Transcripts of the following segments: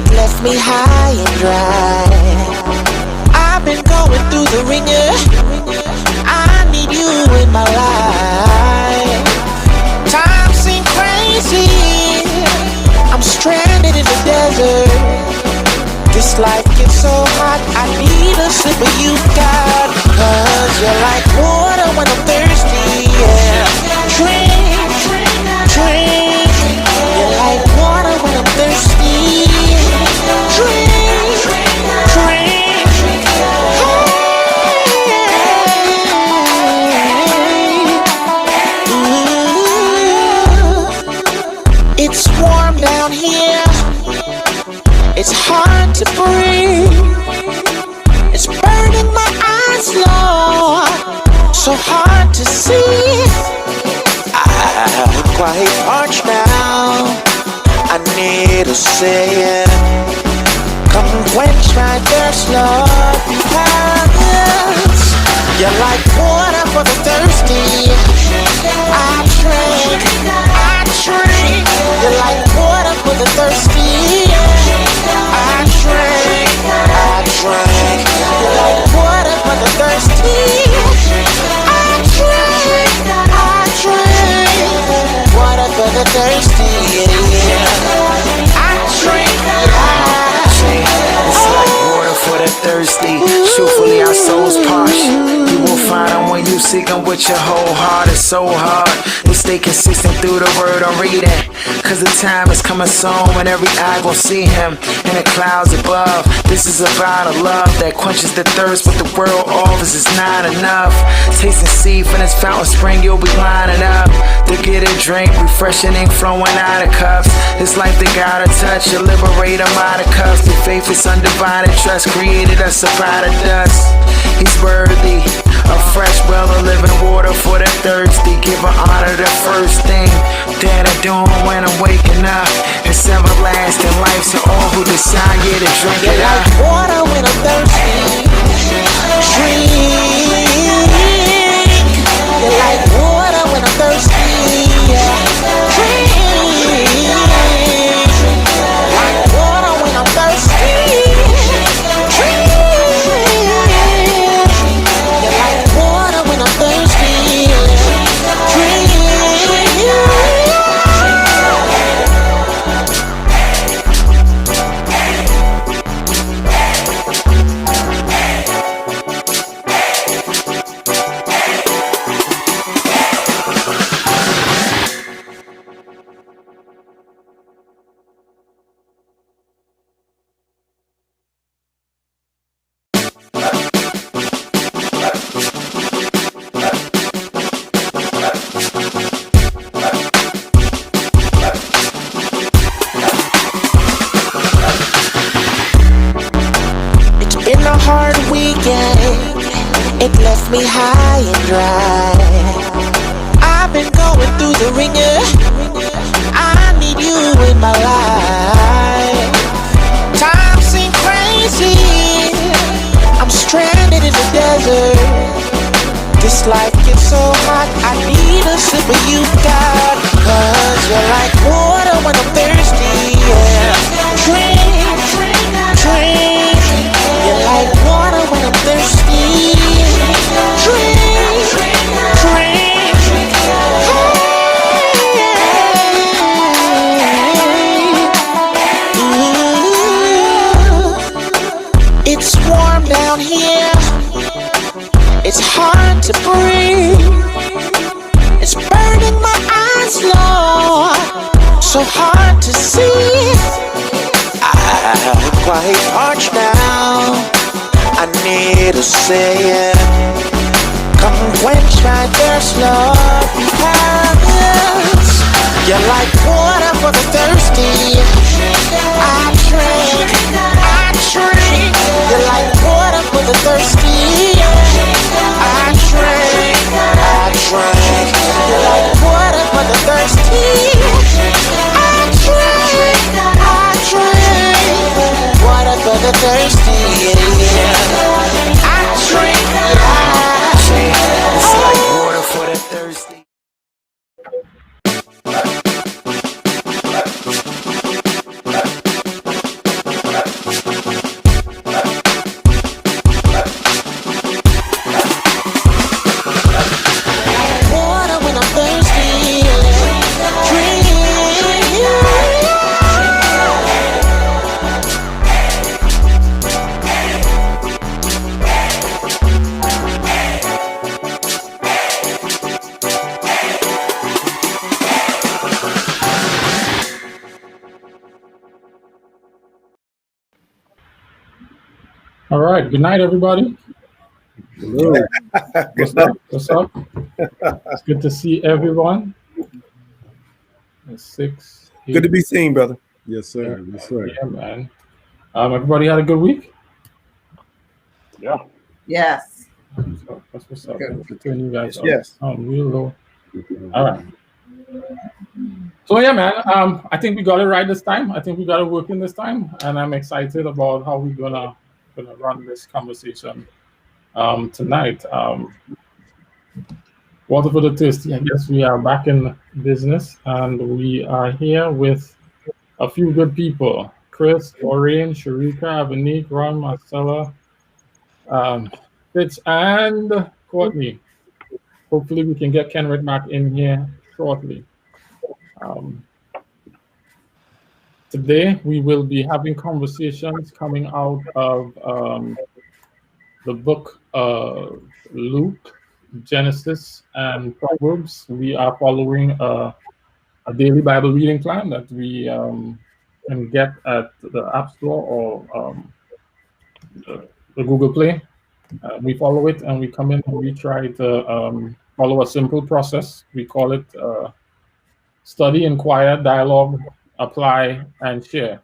It left me high and dry. I've been going through the ringer. I need you in my life. Time seems crazy. I'm stranded in the desert. This life gets so hot, I need a sip of you, God. Cause you're like water when I'm thirsty, yeah. Drink, drink. You're like water when I'm thirsty. Drink, drink. Hey. It's warm down here. It's hard to breathe. It's burning my eyes, Lord. So hard to see. I'm quite parched now. I need a savior. Come quench my thirst, Lord, because you're like water for the thirsty. I drink, I drink. You're like water for the thirsty. I drink, I drink. You're like water for the thirsty. I drink, I drink. Water for the thirsty, yeah. I drink, I drink. It's like water for the thirsty. Truthfully, our souls parched. You will find them when you seek them with your whole heart. It's so hard to stay consistent through the word I'm reading. Cause the time is coming soon when every eye gon' see him in the clouds above. This is about a love that quenches the thirst, but the world offers is not enough. Taste and see from this fountain spring, you'll be lining up to get a drink, refreshing ink flowing out of cups. This life they gotta touch, you liberate them out of cuffs. The faith is undivided trust, created us up out of dust. He's worthy of fresh well of living water for the thirsty. Give an honor the first thing that I'm doing when I'm waking up. It's everlasting life to all who decide to drink it up. You're like water when I'm thirsty. Drink. You're like water when I'm thirsty. Drink. Like water when I'm thirsty. Drink. You're like water when I'm thirsty. Drink. Hard weekend, it left me high and dry. I've been going through the ringer. I need you in my life. Time seems crazy. I'm stranded in the desert. This life gets so hot, I need a sip of you, God. Cause you're like water when I'm thirsty, yeah. Drink, drink. You're like water when I'm thirsty. Drink, drink. Hey. It's warm down here. It's hard to breathe. It's burning my eyes, Lord. So hard to see. I'm quite parched now. I need a savior. Come quench my thirst, Lord, because you're like water for the thirsty. I drink, I drink. You're like water for the thirsty. I drink, I drink. You're like water for the thirsty. I drink, I drink. Water for the thirsty, yeah. I drink, I drink. It's like water for the thirsty. All right. Good night, everybody. Hello. What's up? What's up? It's good to see everyone. 6, Good to 8. be seen, brother. Yes, sir. Yes, sir. Yeah, man. Everybody had a good week? Yeah. Yes. So that's what's up. Good. Let me turn you guys up. Yes. Real low. All right. So yeah, man. I think we got it right this time. I think we got it working this time, and I'm excited about how we're gonna run this conversation tonight. Water for the thirsty. I guess we are back in business, and we are here with a few good people: Chris, Lorraine, Sharika, Avanique, Ron, Marcella, Fitz, and Courtney. Hopefully, we can get Kenrick back in here shortly. Today, we will be having conversations coming out of the book of Luke, Genesis, and Proverbs. We are following a daily Bible reading plan that we can get at the App Store or the Google Play. We follow it and we come in and we try to follow a simple process. We call it study, inquire, dialogue, apply, and share.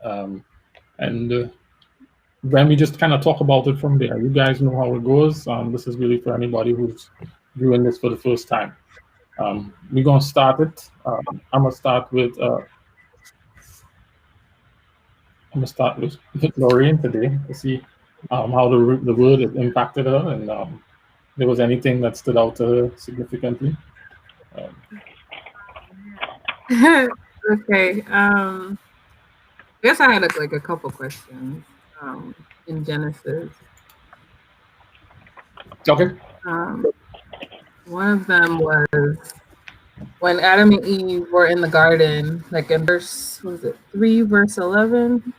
And then we just kind of talk about it from there. You guys know how it goes. This is really for anybody who's doing this for the first time. We're gonna start it. I'm gonna start with Lorraine today to see how the word has impacted her and there was anything that stood out to her significantly. Okay. I guess I had a couple questions in Genesis. Okay. One of them was when Adam and Eve were in the garden, like in verse, what was it, 3 verse 11?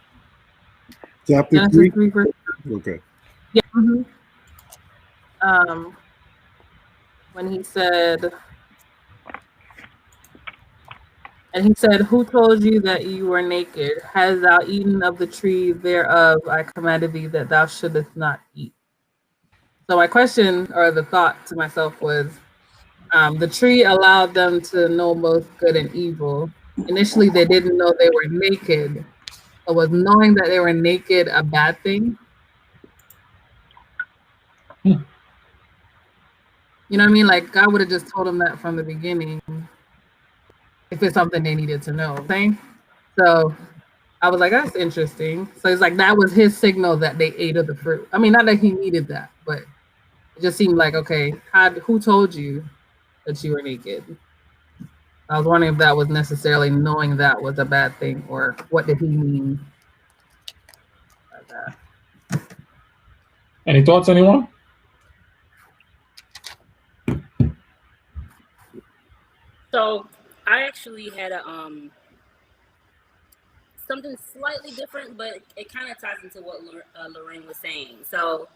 Chapter Genesis 3. 3 verse. Okay. Yeah. When he said, and he said, "Who told you that you were naked? Hast thou eaten of the tree thereof I commanded thee that thou shouldest not eat?" So my question or the thought to myself was, the tree allowed them to know both good and evil. Initially, they didn't know they were naked. But was knowing that they were naked a bad thing? You know what I mean? Like God would have just told them that from the beginning if it's something they needed to know. So I was like, that's interesting. So it's like that was his signal that they ate of the fruit. I mean, not that he needed that, but it just seemed like, okay, who told you that you were naked? I was wondering if that was necessarily knowing that was a bad thing, or what did he mean by that? Any thoughts, anyone? So I actually had a something slightly different, but it kind of ties into what Lorraine was saying. So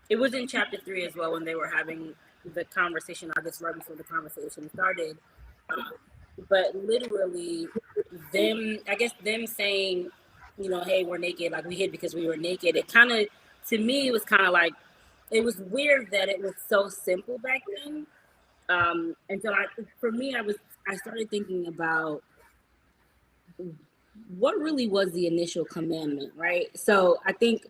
it was in chapter 3 as well when they were having the conversation. I guess right before the conversation started, but literally them saying, you know, hey, we're naked, like we hid because we were naked. It kind of, to me, it was kind of like, it was weird that it was so simple back then. And so for me, I started thinking about what really was the initial commandment, right? So I think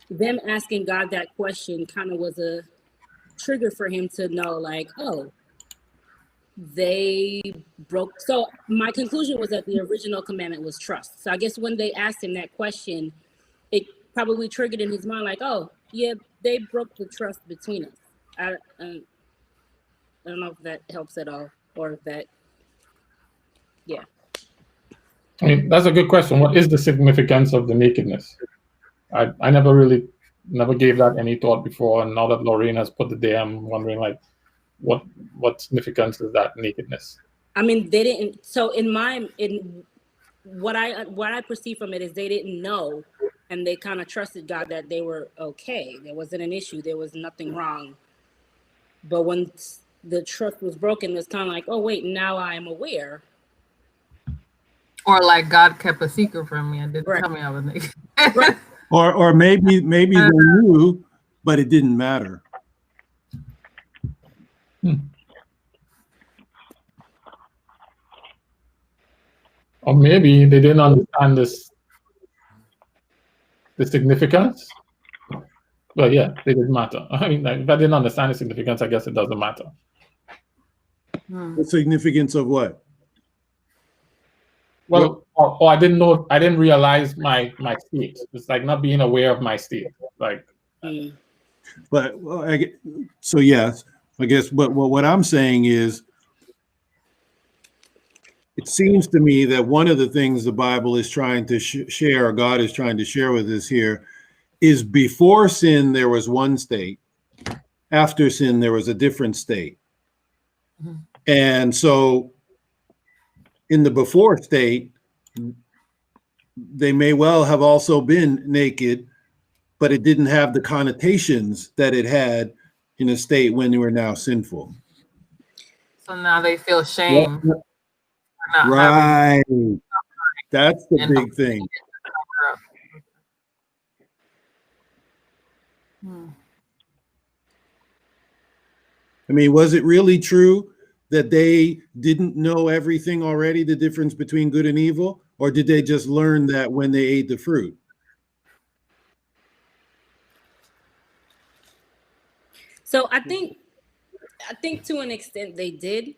them asking God that question kind of was a trigger for him to know, like, oh, they broke. So my conclusion was that the original commandment was trust. So I guess when they asked him that question, it probably triggered in his mind, like, oh, yeah, they broke the trust between us. I don't know if that helps at all, or if that, yeah. I mean, that's a good question. What is the significance of the nakedness? I never gave that any thought before, and now that Lorraine has put it there, I'm wondering, like, what significance is that nakedness? I mean, they didn't. So in what I perceive from it is they didn't know, and they kind of trusted God that they were okay. There wasn't an issue. There was nothing wrong. But when the trust was broken, it's kind of like, oh wait, now I am aware. Or like God kept a secret from me and didn't Right. tell me I was naked. Right. Or maybe they knew, but it didn't matter. Or maybe they didn't understand the significance. Well, yeah, it didn't matter. I mean, like, if I didn't understand the significance, I guess it doesn't matter. The significance of what? Well, or I didn't know, I didn't realize my state. It's like not being aware of my state. Like, But so yes, I guess. But what I'm saying is, it seems to me that one of the things the Bible is trying to share, or God is trying to share with us here, is before sin there was one state, after sin there was a different state. And so in the before state, they may well have also been naked, but it didn't have the connotations that it had in a state when they were now sinful. So now they feel shame. Yep. Right. That's the big thing. I mean, was it really true that they didn't know everything already, the difference between good and evil? Or did they just learn that when they ate the fruit? So I think to an extent they did.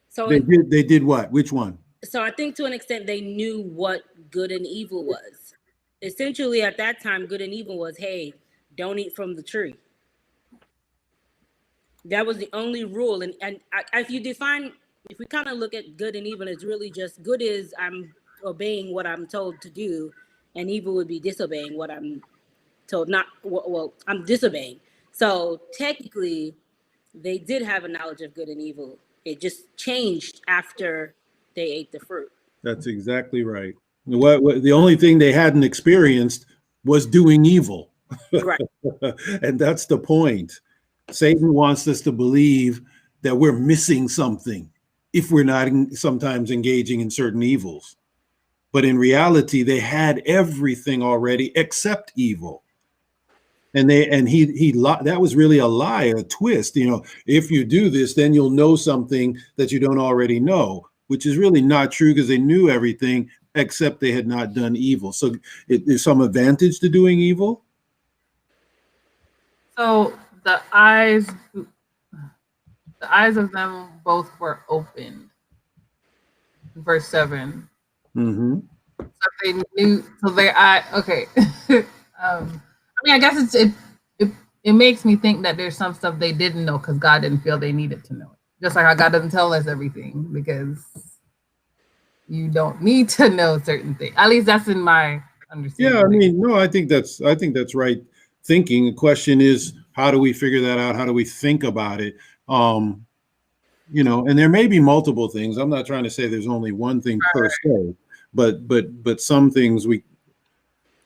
So They did what? Which one? So I think to an extent they knew what good and evil was. Essentially at that time, good and evil was, hey, don't eat from the tree. That was the only rule. And if we kind of look at good and evil, it's really just good is I'm obeying what I'm told to do, and evil would be disobeying what I'm told not. Well, I'm disobeying. So technically, they did have a knowledge of good and evil. It just changed after they ate the fruit. That's exactly right. What the only thing they hadn't experienced was doing evil. Right. And that's the point. Satan wants us to believe that we're missing something if we're not sometimes engaging in certain evils. But in reality, they had everything already except evil. And that was really a lie, a twist. You know, if you do this, then you'll know something that you don't already know, which is really not true because they knew everything except they had not done evil. So there's some advantage to doing evil. So the eyes of them both were opened. Verse 7. Mm-hmm. So they knew. So their eye. Okay. I mean, I guess it makes me think that there's some stuff they didn't know because God didn't feel they needed to know it. Just like how God doesn't tell us everything because you don't need to know certain things. At least that's in my understanding. Yeah, I mean, no, I think that's right thinking. The question is, how do we figure that out? How do we think about it? You know, and there may be multiple things. I'm not trying to say there's only one thing per se, but some things we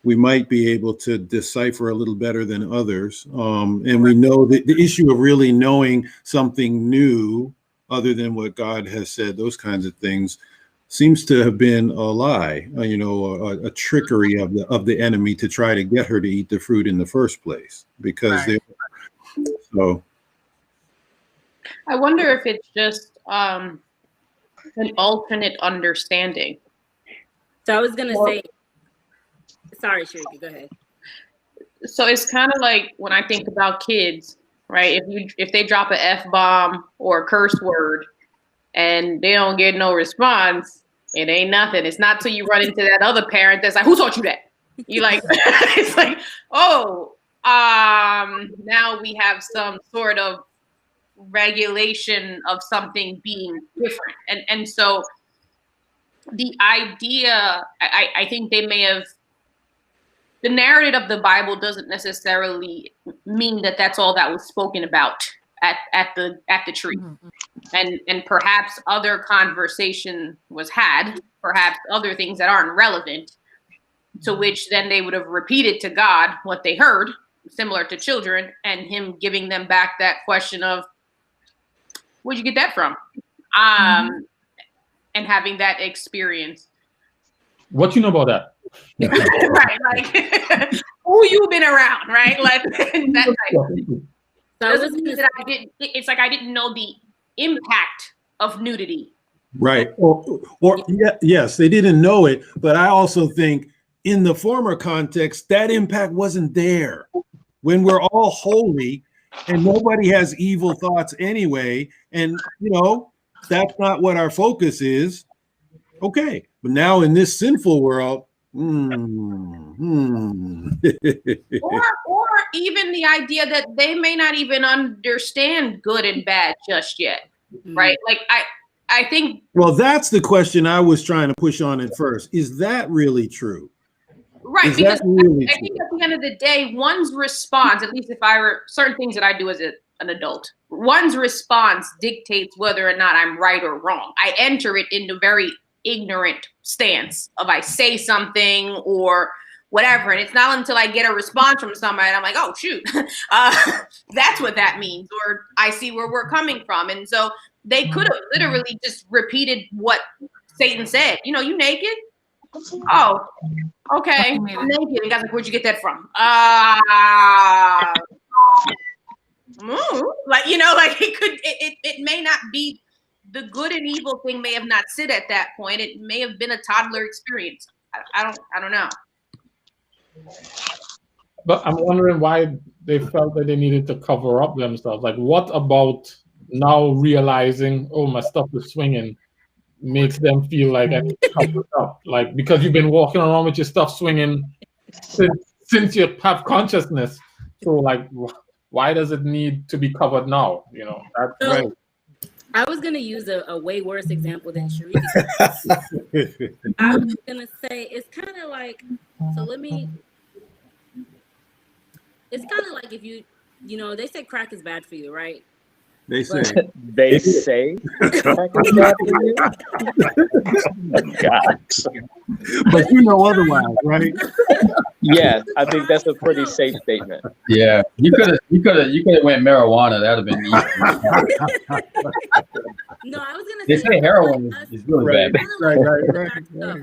might be able to decipher a little better than others. And we know that the issue of really knowing something new other than what God has said, those kinds of things, seems to have been a lie, you know, a trickery of the enemy to try to get her to eat the fruit in the first place, because so. I wonder if it's just an alternate understanding. So I was gonna say, sorry, Sharika, go ahead. So it's kind of like when I think about kids, right? If they drop an F-bomb or a curse word and they don't get no response, it ain't nothing. It's not till you run into that other parent that's like, who taught you that? You like, it's like, oh, now we have some sort of regulation of something being different. And so the idea, I think they may have, the narrative of the Bible doesn't necessarily mean that that's all that was spoken about at the tree. And perhaps other conversation was had, perhaps other things that aren't relevant, to which then they would have repeated to God what they heard, similar to children, and him giving them back that question of, where'd you get that from? and having that experience. What you know about that? Right, like who you been around, right? Like that type of thing. Doesn't mean that I didn't. It's like I didn't know the impact of nudity. Right. Yes, they didn't know it, but I also think in the former context, that impact wasn't there. When we're all holy and nobody has evil thoughts anyway, and that's not what our focus is. Okay, but now in this sinful world, or even the idea that they may not even understand good and bad just yet, right? Like I think. Well, that's the question I was trying to push on at first. Is that really true? Right, because I think at the end of the day, one's response, at least if I were certain things that I do as an adult, one's response dictates whether or not I'm right or wrong. I enter it in a very ignorant stance of I say something or whatever, and it's not until I get a response from somebody and I'm like, oh shoot, that's what that means, or I see where we're coming from. And so they could have literally just repeated what Satan said. You naked? Oh, okay. I'm naked. And guys, like, where'd you get that from? Like, like it may not be the good and evil thing may have not sit at that point. It may have been a toddler experience. I don't know. But I'm wondering why they felt that they needed to cover up themselves. Like, what about now realizing, oh, my stuff is swinging, makes them feel like I need to cover it up? Like, because you've been walking around with your stuff swinging since you have consciousness. So, like, why does it need to be covered now? That's right. I was going to use a way worse example than Sharif. I was going to say, it's kind of like, it's kind of like if they say crack is bad for you, right? They say. They say crack is bad for you? God. But otherwise, right? Yes, I think that's a pretty safe statement. Yeah, you could have went marijuana. That'd have been easy. No, I was gonna They say heroin is really bad.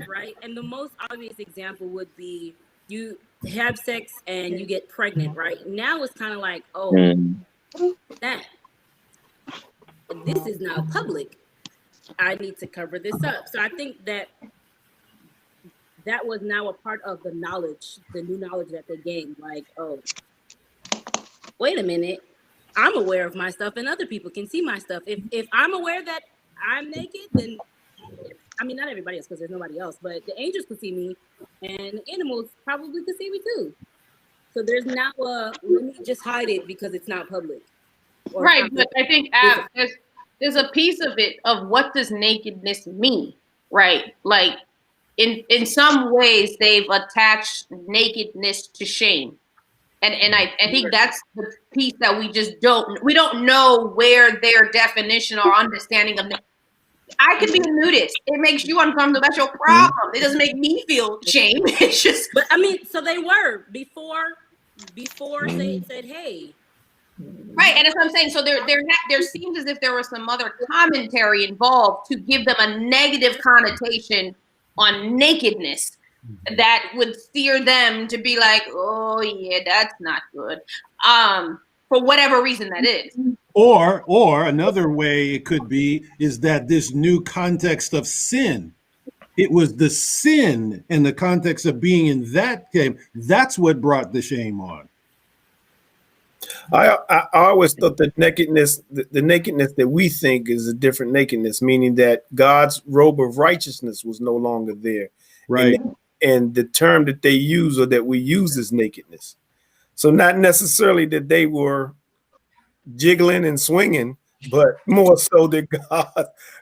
Right. And the most obvious example would be you have sex and you get pregnant, right? Now it's kind of like, that this is now public. I need to cover this up. So I think that was now a part of the knowledge, the new knowledge that they gained. Like, oh, wait a minute, I'm aware of my stuff and other people can see my stuff. If I'm aware that I'm naked, then, I mean, not everybody else because there's nobody else, but the angels could see me and animals probably could see me too. So there's now let me just hide it because it's not public. Right, but I think there's a piece of it of what does nakedness mean, right? Like, in some ways, they've attached nakedness to shame. And I think that's the piece that we don't know where their definition or understanding of I could be a nudist. It makes you uncomfortable. That's your problem. It doesn't make me feel shame. It's just. But I mean, so they were before they said, hey. Right, and that's what I'm saying. So there seems as if there was some other commentary involved to give them a negative connotation on nakedness that would steer them to be like, oh yeah, that's not good. For whatever reason that is. Or another way it could be is that this new context of sin, it was the sin and the context of being in that game, that's what brought the shame on. I always thought that nakedness, the nakedness that we think is a different nakedness, meaning that God's robe of righteousness was no longer there. Right. And the term that they use or that we use is nakedness. So not necessarily that they were jiggling and swinging, but more so that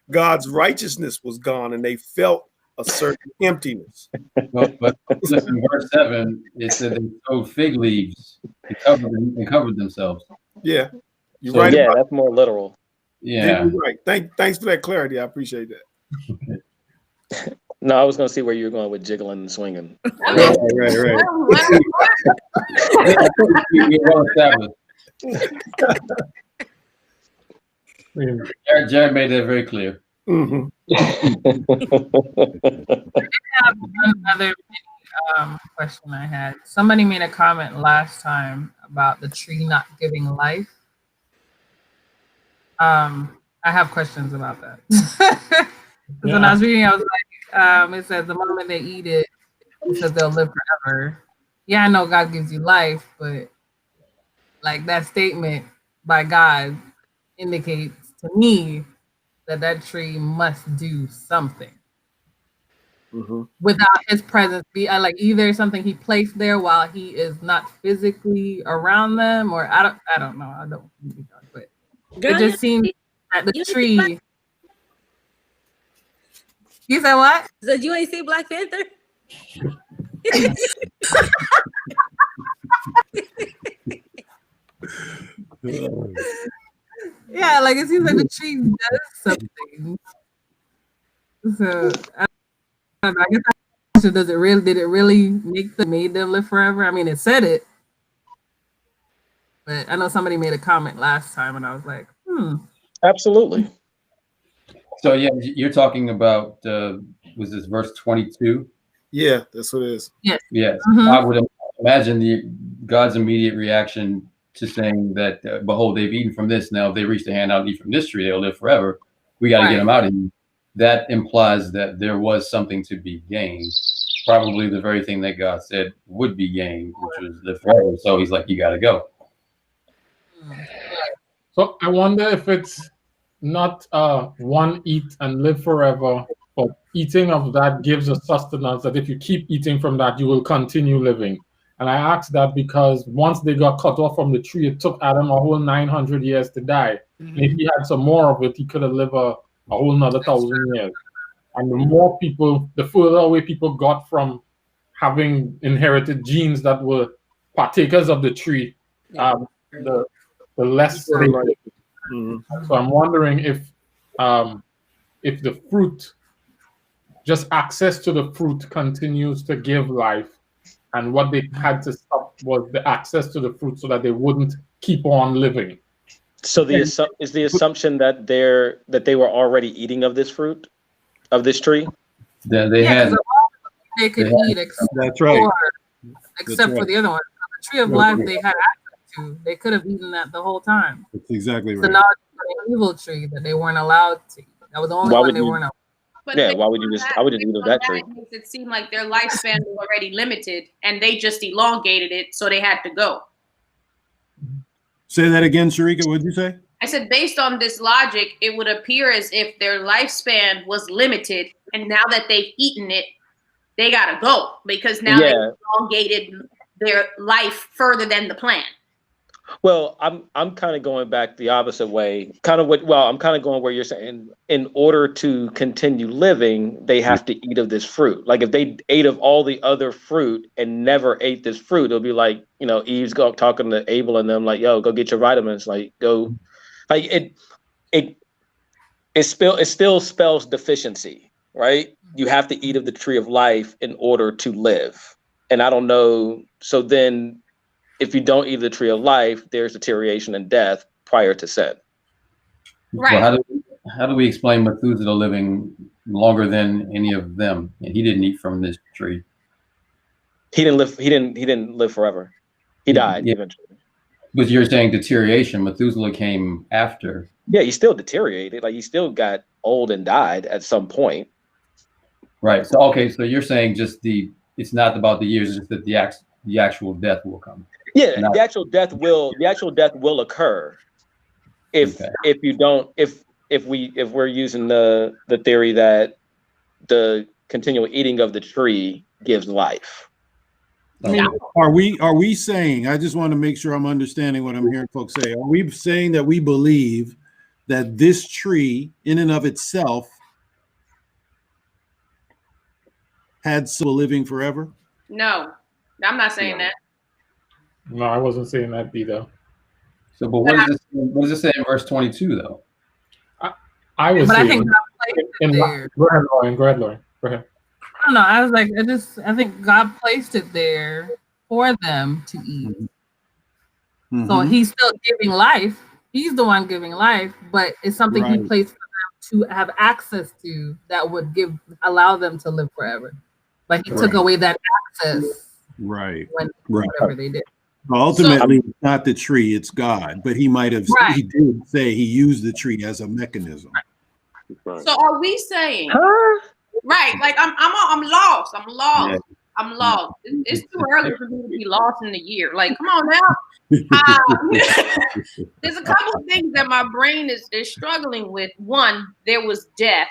God's righteousness was gone and they felt a certain emptiness. But listen, verse 7, it said they sewed fig leaves and covered themselves. Yeah, you're so, right. Yeah, that's more literal. Yeah, you're right. Thanks for that clarity. I appreciate that. No, I was going to see where you were going with jiggling and swinging. Right. Jared made that very clear. Mhm. Another question I had. Somebody made a comment last time about the tree not giving life. I have questions about that. Because when I was reading, I was like, it says the moment they eat it, it says they'll live forever. Yeah, I know God gives you life, but like that statement by God indicates to me that that tree must do something. Without his presence, be like either something he placed there while he is not physically around them, or I don't know. I don't, but it just seems that the tree. You said what? So you ain't see Black Panther? Yeah, like it seems like the tree does something. So I don't know. I guess does it really? Did it really made them live forever? I mean, it said it, but I know somebody made a comment last time, and I was like, Absolutely. So yeah, you're talking about was this verse 22? Yeah, that's what it is. Yes. Yes. Mhm. I would imagine God's immediate reaction to saying that, behold, they've eaten from this. Now, if they reach their hand out and eat from this tree, they'll live forever. We got to get them out of here. That implies that there was something to be gained. Probably the very thing that God said would be gained, which was live forever. So he's like, you got to go. So I wonder if it's not one eat and live forever, but eating of that gives a sustenance that if you keep eating from that, you will continue living. And I asked that because once they got cut off from the tree, it took Adam a whole 900 years to die. And if he had some more of it, he could have lived a whole another 1,000 years. And the more people, the further away people got from having inherited genes that were partakers of the tree, the less they lived. So I'm wondering if the fruit, just access to the fruit continues to give life, and what they had to stop was the access to the fruit so that they wouldn't keep on living. So is the assumption that they were already eating of this fruit, of this tree? They had. They could eat except That's right. For the other one. The tree of life they had access to. They could have eaten that the whole time. That's exactly right. So now it's an evil tree that they weren't allowed to eat. That was the only one they weren't allowed. But yeah, why would you just? I would just eat of that tree. It makes it seem like their lifespan was already limited, and they just elongated it, so they had to go. Say that again, Sharika. What did you say? I said, based on this logic, it would appear as if their lifespan was limited, and now that they've eaten it, they gotta go because now they elongated their life further than the plan. Well, I'm kind of going back the opposite way. I'm kind of going where you're saying in order to continue living, they have to eat of this fruit. Like if they ate of all the other fruit and never ate this fruit, it'll be like, Eve's talking to Abel and them like, yo, go get your vitamins. Like go, like it still spells deficiency, right? You have to eat of the tree of life in order to live. And I don't know. So then if you don't eat the tree of life, there's deterioration and death prior to sin. Right. Well, how do we explain Methuselah living longer than any of them? And he didn't eat from this tree. He didn't live. He didn't live forever. He died eventually. But you're saying deterioration. Methuselah came after. Yeah, he still deteriorated. Like he still got old and died at some point. Right. So okay. So you're saying just it's not about the years, it's just that the actual death will come. Yeah, the actual death will occur if we're using the theory that the continual eating of the tree gives life. I mean, are we saying, I just want to make sure I'm understanding what I'm hearing folks say. Are we saying that we believe that this tree in and of itself had soul living forever? No, I'm not saying that. No, I wasn't saying that either. So, but what does it say in verse 22 though? I was saying. I think God placed it there. Go ahead, Lauren. Go ahead. I don't know. I was like, I think God placed it there for them to eat. So he's still giving life. He's the one giving life, but it's something he placed for them to have access to that would allow them to live forever. But he took away that access whenever they did. Ultimately, it's not the tree, it's God. But he might have, he did say he used the tree as a mechanism. So are we saying, right? Like I'm lost. I'm lost. Yeah. I'm lost. It's too early for me to be lost in the year. Like, come on now. There's a couple of things that my brain is struggling with. One, there was death,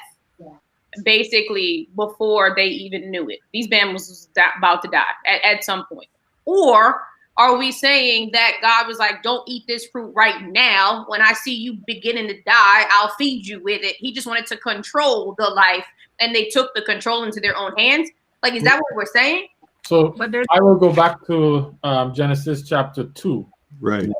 basically before they even knew it. These bambas was about to die at some point. Or are we saying that God was like, don't eat this fruit right now. When I see you beginning to die, I'll feed you with it. He just wanted to control the life, and they took the control into their own hands. Like, is that what we're saying? So I will go back to Genesis chapter 2. Right.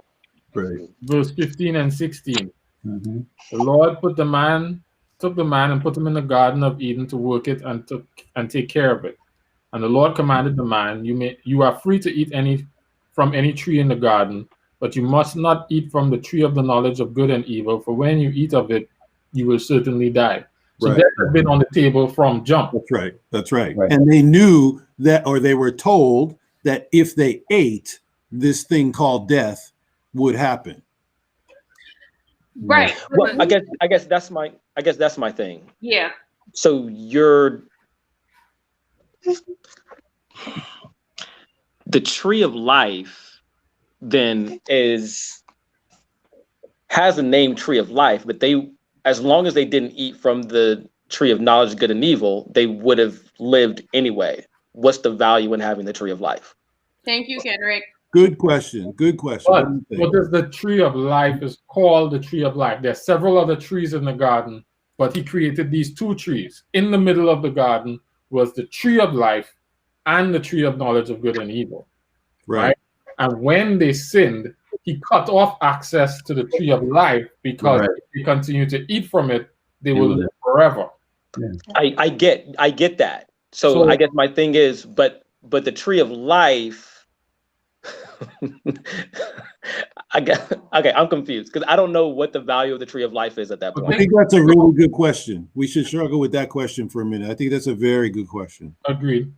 Verse 15 and 16. The Lord took the man and put him in the Garden of Eden to work it and take care of it. And the Lord commanded the man, you are free to eat from any tree in the garden, but you must not eat from the tree of the knowledge of good and evil, for when you eat of it, you will certainly die. So that had been on the table from jump. That's right. And they knew that, or they were told that if they ate, this thing called death would happen. Right. Well, I guess that's my thing. Yeah. So the tree of life then has a name, tree of life, but as long as they didn't eat from the tree of knowledge, good and evil, they would have lived anyway. What's the value in having the tree of life? Thank you, Kendrick. Good question. What is the tree of life is called the tree of life? There's several other trees in the garden, but he created these two trees. In the middle of the garden was the tree of life and the tree of knowledge of good and evil. Right? And when they sinned, he cut off access to the tree of life, because if they continue to eat from it, they will live forever. Yeah. I get that. So I guess my thing is, but the tree of life, I'm confused because I don't know what the value of the tree of life is at that point. I think that's a really good question. We should struggle with that question for a minute. I think that's a very good question. Agreed.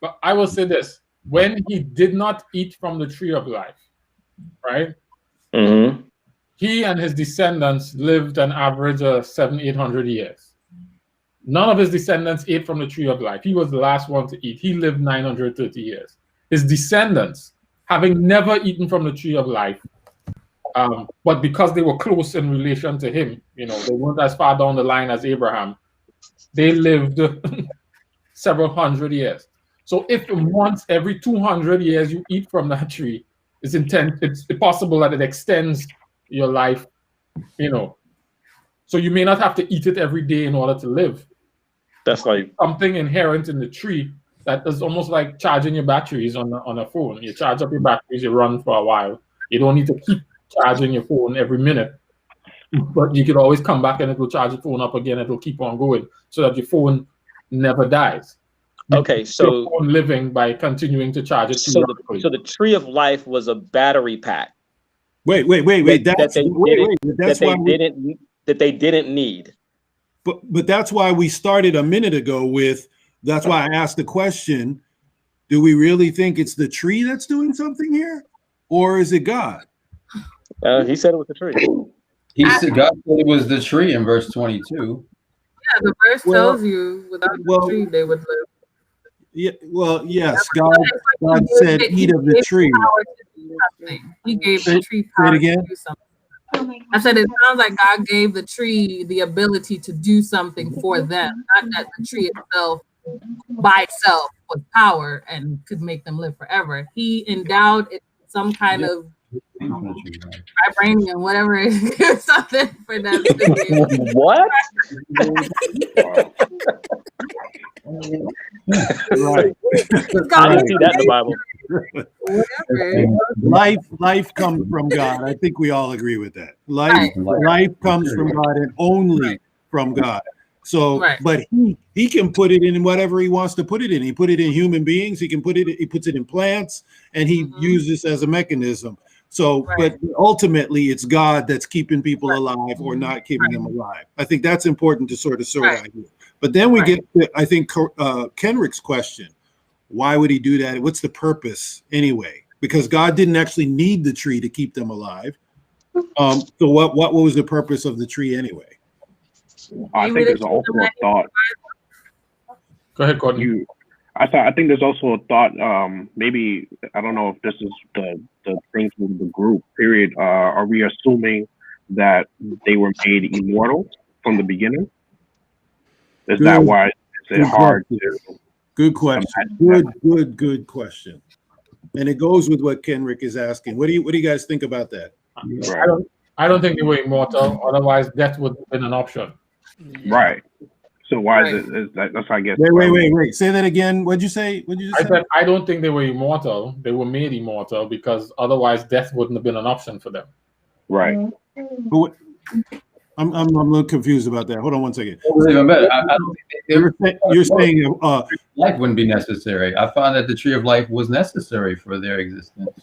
But I will say this: when he did not eat from the tree of life, right? Mm-hmm. He and his descendants lived an average of 700-800 years. None of his descendants ate from the tree of life. He was the last one to eat. He lived 930 years. His descendants, having never eaten from the tree of life, but because they were close in relation to him, they weren't as far down the line as Abraham, they lived several hundred years. So if once every 200 years you eat from that tree, it's possible that it extends your life, So you may not have to eat it every day in order to live. That's like something inherent in the tree that is almost like charging your batteries on a phone. You charge up your batteries, you run for a while. You don't need to keep charging your phone every minute, but you could always come back and it will charge your phone up again. It will keep on going so that your phone never dies. Okay, so living by continuing to charge it. So the tree of life was a battery pack. Wait. That they didn't need. But that's why we started a minute ago with. That's why I asked the question: do we really think it's the tree that's doing something here, or is it God? He said it was the tree. God said it was the tree in verse 22. Yeah, the verse tells you without the tree they would live. Yeah, well, yes, God said, "Eat of the tree." He gave the tree power to do something. I said it sounds like God gave the tree the ability to do something for them, not that the tree itself by itself was power and could make them live forever. He endowed it some kind of vibranium, whatever it is, something for them to do. What? Right. I didn't see that in the Bible. Life comes from God. I think we all agree with that. Life comes from God and only from God. So, but he can put it in whatever he wants to put it in. He put it in human beings. He puts it in plants, and he uses this as a mechanism. So, Right. but ultimately, it's God that's keeping people alive or not keeping them alive. I think that's important to sort Right. out here. But then we Right. get to, I think, Kenrick's question. Why would he do that? What's the purpose anyway? Because God didn't actually need the tree to keep them alive. So what was the purpose of the tree anyway? I think there's also a thought. Go ahead, Courtney. I think there's also a thought. Maybe I don't know if this is the thing with the group. Period. Are we assuming that they were made immortal from the beginning? Is that why it's hard to? Good question. Good question. And it goes with what Kenrick is asking. What do you guys think about that? Right. I don't think they were immortal. Otherwise, death would have been an option. Right. So why is it? That's I guess. Wait. Say that again. What'd you say? I said I don't think they were immortal. They were made immortal because otherwise death wouldn't have been an option for them. Right. But I'm a little confused about that. Hold on one second. Even better. I don't think You're saying life wouldn't be necessary. I found that the tree of life was necessary for their existence.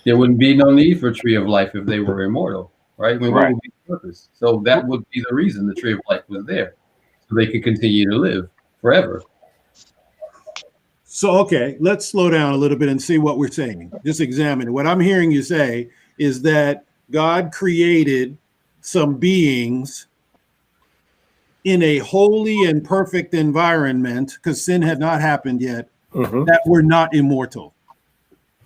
There wouldn't be no need for tree of life if they were immortal, right? What would be the purpose? So that would be the reason the tree of life was there, so they could continue to live forever. So, okay, let's slow down a little bit and see what we're saying. Just examine it. What I'm hearing you say is that God created some beings in a holy and perfect environment, because sin had not happened yet, that were not immortal.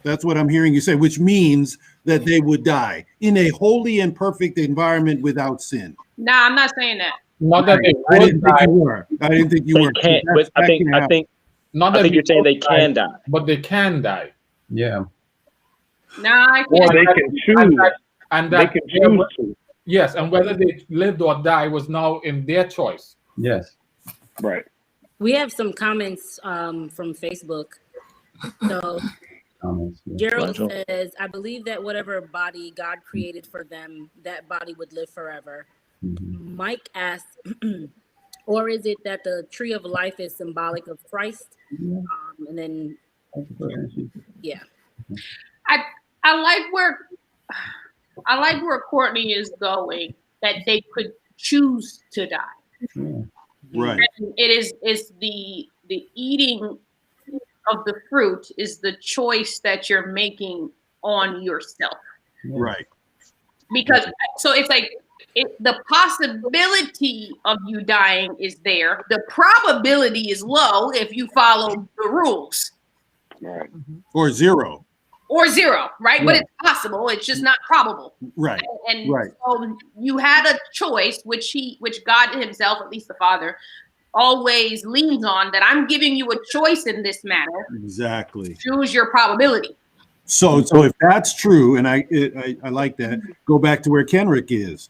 That's what I'm hearing you say, which means that they would die in a holy and perfect environment without sin. Nah, I'm not saying that. Not that they I didn't think you were. I didn't think you They were. can't. But I think you're saying they can die, but they can die. Yeah. Nah, I Or can't. they can choose. And They that can choose to. yes, and whether they lived or died was now in their choice. Yes. Right. We have some comments from Facebook. So Gerald says, I believe that whatever body God created for them, that body would live forever. Mike asks, or is it that the tree of life is symbolic of Christ? And then, yeah. I like where Courtney is going, that they could choose to die. Right. And it's the eating of the fruit is the choice that you're making on yourself. Right. Because so it's like the possibility of you dying is there. The probability is low if you follow the rules. Right. Or zero. Or zero, right? But it's possible. It's just not probable. Right. And so you had a choice, which God himself, at least the Father, always leans on, that I'm giving you a choice in this matter. Exactly. Choose your probability. So if that's true, and I like that, go back to where Kenrick is.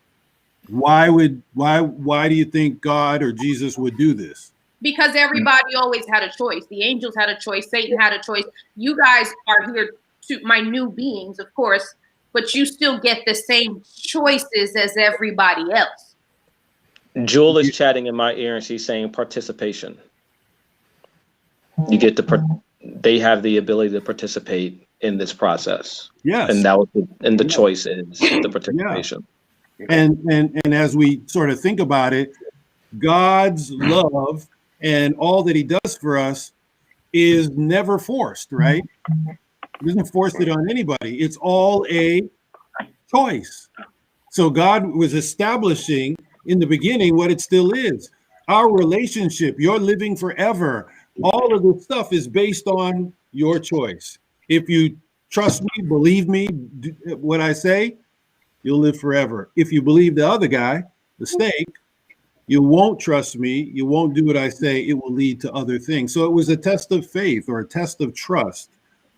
Why do you think God or Jesus would do this? Because everybody always had a choice. The angels had a choice. Satan had a choice. You guys are here to my new beings, of course, but you still get the same choices as everybody else. Jewel is chatting in my ear and she's saying participation. You get they have the ability to participate in this process. Yes. And that was the choice is the participation. Yeah. And as we sort of think about it, God's love and all that he does for us is never forced, right? He doesn't force it on anybody. It's all a choice. So God was establishing in the beginning what it still is. Our relationship, you're living forever. All of this stuff is based on your choice. If you trust me, believe me, do what I say, you'll live forever. If you believe the other guy, the snake, you won't trust me, you won't do what I say, it will lead to other things. So it was a test of faith or a test of trust.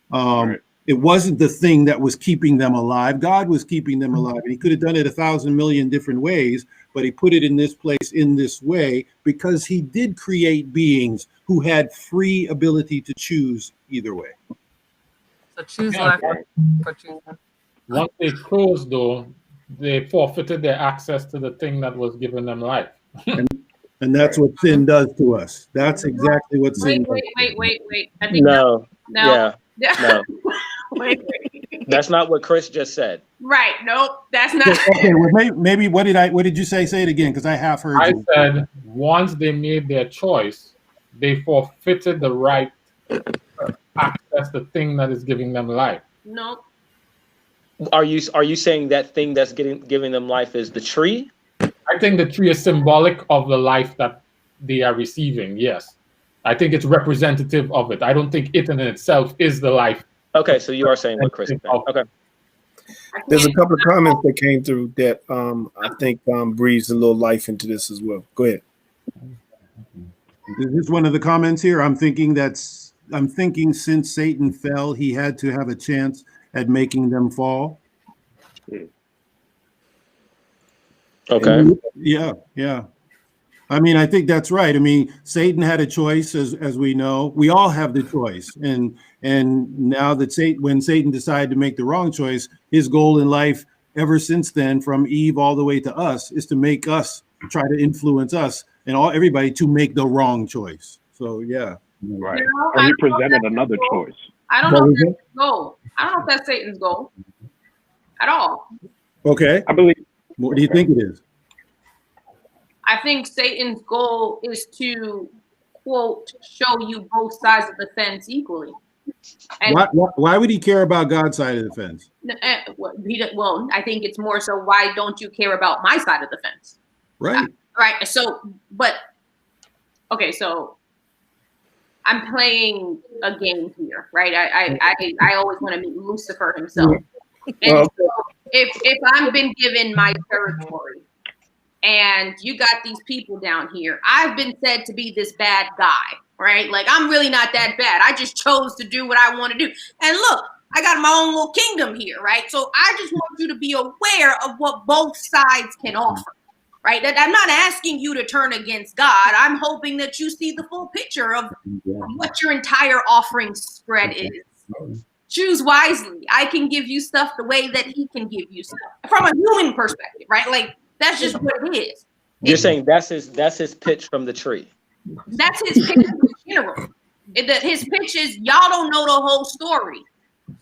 Right. It wasn't the thing that was keeping them alive. God was keeping them alive. And he could have done it 1,000 million different ways, but he put it in this place in this way because he did create beings who had free ability to choose either way. So choose life for choosing. Once they chose, though, they forfeited their access to the thing that was giving them life. And that's what sin does to us. That's exactly what sin does. Wait. I think No. no. Yeah. No. Wait. That's not what Chris just said. Right. Nope. That's not. Okay, well, maybe what did you say? Say it again, because I half heard I you. said once they made their choice, they forfeited the right to access the thing that is giving them life. Nope. Are you saying that thing that's giving them life is the tree? I think the tree is symbolic of the life that they are receiving. Yes, I think it's representative of it. I don't think it in itself is the life. Okay, so you are saying what Chris said. Okay. There's a couple of comments that came through that I think breathes a little life into this as well. Go ahead. Is this one of the comments here? I'm thinking since Satan fell, he had to have a chance at making them fall. Okay. Yeah. I mean, I think that's right. I mean, Satan had a choice, as we know. We all have the choice, and now that when Satan decided to make the wrong choice, his goal in life, ever since then, from Eve all the way to us, is to make us try to influence us and everybody to make the wrong choice. So yeah, right. You know, Or he presented another choice. I don't know if that's his goal. I don't know if that's Satan's goal at all. Okay. I believe. What do you think it is? I think Satan's goal is to, quote, show you both sides of the fence equally. And Why would he care about God's side of the fence? well, I think it's more so, why don't you care about my side of the fence? Right. Right. So, okay, so I'm playing a game here, right? I always want to meet Lucifer himself. And so if I've been given my territory, and you got these people down here, I've been said to be this bad guy, right? Like, I'm really not that bad. I just chose to do what I want to do. And look, I got my own little kingdom here, right? So I just want you to be aware of what both sides can offer, right? That I'm not asking you to turn against God. I'm hoping that you see the full picture of what your entire offering spread is. Choose wisely. I can give you stuff the way that he can give you stuff. From a human perspective, right? Like, that's just what it is. You're saying that's his pitch from the tree. That's his pitch in general. His pitch is, y'all don't know the whole story.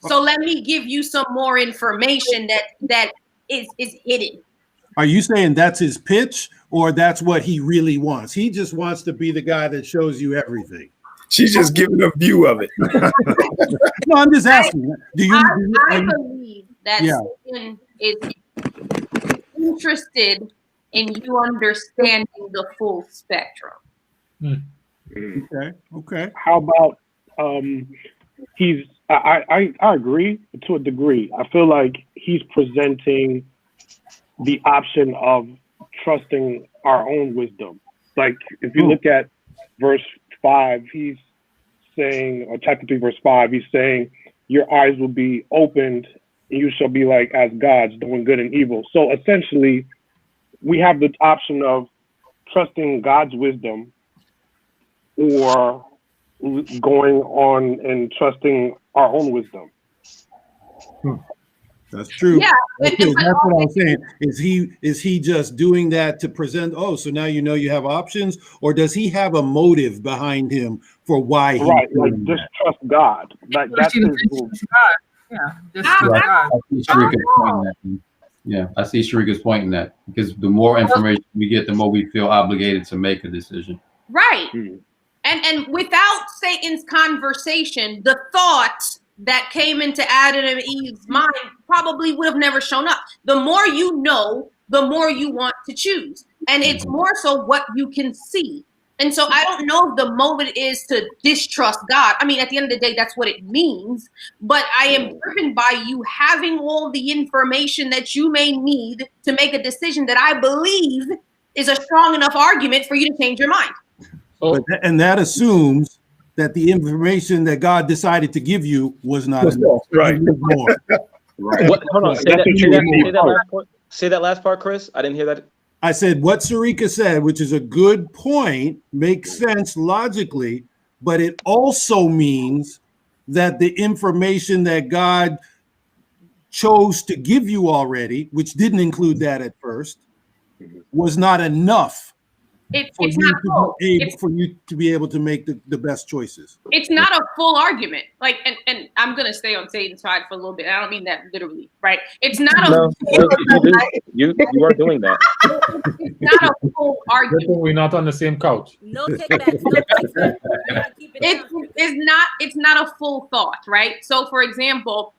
So let me give you some more information that is hidden. Are you saying that's his pitch, or that's what he really wants? He just wants to be the guy that shows you everything. She's just giving a view of it. No, I'm just asking. I believe that Satan is interested in you understanding the full spectrum. Okay. How about I agree to a degree. I feel like he's presenting the option of trusting our own wisdom. Like, if you look at verse 5, he's saying, or chapter 3, verse 5, he's saying, your eyes will be opened and you shall be like as gods, doing good and evil. So essentially, we have the option of trusting God's wisdom or going on and trusting our own wisdom. That's true. Yeah, that's what I'm saying. Is he just doing that to present? Oh, so now you have options, or does he have a motive behind him for why? Right, like just trust God. Like that's his goal. I see Sharika's point in that, because the more information we get, the more we feel obligated to make a decision. Right. And without Satan's conversation, the thoughts that came into Adam and Eve's mind probably would have never shown up. The more you know, the more you want to choose. And it's more so what you can see. And so I don't know if the motive is to distrust God. I mean, at the end of the day, that's what it means. But I am driven by you having all the information that you may need to make a decision that I believe is a strong enough argument for you to change your mind. And that assumes that the information that God decided to give you was not enough. Right. Right. Hold on. Say that last part, Chris. I didn't hear that. I said what Sharika said, which is a good point, makes sense logically, but it also means that the information that God chose to give you already, which didn't include that at first, was not enough It's not full. For you to be able to make the best choices. It's not a full argument. Like, and I'm gonna stay on Satan's side for a little bit. I don't mean that literally, right? It's not No, you are doing that. It's not a full argument. We're not on the same couch. No kickbacks. No kickbacks. It's not a full thought, right? So, for example,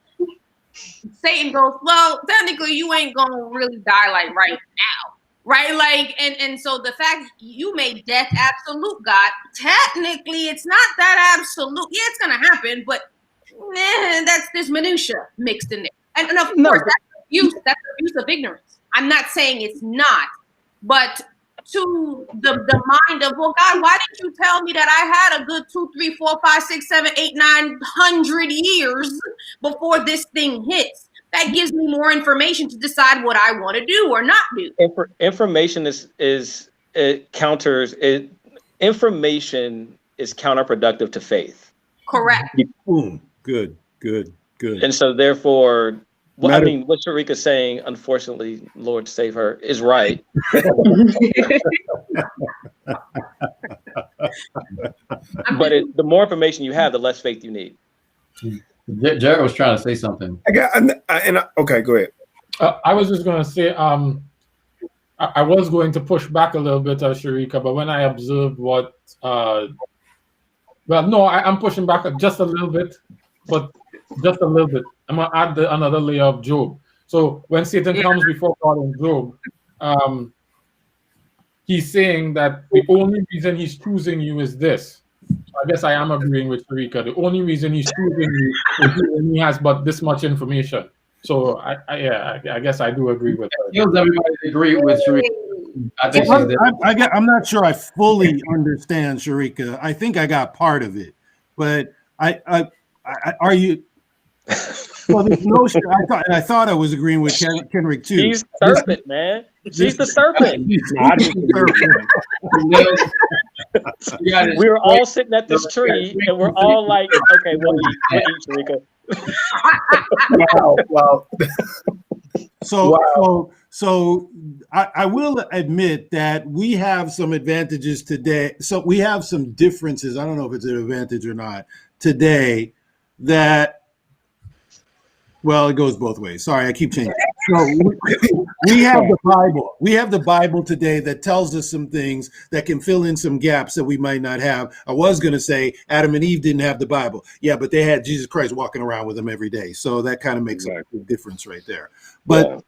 Satan goes, well, technically, you ain't gonna really die like right now. Right, like, and so the fact you made death absolute, God, technically it's not that absolute. Yeah, it's gonna happen, but there's minutia mixed in there, and of course that's abuse of ignorance. I'm not saying it's not, but to the mind of, well, God, why didn't you tell me that I had a good 2, 3, 4, 5, 6, 7, 8, 900 years before this thing hits? That gives me more information to decide what I want to do or not do. Information information is counterproductive to faith. Correct. Boom. Good. And so therefore, I mean, what Sharika's saying, unfortunately, Lord save her, is right. But the more information you have, the less faith you need. Jared was trying to say something. Okay, go ahead. I was just going to say, I was going to push back a little bit, Sharika, but when I observed what, I'm pushing back just a little bit, but just a little bit. I'm going to add another layer of Job. So when Satan comes before God in Job, he's saying that the only reason he's choosing you is this. I guess I am agreeing with Sharika. The only reason he's choosing you is he has but this much information. So I guess I do agree with her. Feels everybody agree with Sharika. I'm not sure I fully understand Sharika. I think I got part of it, but are you? Well, there's no. I thought I was agreeing with Kenrick too. He's serpent, man. She's the serpent. We were all sitting at this tree, and we're all like, "Okay, we'll eat, Sharika." Wow. So I will admit that we have some advantages today. So we have some differences. I don't know if it's an advantage or not today. Well, it goes both ways. Sorry, I keep changing. So we have the Bible. We have the Bible today that tells us some things that can fill in some gaps that we might not have. I was going to say Adam and Eve didn't have the Bible. Yeah, but they had Jesus Christ walking around with them every day. So that kind of makes a big difference right there. On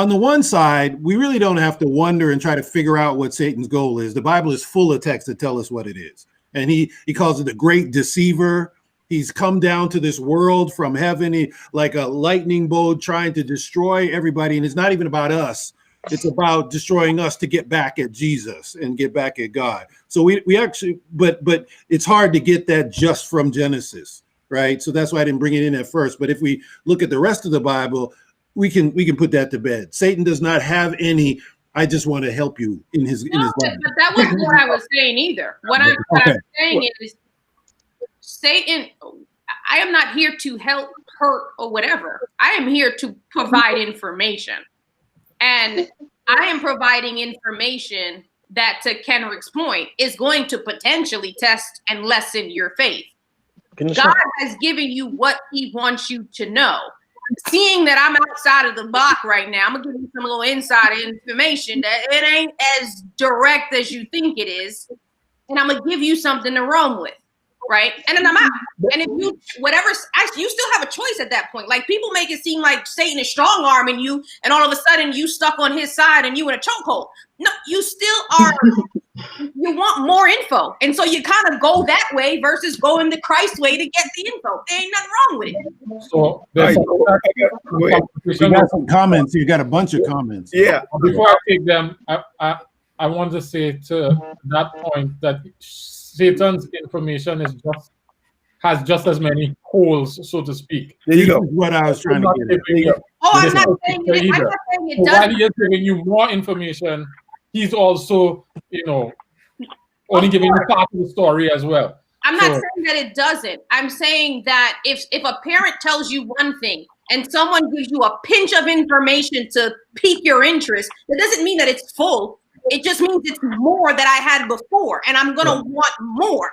the one side, we really don't have to wonder and try to figure out what Satan's goal is. The Bible is full of texts that tell us what it is. And he calls it the great deceiver. He's come down to this world from heaven like a lightning bolt trying to destroy everybody. And it's not even about us. It's about destroying us to get back at Jesus and get back at God. So we actually, but it's hard to get that just from Genesis, right? So that's why I didn't bring it in at first. But if we look at the rest of the Bible, we can put that to bed. Satan does not have any, I just want to help you in his Bible. But that wasn't what I was saying either. What I'm saying is, Satan, I am not here to help, hurt, or whatever. I am here to provide information. And I am providing information that, to Kenrick's point, is going to potentially test and lessen your faith. God has given you what he wants you to know. Seeing that I'm outside of the box right now, I'm going to give you some little inside information that it ain't as direct as you think it is. And I'm going to give you something to roam with. Right. And then I'm out. And if you, actually, you still have a choice at that point. Like, people make it seem like Satan is strong arming you, and all of a sudden you stuck on his side and you in a chokehold. No, you still are. You want more info. And so you kind of go that way versus going the Christ way to get the info. There ain't nothing wrong with it. So you got some comments. You got a bunch of comments. Yeah. Before I take them, I want to say to that point that Satan's information has just as many holes, so to speak. There you go. What I was trying to get at. I'm not saying it so while he is giving you more information, he's also, only giving you part of the story as well. I'm not saying that it doesn't. I'm saying that if a parent tells you one thing and someone gives you a pinch of information to pique your interest, that doesn't mean that it's full. It just means it's more that I had before, and I'm gonna want more.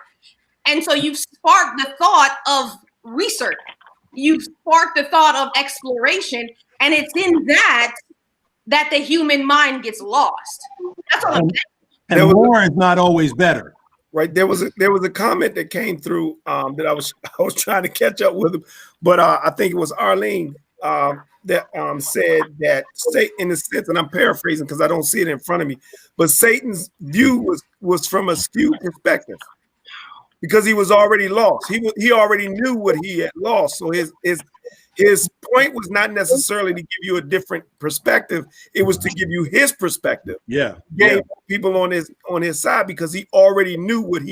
And so you've sparked the thought of research. You've sparked the thought of exploration, and it's in that the human mind gets lost. That's all I'm saying. And more is not always better. Right. There was a comment that came through that I was trying to catch up with, but I think it was Arlene that said that Satan, in a sense, and I'm paraphrasing because I don't see it in front of me, but Satan's view was from a skewed perspective because he was already lost. He already knew what he had lost. So his point was not necessarily to give you a different perspective. It was to give you his perspective. Yeah. Gave people on his side because he already knew what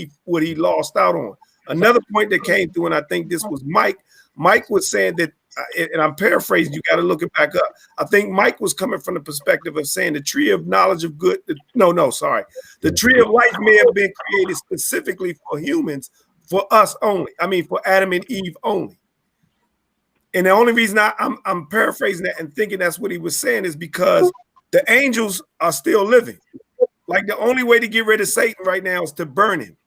he lost out on. Another point that came through, and I think this was Mike. Mike was saying that, and I'm paraphrasing, you got to look it back up. I think Mike was coming from the perspective of saying the tree of knowledge of good. The tree of life may have been created specifically for humans, for us only. I mean, for Adam and Eve only. And the only reason I'm paraphrasing that and thinking that's what he was saying is because the angels are still living. Like the only way to get rid of Satan right now is to burn him.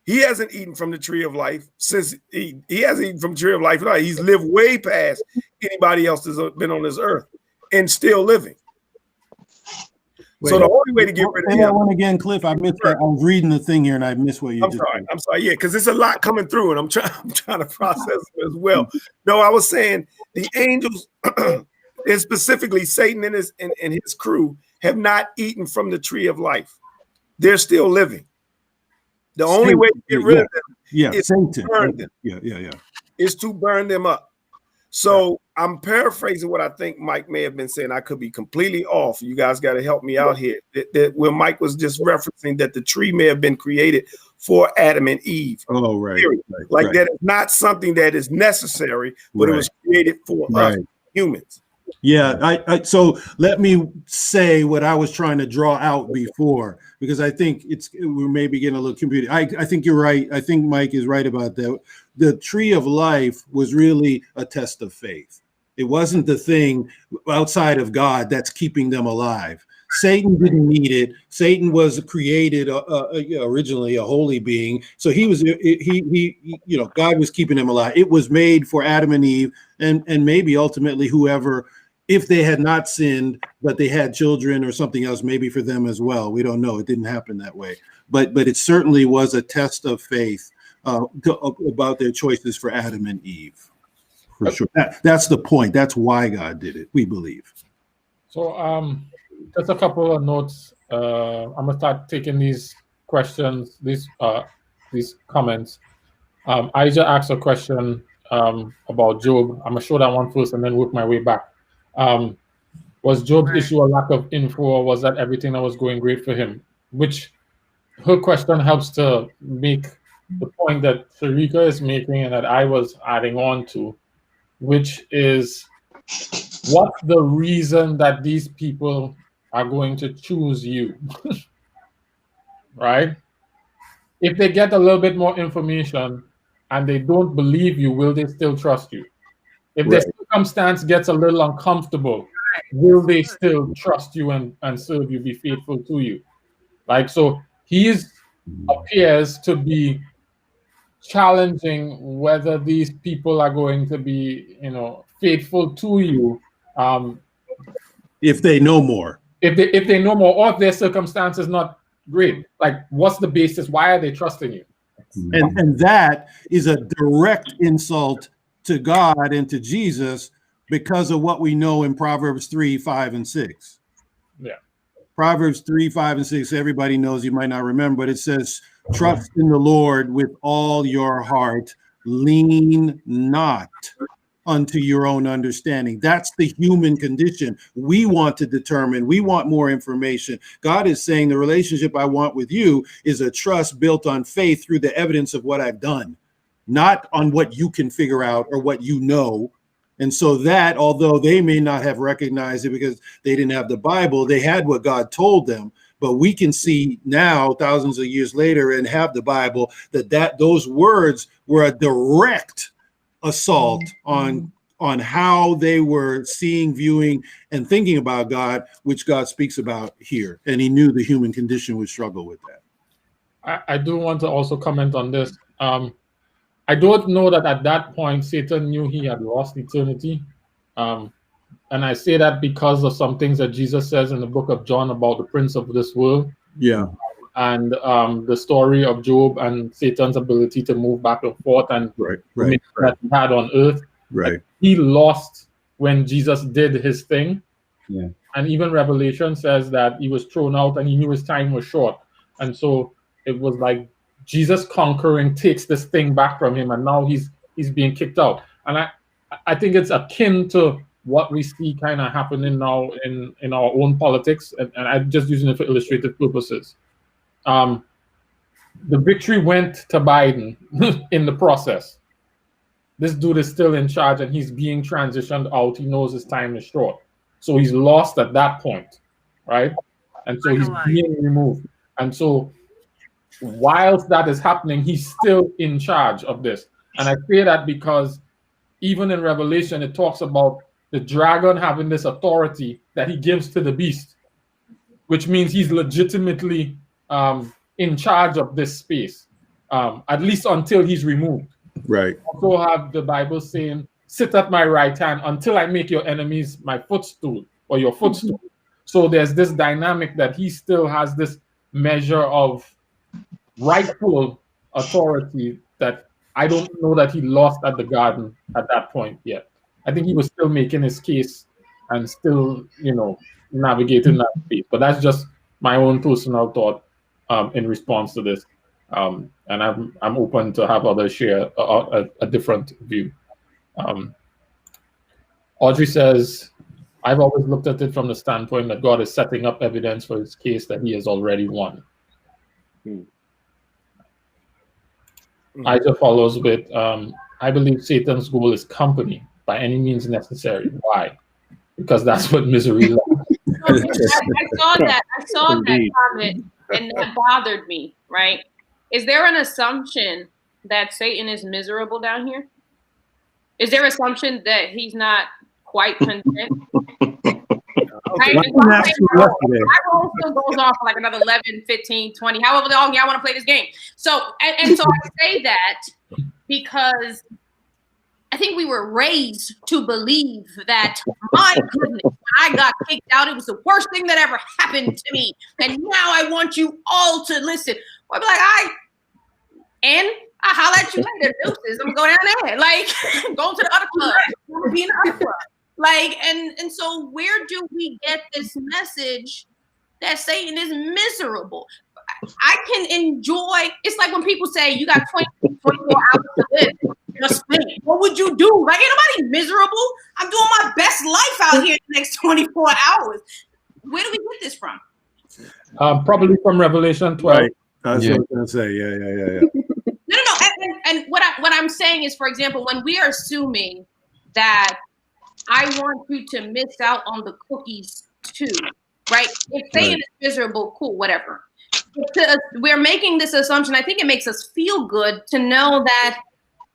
He hasn't eaten from the tree of life since he hasn't eaten from the tree of life. He's lived way past anybody else that's been on this earth and still living. So the only way to get rid of him. That one again, Cliff. I missed that. I was reading the thing here and I missed what you I'm sorry. Yeah, because there's a lot coming through, and I'm trying to process it as well. No, I was saying the angels, and specifically Satan and his crew, have not eaten from the tree of life. They're still living. The only way to get rid of them is to burn them. Is to burn them up. So I'm paraphrasing what I think Mike may have been saying. I could be completely off. You guys got to help me out here. That where Mike was just referencing that the tree may have been created for Adam and Eve. Oh, right. Like that is not something that is necessary, but it was created for us humans. Yeah, so let me say what I was trying to draw out before, because I think we're maybe getting a little confused. I think you're right. I think Mike is right about that. The tree of life was really a test of faith. It wasn't the thing outside of God that's keeping them alive. Satan didn't need it. Satan was created originally a holy being, so he God was keeping him alive. It was made for Adam and Eve, and maybe ultimately whoever, if they had not sinned, but they had children or something else, maybe for them as well. We don't know. It didn't happen that way, but it certainly was a test of faith about their choices for Adam and Eve. For sure, that's the point. That's why God did it. We believe. So, just a couple of notes. I'm gonna start taking these questions, these comments. Aisha asked a question about Job. I'm gonna show that one first and then work my way back. Was Job's issue a lack of info, or was that everything that was going great for him? Which her question helps to make the point that Sharika is making and that I was adding on to, which is, what's the reason that these people are going to choose you? Right? If they get a little bit more information and they don't believe you, will they still trust you? If the circumstance gets a little uncomfortable, will they still trust you and serve you, be faithful to you? Like, so he appears to be challenging whether these people are going to be, faithful to you. If they know more. If they know more, or if their circumstance is not great. Like, what's the basis? Why are they trusting you? And that is a direct insult to God and to Jesus because of what we know in Proverbs 3, 5, and 6. Yeah. Proverbs 3, 5, and 6, everybody knows, you might not remember, but it says, trust in the Lord with all your heart, lean not unto your own understanding. That's the human condition. We want to determine, we want more information. God is saying the relationship I want with you is a trust built on faith through the evidence of what I've done, not on what you can figure out or what you know. And so that, although they may not have recognized it because they didn't have the Bible, they had what God told them. But we can see now, thousands of years later, and have the Bible, that those words were a direct assault on on how they were seeing, viewing, and thinking about God, which God speaks about here. And he knew the human condition would struggle with that. I do want to also comment on this. I don't know that at that point Satan knew he had lost eternity. And I say that because of some things that Jesus says in the book of John about the prince of this world. Yeah. And the story of Job and Satan's ability to move back and forth and that he had on earth. Right. Like, he lost when Jesus did his thing. Yeah. And even Revelation says that he was thrown out and he knew his time was short. And so it was like Jesus conquering takes this thing back from him, and now he's being kicked out. And I think it's akin to what we see kind of happening now in our own politics, and I'm just using it for illustrative purposes. The victory went to Biden in the process. This dude is still in charge and he's being transitioned out. He knows his time is short. So he's lost at that point, right? And so he's being removed. And so whilst that is happening, he's still in charge of this. And I say that because even in Revelation, it talks about the dragon having this authority that he gives to the beast, which means he's legitimately in charge of this space, at least until he's removed. Right. Also have the Bible saying, sit at my right hand until I make your enemies my footstool or your footstool. So there's this dynamic that he still has this measure of rightful authority that I don't know that he lost at the garden at that point yet. I think he was still making his case and still, navigating that space. But that's just my own personal thought in response to this. And I'm open to have others share a different view. Audrey says, I've always looked at it from the standpoint that God is setting up evidence for his case that he has already won. Isa follows with, I believe Satan's goal is company by any means necessary. Why? Because that's what misery loves. I saw that comment, and that bothered me, right? Is there an assumption that Satan is miserable down here? Is there an assumption that he's not quite content? Right? My role still goes on for like another 11, 15, 20, however long y'all want to play this game. So, and so I say that because I think we were raised to believe that, my goodness, I got kicked out. It was the worst thing that ever happened to me. And now I want you all to listen. I'll be like, I'll holler at you later. Deuces. I'm going to go down there. Like, go to the other club. I'm going to be in the other club. Like, and so where do we get this message that Satan is miserable? I can enjoy, it's like when people say you got 24 hours to live. Just think, what would you do? Like, ain't nobody miserable. I'm doing my best life out here the next 24 hours. Where do we get this from? Probably from Revelation 12. Right. That's what I was going to say. Yeah. No. And what I'm saying is, for example, when we are assuming that I want you to miss out on the cookies too, right? If Satan is miserable, cool, whatever. We're making this assumption. I think it makes us feel good to know that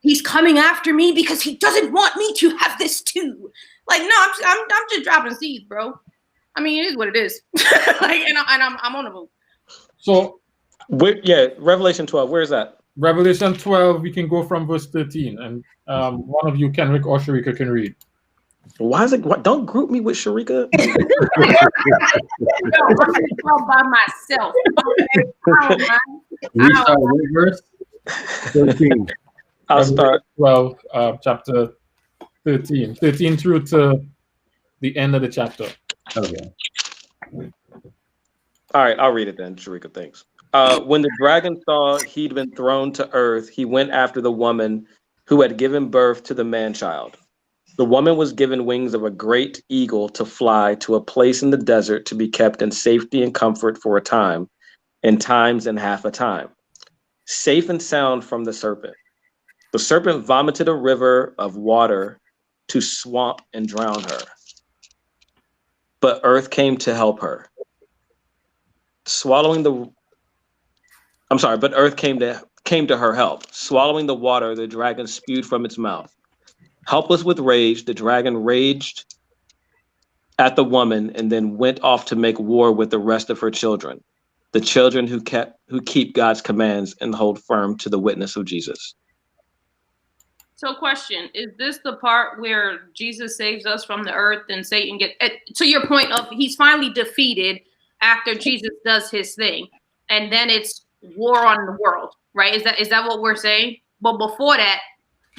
he's coming after me because he doesn't want me to have this too. Like, no, I'm just dropping seeds, bro. I mean, it is what it is. Like, and I'm on the move. So, Revelation 12. Where is that? Revelation 12. We can go from verse 13, and one of you, Kenrick or Sharika, can read. Why is it? Don't group me with Sharika. I'm by myself. We start with verse 13. I'll start 12, chapter 13 through to the end of the chapter. Okay. All right, I'll read it then, Sharika. Thanks. When the dragon saw he'd been thrown to earth, he went after the woman who had given birth to the man-child. The woman was given wings of a great eagle to fly to a place in the desert to be kept in safety and comfort for a time, and times and half a time, safe and sound from the serpent. The serpent vomited a river of water to swamp and drown her. But earth came to help her. But earth came to her help. Swallowing the water, the dragon spewed from its mouth Helpless with rage, the dragon raged at the woman and then went off to make war with the rest of her children, the children who keep God's commands and hold firm to the witness of Jesus. So question, is this the part where Jesus saves us from the earth and Satan gets, to your point of he's finally defeated after Jesus does his thing, and then it's war on the world, right? Is that what we're saying? But before that,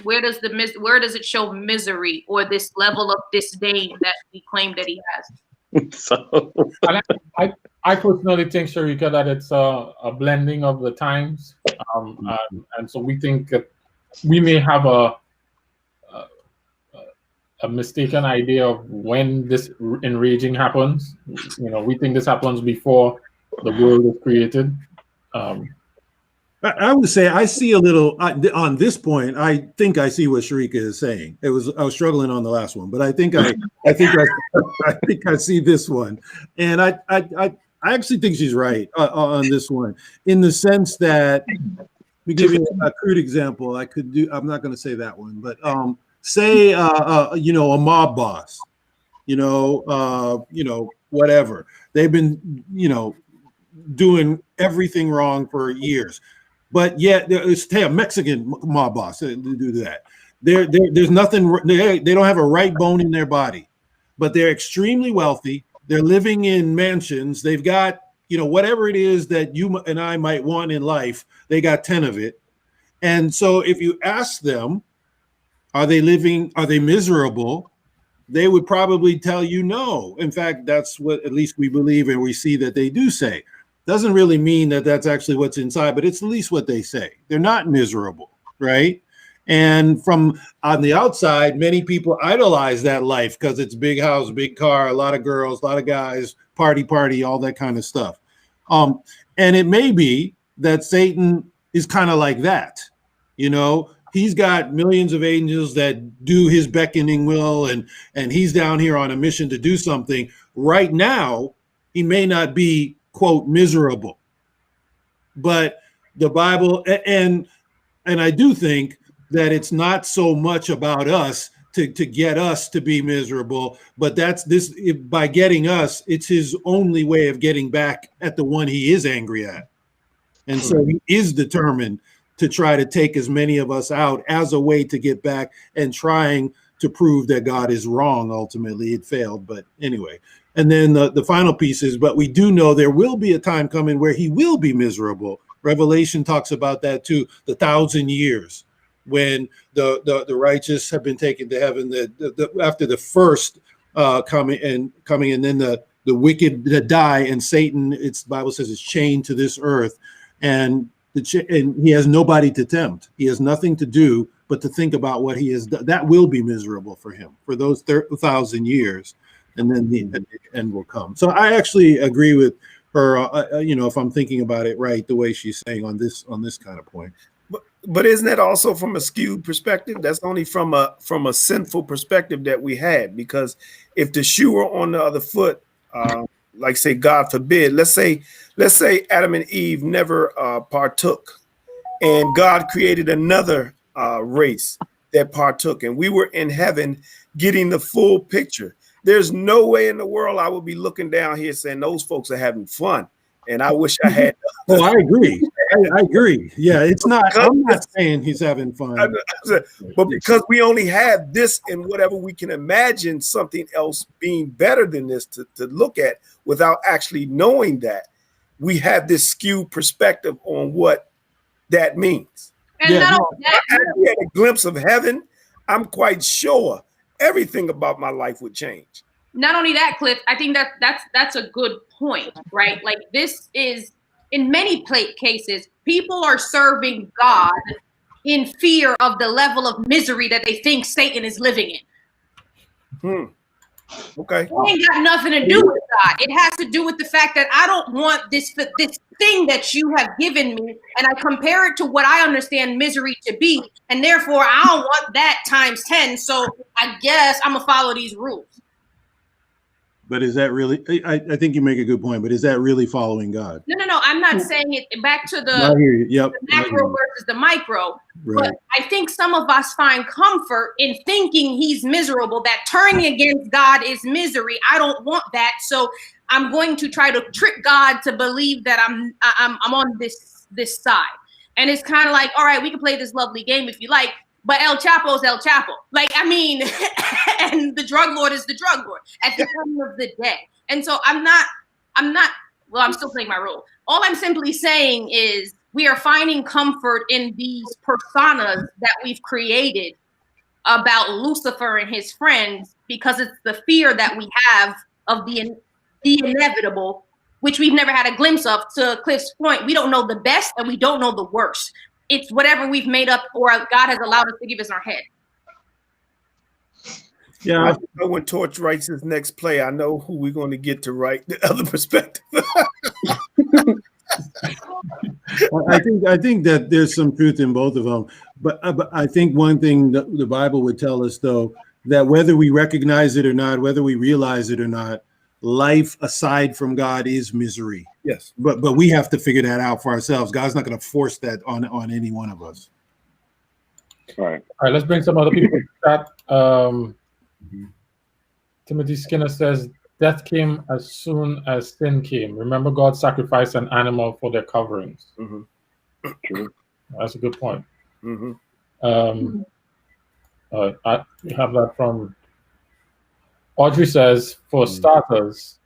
where does it show misery or this level of disdain that we claim that he has? So I personally think, Sharika, that it's a blending of the times, and so we think that we may have a mistaken idea of when this enraging happens. We think this happens before the world is created. I would say I see a little on this point. I think I see what Sharika is saying. I was struggling on the last one, but I think I think I see this one, and I actually think she's right on this one, in the sense that. Let me give you a crude example. I'm not going to say that one, but say a mob boss, whatever. They've been doing everything wrong for years, but yet say a Mexican mob boss do that. There's nothing. They don't have a right bone in their body, but they're extremely wealthy. They're living in mansions. They've got whatever it is that you and I might want in life, they got 10 of it. And so if you ask them, are they miserable? They would probably tell you no. In fact, that's what at least we believe and we see that they do say. Doesn't really mean that that's actually what's inside, but it's at least what they say. They're not miserable, right? And from on the outside, many people idolize that life because it's big house, big car, a lot of girls, a lot of guys, party, all that kind of stuff. And it may be that Satan is kind of like that. He's got millions of angels that do his beckoning will, and he's down here on a mission to do something. Right now, he may not be, quote, miserable. But the Bible, and I do think that it's not so much about us to get us to be miserable, but by getting us, it's his only way of getting back at the one he is angry at. And so he is determined to try to take as many of us out as a way to get back and trying to prove that God is wrong. Ultimately, it failed, but anyway. And then the final piece is, but we do know there will be a time coming where he will be miserable. Revelation talks about that too, the 1,000 years. When the righteous have been taken to heaven, after the first coming, and then the wicked that die, and Satan, the Bible says, is chained to this earth, and he has nobody to tempt. He has nothing to do but to think about what he has done. That will be miserable for him for those 1,000 years, and then the end will come. So I actually agree with her. If I'm thinking about it right, the way she's saying on this kind of point. But isn't that also from a skewed perspective? That's only from a sinful perspective that we had, because if the shoe were on the other foot, like say, God forbid, let's say Adam and Eve never partook, and God created another race that partook, and we were in heaven getting the full picture. There's no way in the world I would be looking down here saying those folks are having fun, and I wish I had. Oh, I agree. I agree. Yeah, it's not. I'm not saying he's having fun, but because we only have this and whatever, we can imagine something else being better than this to look at without actually knowing that. We have this skewed perspective on what that means. And If we had a glimpse of heaven, I'm quite sure everything about my life would change. Not only that, Cliff, I think that's a good point, right? Like, this is, in many cases, people are serving God in fear of the level of misery that they think Satan is living in. Okay. It ain't got nothing to do with God. It has to do with the fact that I don't want this thing that you have given me, and I compare it to what I understand misery to be, and therefore I don't want that times 10. So I guess I'm gonna follow these rules. But is that really? I think you make a good point. But is that really following God? No. I'm not saying it. Back to I the, hear you. Yep. the macro versus the micro. Right. But I think some of us find comfort in thinking he's miserable. That turning against God is misery. I don't want that, so I'm going to try to trick God to believe that I'm on this side. And it's kind of like, all right, we can play this lovely game if you like, but El Chapo's El Chapo. Like, I mean, and the drug lord is the drug lord at the end of the day. And so I'm still playing my role. All I'm simply saying is we are finding comfort in these personas that we've created about Lucifer and his friends because it's the fear that we have of the inevitable, which we've never had a glimpse of. To Cliff's point, we don't know the best and we don't know the worst. It's whatever we've made up or God has allowed us to give us in our head. Yeah, I know when Torch writes his next play, I know who we're going to get to write the other perspective. I think that there's some truth in both of them, but I think one thing that the Bible would tell us, though, that whether we recognize it or not, whether we realize it or not, life aside from God is misery. Yes, but we have to figure that out for ourselves. God's not going to force that on any one of us. All right. Let's bring some other people to chat. Timothy Skinner says, death came as soon as sin came. Remember, God sacrificed an animal for their coverings. True. That's a good point. Mm-hmm. I have that from Audrey says, for starters,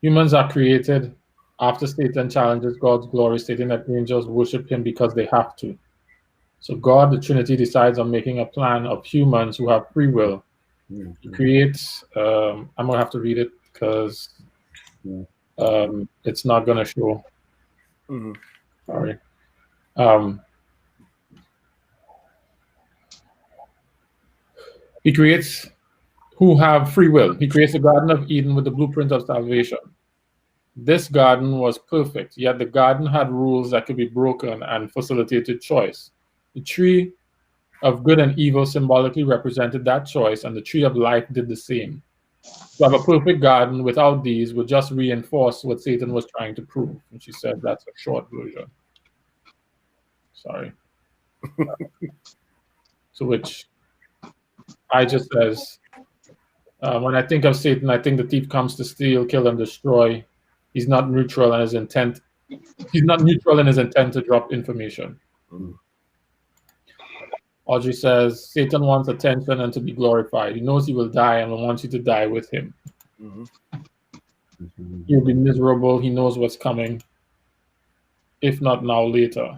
humans are created after Satan challenges God's glory, stating that angels worship him because they have to. So God, the Trinity, decides on making a plan of humans who have free will. He creates, I'm going to have to read it because it's not going to show. Sorry. He creates who have free will. He creates the Garden of Eden with the blueprint of salvation. This garden was perfect, yet the garden had rules that could be broken and facilitated choice. The tree of good and evil symbolically represented that choice, and the tree of life did the same. To have a perfect garden without these would just reinforce what Satan was trying to prove. And she said that's a short version. Sorry. So which I just says, when I think of Satan, I think the thief comes to steal, kill, and destroy. He's not neutral in his intent. He's not neutral in his intent to drop information. Audrey says, Satan wants attention and to be glorified. He knows he will die and wants you to die with him. He'll be miserable. He knows what's coming. If not now, later.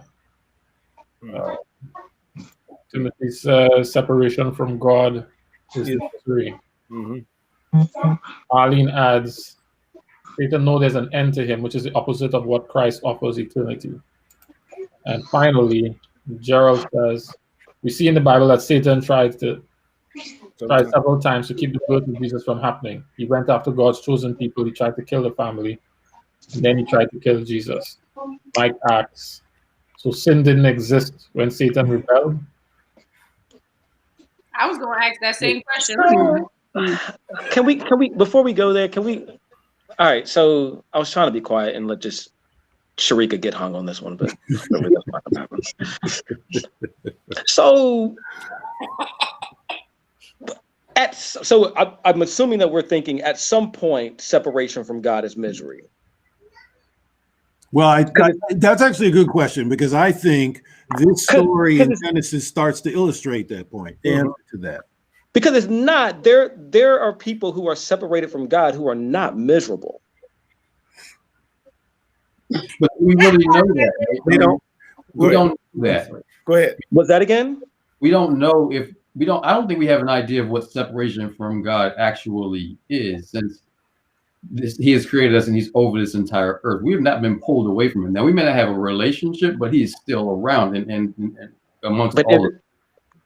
Timothy says, separation from God is misery. Arlene adds, Satan knows there's an end to him, which is the opposite of what Christ offers, eternity. And finally, Gerald says, we see in the Bible that Satan tried several times to keep the birth of Jesus from happening. He went after God's chosen people. He tried to kill the family. And then he tried to kill Jesus. Mike asks, so sin didn't exist when Satan rebelled? I was going to ask that same question. Can we, before we go there, all right, so I was trying to be quiet and let just Sharika get hung on this one, but that's not gonna happen. So I'm assuming that we're thinking at some point separation from God is misery. Well, that's actually a good question, because I think this story in Genesis starts to illustrate that point. Answer to that. Because it's not, there are people who are separated from God who are not miserable. But we really know that. Right? We don't know that. Go ahead. Was that again? We don't know if I don't think we have an idea of what separation from God actually is, since he has created us and he's over this entire earth. We have not been pulled away from him. Now we may not have a relationship, but he's still around and amongst all of it.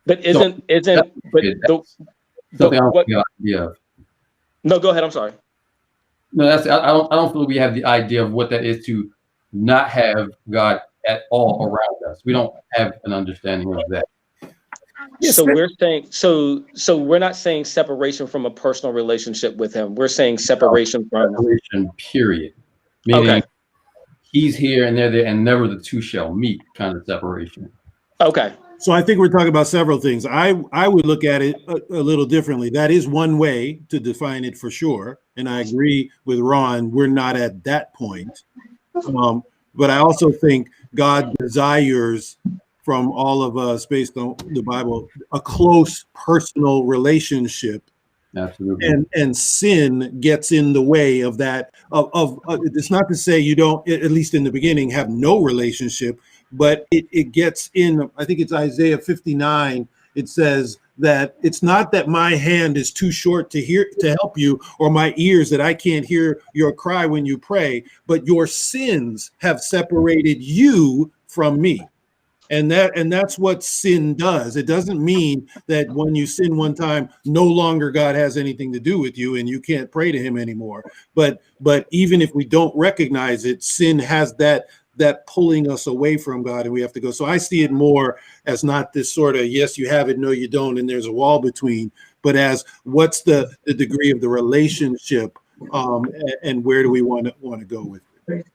But something I don't have the idea of. No, go ahead. I'm sorry. No, I don't feel we have the idea of what that is to not have God at all around us. We don't have an understanding of that. Yes, So sir. we're saying so we're not saying separation from a personal relationship with him. We're saying separation from Separation, period. Meaning okay. he's here and they're there, and never the two shall meet kind of separation. Okay. So I think we're talking about several things. I would look at it a little differently. That is one way to define it for sure. And I agree with Ron, we're not at that point. But I also think God desires from all of us, based on the Bible, a close personal relationship. Absolutely. And sin gets in the way of that. It's not to say you don't, at least in the beginning, have no relationship, but it gets in. I think it's Isaiah 59. It says that it's not that my hand is too short to help you, or my ears that I can't hear your cry when you pray, but your sins have separated you from me. And that's what sin does. It doesn't mean that when you sin one time, no longer God has anything to do with you and you can't pray to him anymore. But even if we don't recognize it, sin has that pulling us away from God, and we have to go. So I see it more as not this sort of, yes, you have it, no, you don't, and there's a wall between, but as what's the degree of the relationship, and where do we want to go with it?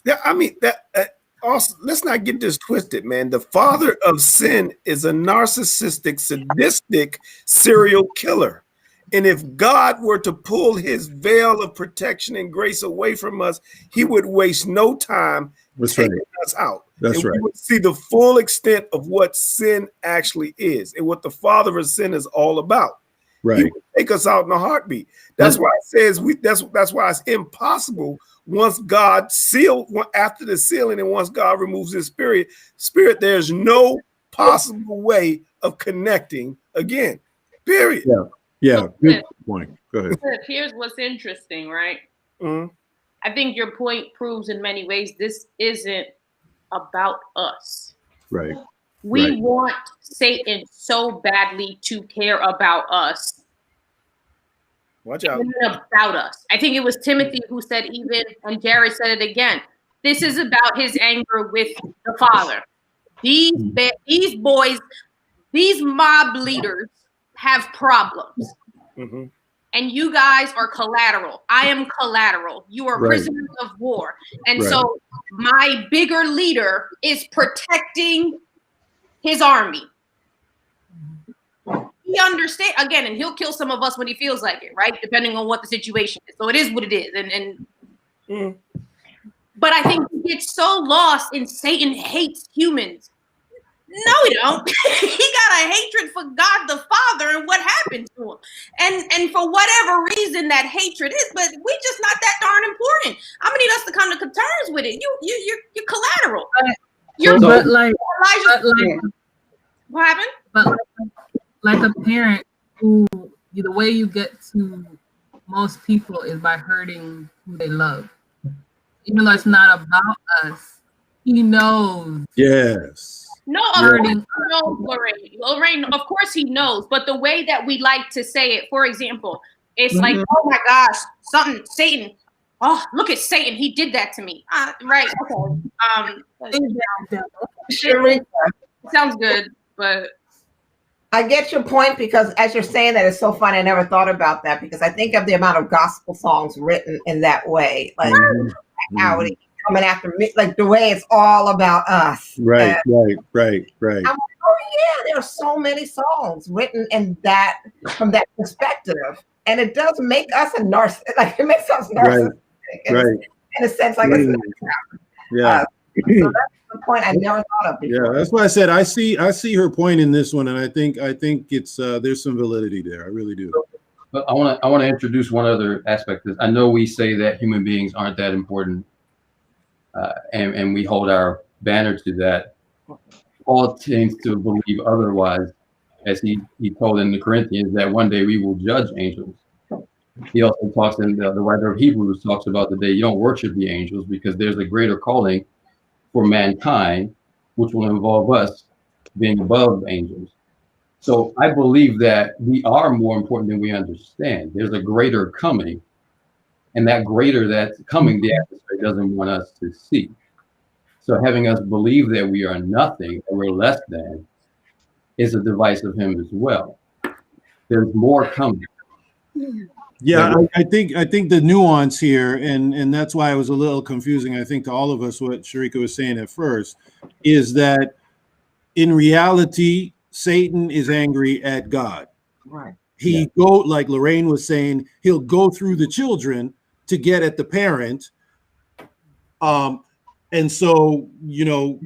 Yeah, I mean that. Also, let's not get this twisted, man. The father of sin is a narcissistic, sadistic serial killer. And if God were to pull his veil of protection and grace away from us, he would waste no time taking us out. That's and right. We would see the full extent of what sin actually is and what the father of sin is all about. Right. He would take us out in a heartbeat. That's why it says that's why it's impossible once God after the sealing, and once God removes his spirit, there's no possible way of connecting again. Period. Yeah. Good point. Go ahead. Here's what's interesting, right? Mm-hmm. I think your point proves in many ways this isn't about us. Right. We want Satan so badly to care about us. Watch out. About us. I think it was Timothy who said, even, and Jared said it again, this is about his anger with the Father. These boys, these mob leaders have problems. Mm-hmm. And you guys are collateral. I am collateral. You are prisoners of war. And so my bigger leader is protecting his army. He understands, again, and he'll kill some of us when he feels like it, right? Depending on what the situation is. So it is what it is. But I think he gets so lost in Satan hates humans. No, he don't. He got a hatred for God the Father and what happened to him. And for whatever reason that hatred is, but we just not that darn important. I'm gonna need us to come to terms with it. You're collateral. What happened? But like a parent who the way you get to most people is by hurting who they love. Even though it's not about us, he knows. Yes. No, Lorraine, of course he knows, but the way that we like to say it, for example, it's like, oh my gosh, Satan. Oh, look at Satan. He did that to me. Right. Okay. Sounds good, but I get your point, because as you're saying that, it's so funny. I never thought about that, because I think of the amount of gospel songs written in that way, like Howdy coming after me, like the way it's all about us. Right. I'm like, oh yeah, there are so many songs written in that, from that perspective, and it does make us a narcissist. Like it makes us narcissistic, in a sense, like it's yeah. So that's the point I never thought of before. Yeah, that's why I said I see her point in this one, and I think it's there's some validity there. I really do. But I want to introduce one other aspect. I know we say that human beings aren't that important, and we hold our banner to that. Paul tends to believe otherwise, as he told in the Corinthians that one day we will judge angels. He also talks in the writer of Hebrews talks about the day you don't worship the angels, because there's a greater calling for mankind, which will involve us being above angels. So I believe that we are more important than we understand. There's a greater coming, and that greater that's coming, the atmosphere doesn't want us to see. So having us believe that we are nothing, that we're less than, is a device of him as well. There's more coming. Yeah, I think the nuance here, and that's why it was a little confusing, I think, to all of us, what Sharika was saying at first, is that in reality, Satan is angry at God. Right. He go, like Lorraine was saying, he'll go through the children to get at the parent. And so, you know,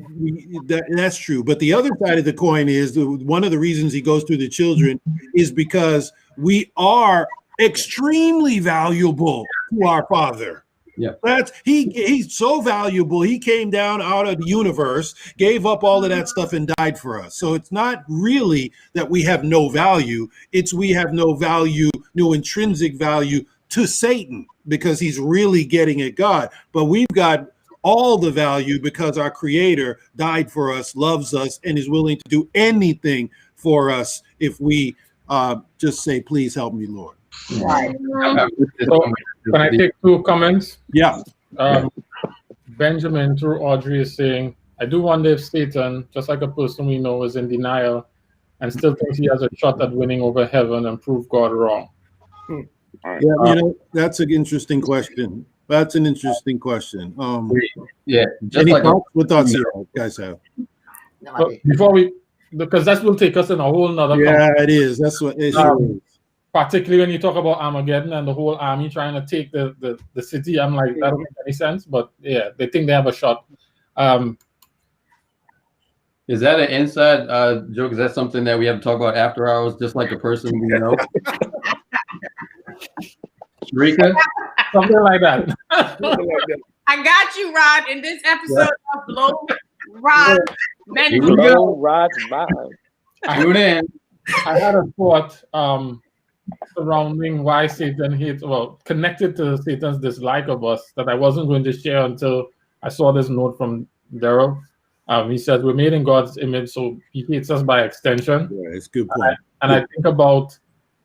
that's true. But the other side of the coin is one of the reasons he goes through the children is because we are extremely valuable to our Father. Yeah, he's so valuable. He came down out of the universe, gave up all of that stuff, and died for us. So it's not really that we have no value. It's we have no value, no intrinsic value to Satan because he's really getting at God. But we've got all the value because our Creator died for us, loves us, and is willing to do anything for us if we just say, "Please help me, Lord." Right. So, can I take 2 comments? Yeah. Benjamin through Audrey is saying, I do wonder if Satan, just like a person we know, is in denial and still thinks he has a shot at winning over heaven and prove God wrong. Yeah, you know, that's an interesting question. That's an interesting question. Yeah, just like what thoughts you guys have? No, before we, because that will take us in a whole nother. Yeah, it is. That's what it is. Particularly when you talk about Armageddon and the whole army trying to take the city, I'm like, that doesn't make any sense. But yeah, they think they have a shot. Is that an inside joke? Is that something that we have to talk about after hours, just like a person we know? Sharika? Something like that. I got you, Rod, in this episode of Blow Rod. Blow Rod's mind. Tune in. I had a thought surrounding why Satan hates, well, connected to Satan's dislike of us that I wasn't going to share until I saw this note from Daryl. He says, we're made in God's image, so he hates us by extension. Yeah, it's a good point. And I think about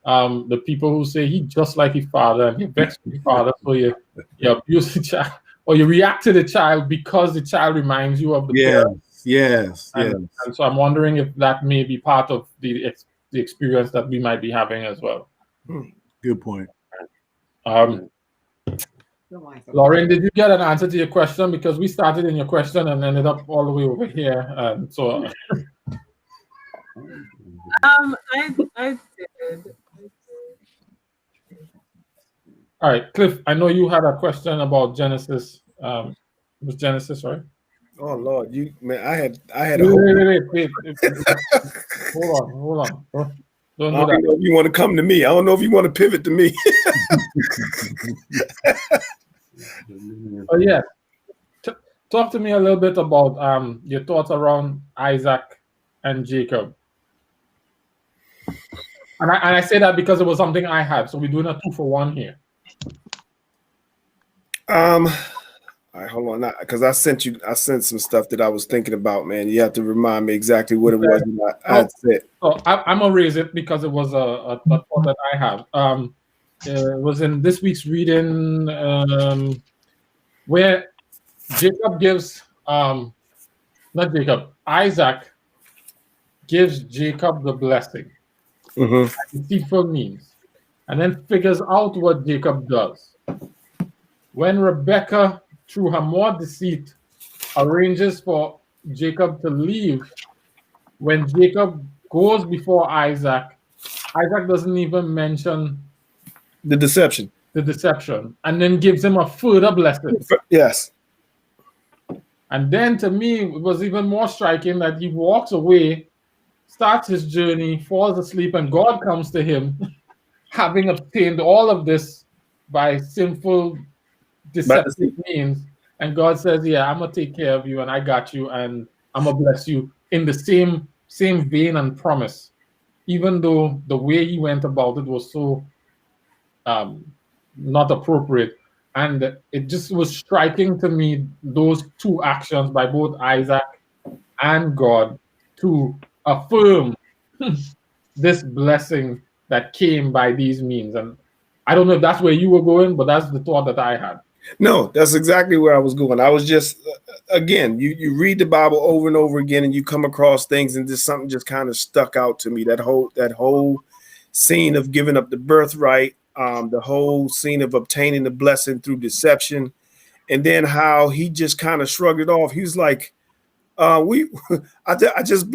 the people who say he's just like his father and he vexed with his father, so you abuse the child or you react to the child because the child reminds you of the parent. Yes. And so I'm wondering if that may be part of the experience that we might be having as well. Good point. Lauren, did you get an answer to your question? Because we started in your question and ended up all the way over here. So I did. All right, Cliff, I know you had a question about Genesis. It was Genesis, right? Oh Lord, I had Wait. Hold on. Don't do I don't know if you want to come to me. I don't know if you want to pivot to me. Oh yeah. Talk to me a little bit about your thoughts around Isaac and Jacob. And I say that because it was something I had. So we're doing a 2-for-1 here. All right, hold on, because I sent some stuff that I was thinking about, man. You have to remind me exactly what it was I had said. So I'm gonna raise it because it was a thought that I have. It was in this week's reading where Jacob gives Isaac gives Jacob the blessing, deceitful means, and then figures out what Jacob does. When Rebekah, through her more deceit, arranges for Jacob to leave, when Jacob goes before Isaac doesn't even mention the deception, and then gives him a further blessing. Yes. And then to me, it was even more striking that he walks away, starts his journey, falls asleep, and God comes to him, having obtained all of this by sinful, deceptive means. And God says, yeah, I'm going to take care of you, and I got you, and I'm going to bless you in the same vein and promise, even though the way he went about it was so not appropriate. And it just was striking to me, those two actions by both Isaac and God to affirm this blessing that came by these means. And I don't know if that's where you were going, but that's the thought that I had. No, that's exactly where I was going. I was just, again, you read the Bible over and over again, and you come across things, and just something just kind of stuck out to me. That whole scene of giving up the birthright, the whole scene of obtaining the blessing through deception, and then how he just kind of shrugged it off. He was like, I just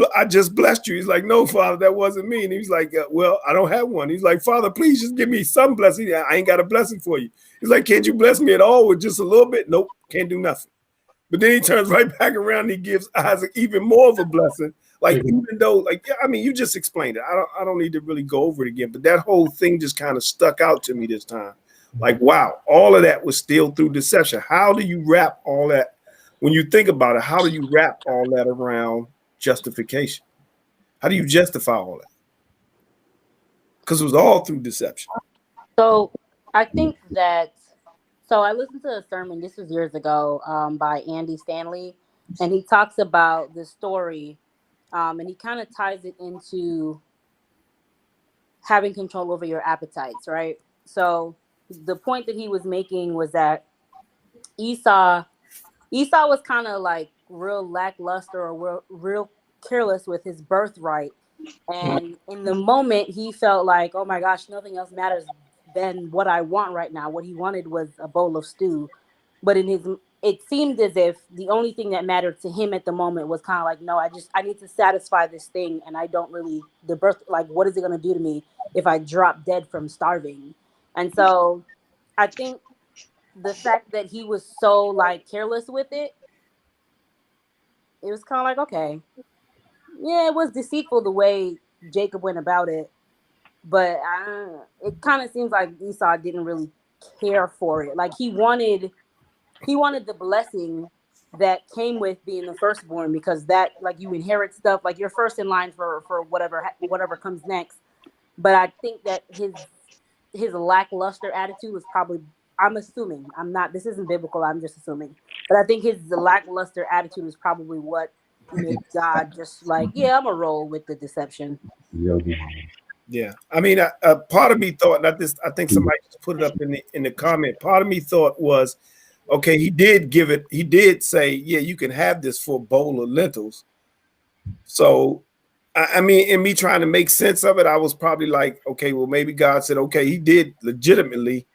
blessed you. He's like, no, Father, that wasn't me. And he's like, well, I don't have one. He's like, Father, please just give me some blessing. I ain't got a blessing for you. He's like, can't you bless me at all with just a little bit? Nope, can't do nothing. But then he turns right back around and he gives Isaac even more of a blessing. Like, even though, like, yeah, I mean, you just explained it. I don't need to really go over it again. But that whole thing just kind of stuck out to me this time. Like, wow, all of that was still through deception. How do you wrap all that? When you think about it, how do you wrap all that around justification? How do you justify all that? Because it was all through deception. So I think that, so I listened to a sermon, this was years ago, by Andy Stanley, and he talks about the story, and he kind of ties it into having control over your appetites, right? So the point that he was making was that Esau was kind of like real lackluster or real careless with his birthright. And in the moment, he felt like, oh my gosh, nothing else matters than what I want right now. What he wanted was a bowl of stew. But it seemed as if the only thing that mattered to him at the moment was kind of like, no, I need to satisfy this thing. And I don't really, like, what is it going to do to me if I drop dead from starving? And so I think the fact that he was so like careless with it was kind of like, okay, yeah, it was deceitful the way Jacob went about it, but it kind of seems like Esau didn't really care for it. Like he wanted the blessing that came with being the firstborn, because that, like, you inherit stuff, like you're first in line for whatever comes next. But I think that his lackluster attitude was probably, I'm assuming, this isn't biblical, I'm just assuming, but I think his lackluster attitude is probably what made God just like, yeah, I'm gonna roll with the deception. Yeah, I mean, part of me thought, not this, I think somebody just put it up in the comment. Part of me thought was, okay, he did say, yeah, you can have this for a bowl of lentils. So, I mean, in me trying to make sense of it, I was probably like, okay, well, maybe God said, okay, he did legitimately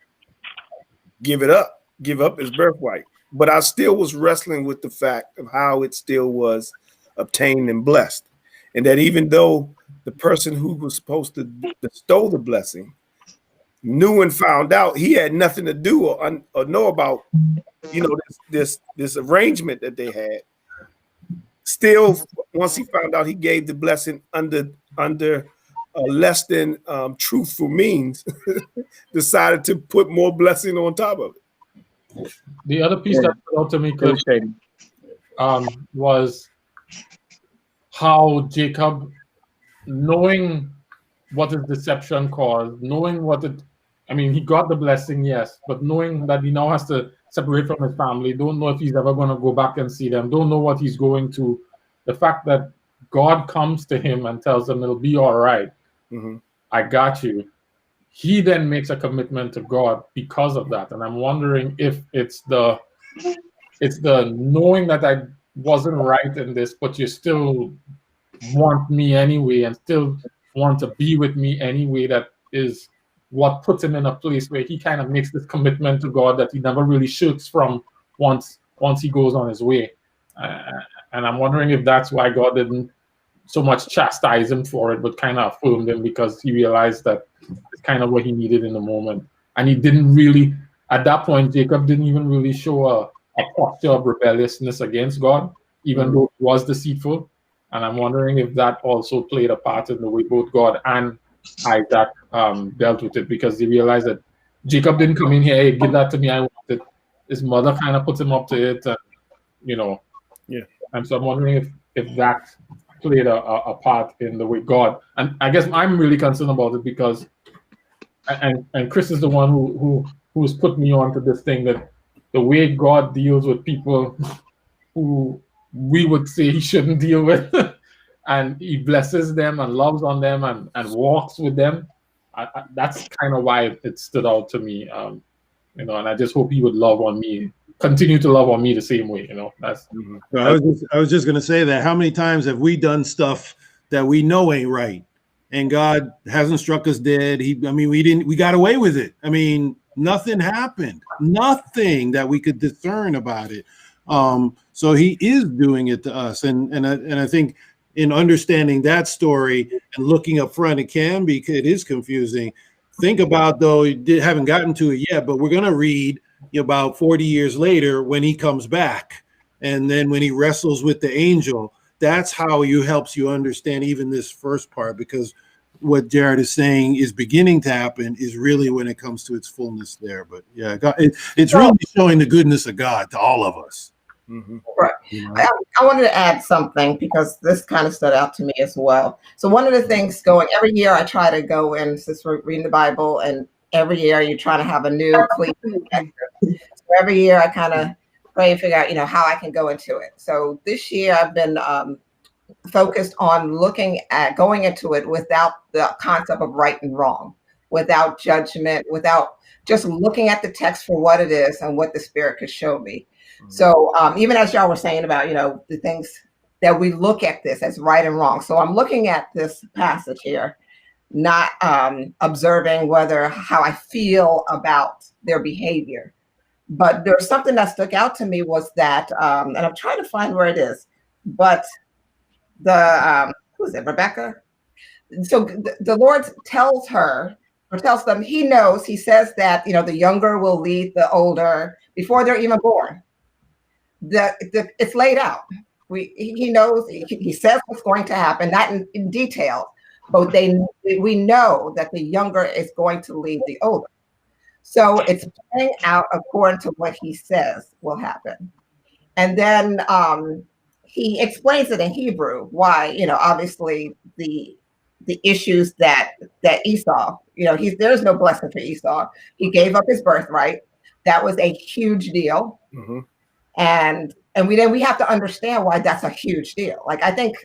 give up his birthright. But I still was wrestling with the fact of how it still was obtained and blessed. And that even though the person who was supposed to bestow the blessing knew and found out, he had nothing to do or know about, this arrangement that they had. Still, once he found out, he gave the blessing under less than truthful means, decided to put more blessing on top of it. The other piece that stood out to me, Cliff, was how Jacob, knowing what his deception caused, knowing he got the blessing, yes, but knowing that he now has to separate from his family, don't know if he's ever going to go back and see them, don't know what he's going to. The fact that God comes to him and tells him it'll be all right, I got you. He then makes a commitment to God because of that. And I'm wondering if it's the knowing that I wasn't right in this, but you still want me anyway and still want to be with me anyway, that is what puts him in a place where he kind of makes this commitment to God that he never really shirks from once he goes on his way. And I'm wondering if that's why God didn't so much chastise him for it, but kind of affirmed him, because he realized that it's kind of what he needed in the moment. And he didn't really, at that point, Jacob didn't even really show a posture of rebelliousness against God, even though he was deceitful. And I'm wondering if that also played a part in the way both God and Isaac dealt with it, because they realized that Jacob didn't come in here, hey, give that to me, I want it. His mother kind of put him up to it, and And so I'm wondering if that played a part in the way God, and I guess I'm really concerned about it because, and Chris is the one who's put me on to this thing, that the way God deals with people who we would say he shouldn't deal with, and he blesses them and loves on them and walks with them. That's kind of why it stood out to me. you know, and I just hope he would love on me, continue to love on me the same way, you know. That's I was just going to say that. How many times have we done stuff that we know ain't right, and God hasn't struck us dead? We got away with it. I mean, nothing happened, nothing that we could discern about it. So he is doing it to us, and I think in understanding that story and looking up front, it is confusing. Think about, though, you haven't gotten to it yet, but we're going to read about 40 years later when he comes back, and then when he wrestles with the angel. That's how helps you understand even this first part, because what Jared is saying is beginning to happen is really when it comes to its fullness there. But yeah, God, it's really showing the goodness of God to all of us. Right. I wanted to add something because this kind of stood out to me as well. So one of the things every year I try to go in, since we're reading the Bible, and every year you try to have a new clean perspective. So every year I kind of pray and figure out, how I can go into it. So this year I've been focused on going into it without the concept of right and wrong, without judgment, without just looking at the text for what it is and what the Spirit could show me. So even as y'all were saying about, the things that we look at this as right and wrong. So I'm looking at this passage here, not observing how I feel about their behavior. But there's something that stuck out to me was that, and I'm trying to find where it is, but who is it, Rebecca? So the Lord tells them he knows, he says that, the younger will lead the older before they're even born. It's laid out. He knows, he says what's going to happen, not in detail, but we know that the younger is going to lead the older. So it's playing out according to what he says will happen. And then he explains it in Hebrew, why, obviously the issues that Esau, there's no blessing for Esau. He gave up his birthright. That was a huge deal. Mm-hmm. And we have to understand why that's a huge deal. Like, I think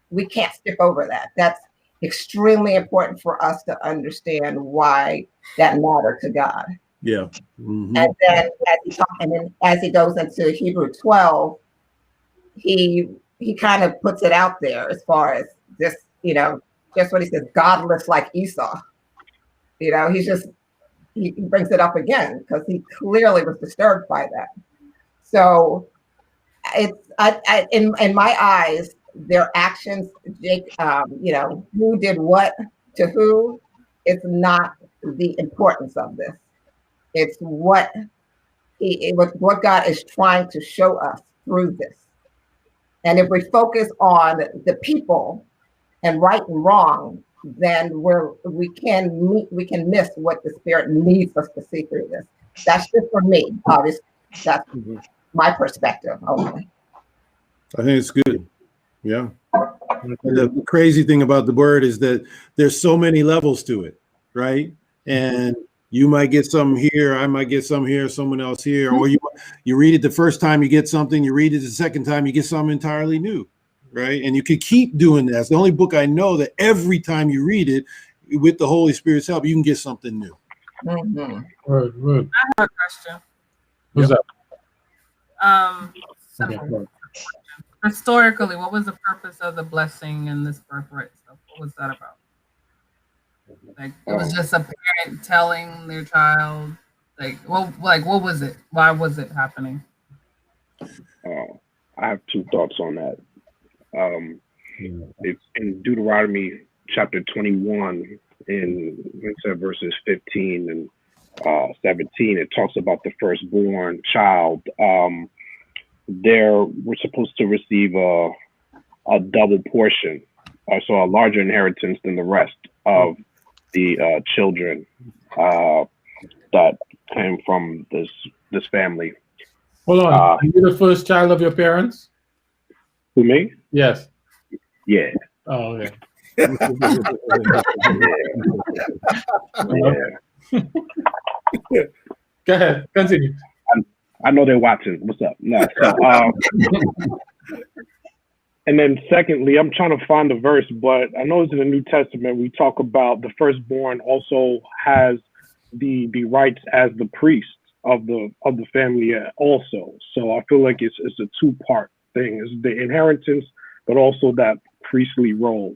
we can't skip over that. That's extremely important for us to understand why that mattered to God. Yeah. Mm-hmm. And then as he goes into Hebrew 12, he kind of puts it out there as far as this, just what he says, godless like Esau. He brings it up again because he clearly was disturbed by that. So in my eyes, their actions, who did what to who, is not the importance of this. It's what God is trying to show us through this. And if we focus on the people and right and wrong, then we can miss what the Spirit needs us to see through this. That's just for me, obviously. That's my perspective only. I think it's good. Yeah. The crazy thing about the word is that there's so many levels to it, right? And you might get some here, I might get some here, someone else here, or you read it the first time, you get something, you read it the second time, you get something entirely new, right? And you could keep doing that. It's the only book I know that every time you read it, with the Holy Spirit's help, you can get something new. Mm-hmm. Right. I have a question. Who's that? Historically, what was the purpose of the blessing and this birthright stuff? What was that about? Like, it was just a parent telling their child, what was it? Why was it happening? I have two thoughts on that. It's in Deuteronomy chapter 21, in verses 15 and 17. It talks about the firstborn child. We're supposed to receive a double portion, so a larger inheritance than the rest of the children that came from this family. Hold on, are you the first child of your parents? Who, me? Yes. Yeah. Oh, okay. Yeah. Go ahead, continue. I know they're watching. What's up? No. And then secondly, I'm trying to find the verse, but I know it's in the New Testament. We talk about the firstborn also has the rights as the priest. of the family also. So I feel like it's a two-part thing. It's the inheritance, but also that priestly role.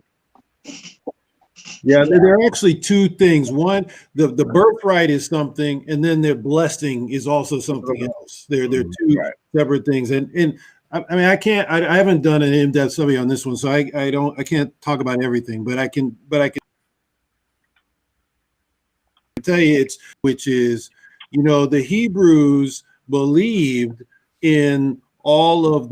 Yeah, there are actually two things. One, the birthright is something, and then their blessing is also something else. They're two separate things. And I mean, I haven't done an in-depth study on this one, so I can't talk about everything, but I can tell you which is, you know, the Hebrews believed in all of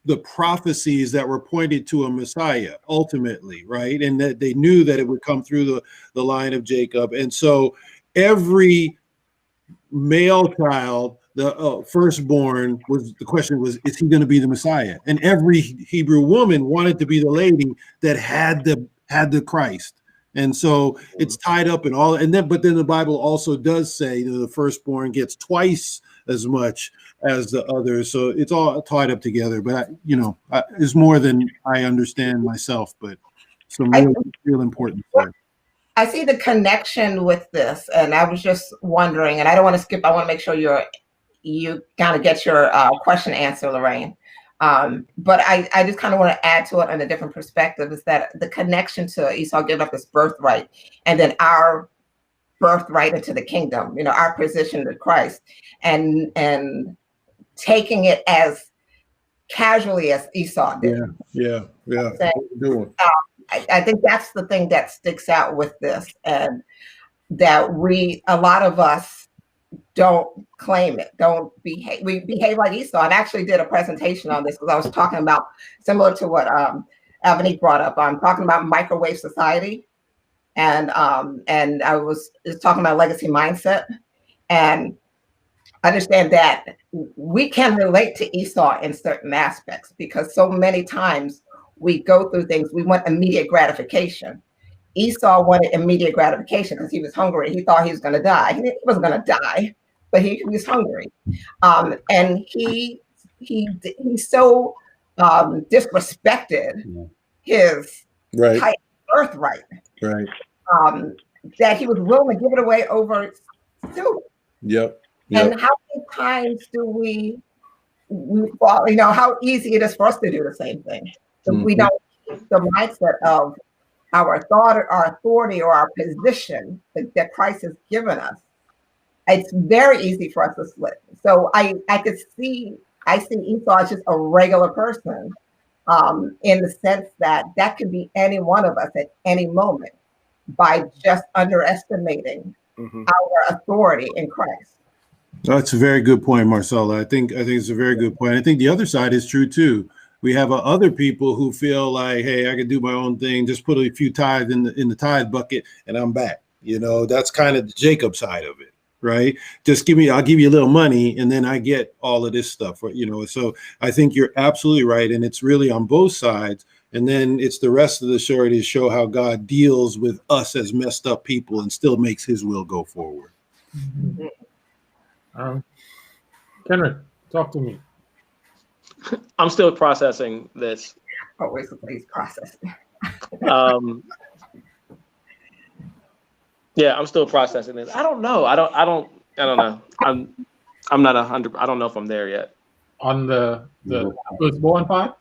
the prophecies that were pointed to a Messiah ultimately, right? And that they knew that it would come through the line of Jacob. And so every male child, the firstborn, the question was, is he going to be the Messiah? And every Hebrew woman wanted to be the lady that had the Christ. And so it's tied up in all, but then the Bible also does say that the firstborn gets twice as much as the others. So it's all tied up together, but it's more than I understand myself, but some real important stuff. I see the connection with this, and I was just wondering, and I don't want to skip, I want to make sure you kind of get your question answered, Lorraine. But I just kind of want to add to it on a different perspective, is that the connection to Esau giving up his birthright, and then our birthright into the kingdom, our position to Christ, and taking it as casually as Esau did. Yeah. I think that's the thing that sticks out with this, and that a lot of us don't claim it, we behave like Esau. And I actually did a presentation on this because I was talking about, similar to what Avanique brought up, I'm talking about microwave society, and I was talking about legacy mindset, and understand that we can relate to Esau in certain aspects, because so many times we go through things, we want immediate gratification. Esau wanted immediate gratification because he was hungry. He thought he was going to die. He wasn't going to die, but he was hungry. And he so disrespected his type birthright, that he was willing to give it away over soup. Yep. And how many times do we fall? How easy it is for us to do the same thing. If we don't keep the mindset of our thought, our authority, or our position that Christ has given us, it's very easy for us to slip. So I see Esau as just a regular person, in the sense that could be any one of us at any moment, by just underestimating our authority in Christ. That's a very good point, Marcella. I think it's a very good point. I think the other side is true too. We have other people who feel like, hey, I can do my own thing, just put a few tithes in the tithe bucket and I'm back. That's kind of the Jacob side of it, right? Just I'll give you a little money and then I get all of this stuff, So I think you're absolutely right. And it's really on both sides. And then it's the rest of the story to show how God deals with us as messed up people and still makes his will go forward. Kendrick, talk to me. I'm still processing this. Always please process. Yeah, I'm still processing this. I don't know. I don't know. I'm not 100. I don't know if I'm there yet. On the firstborn part?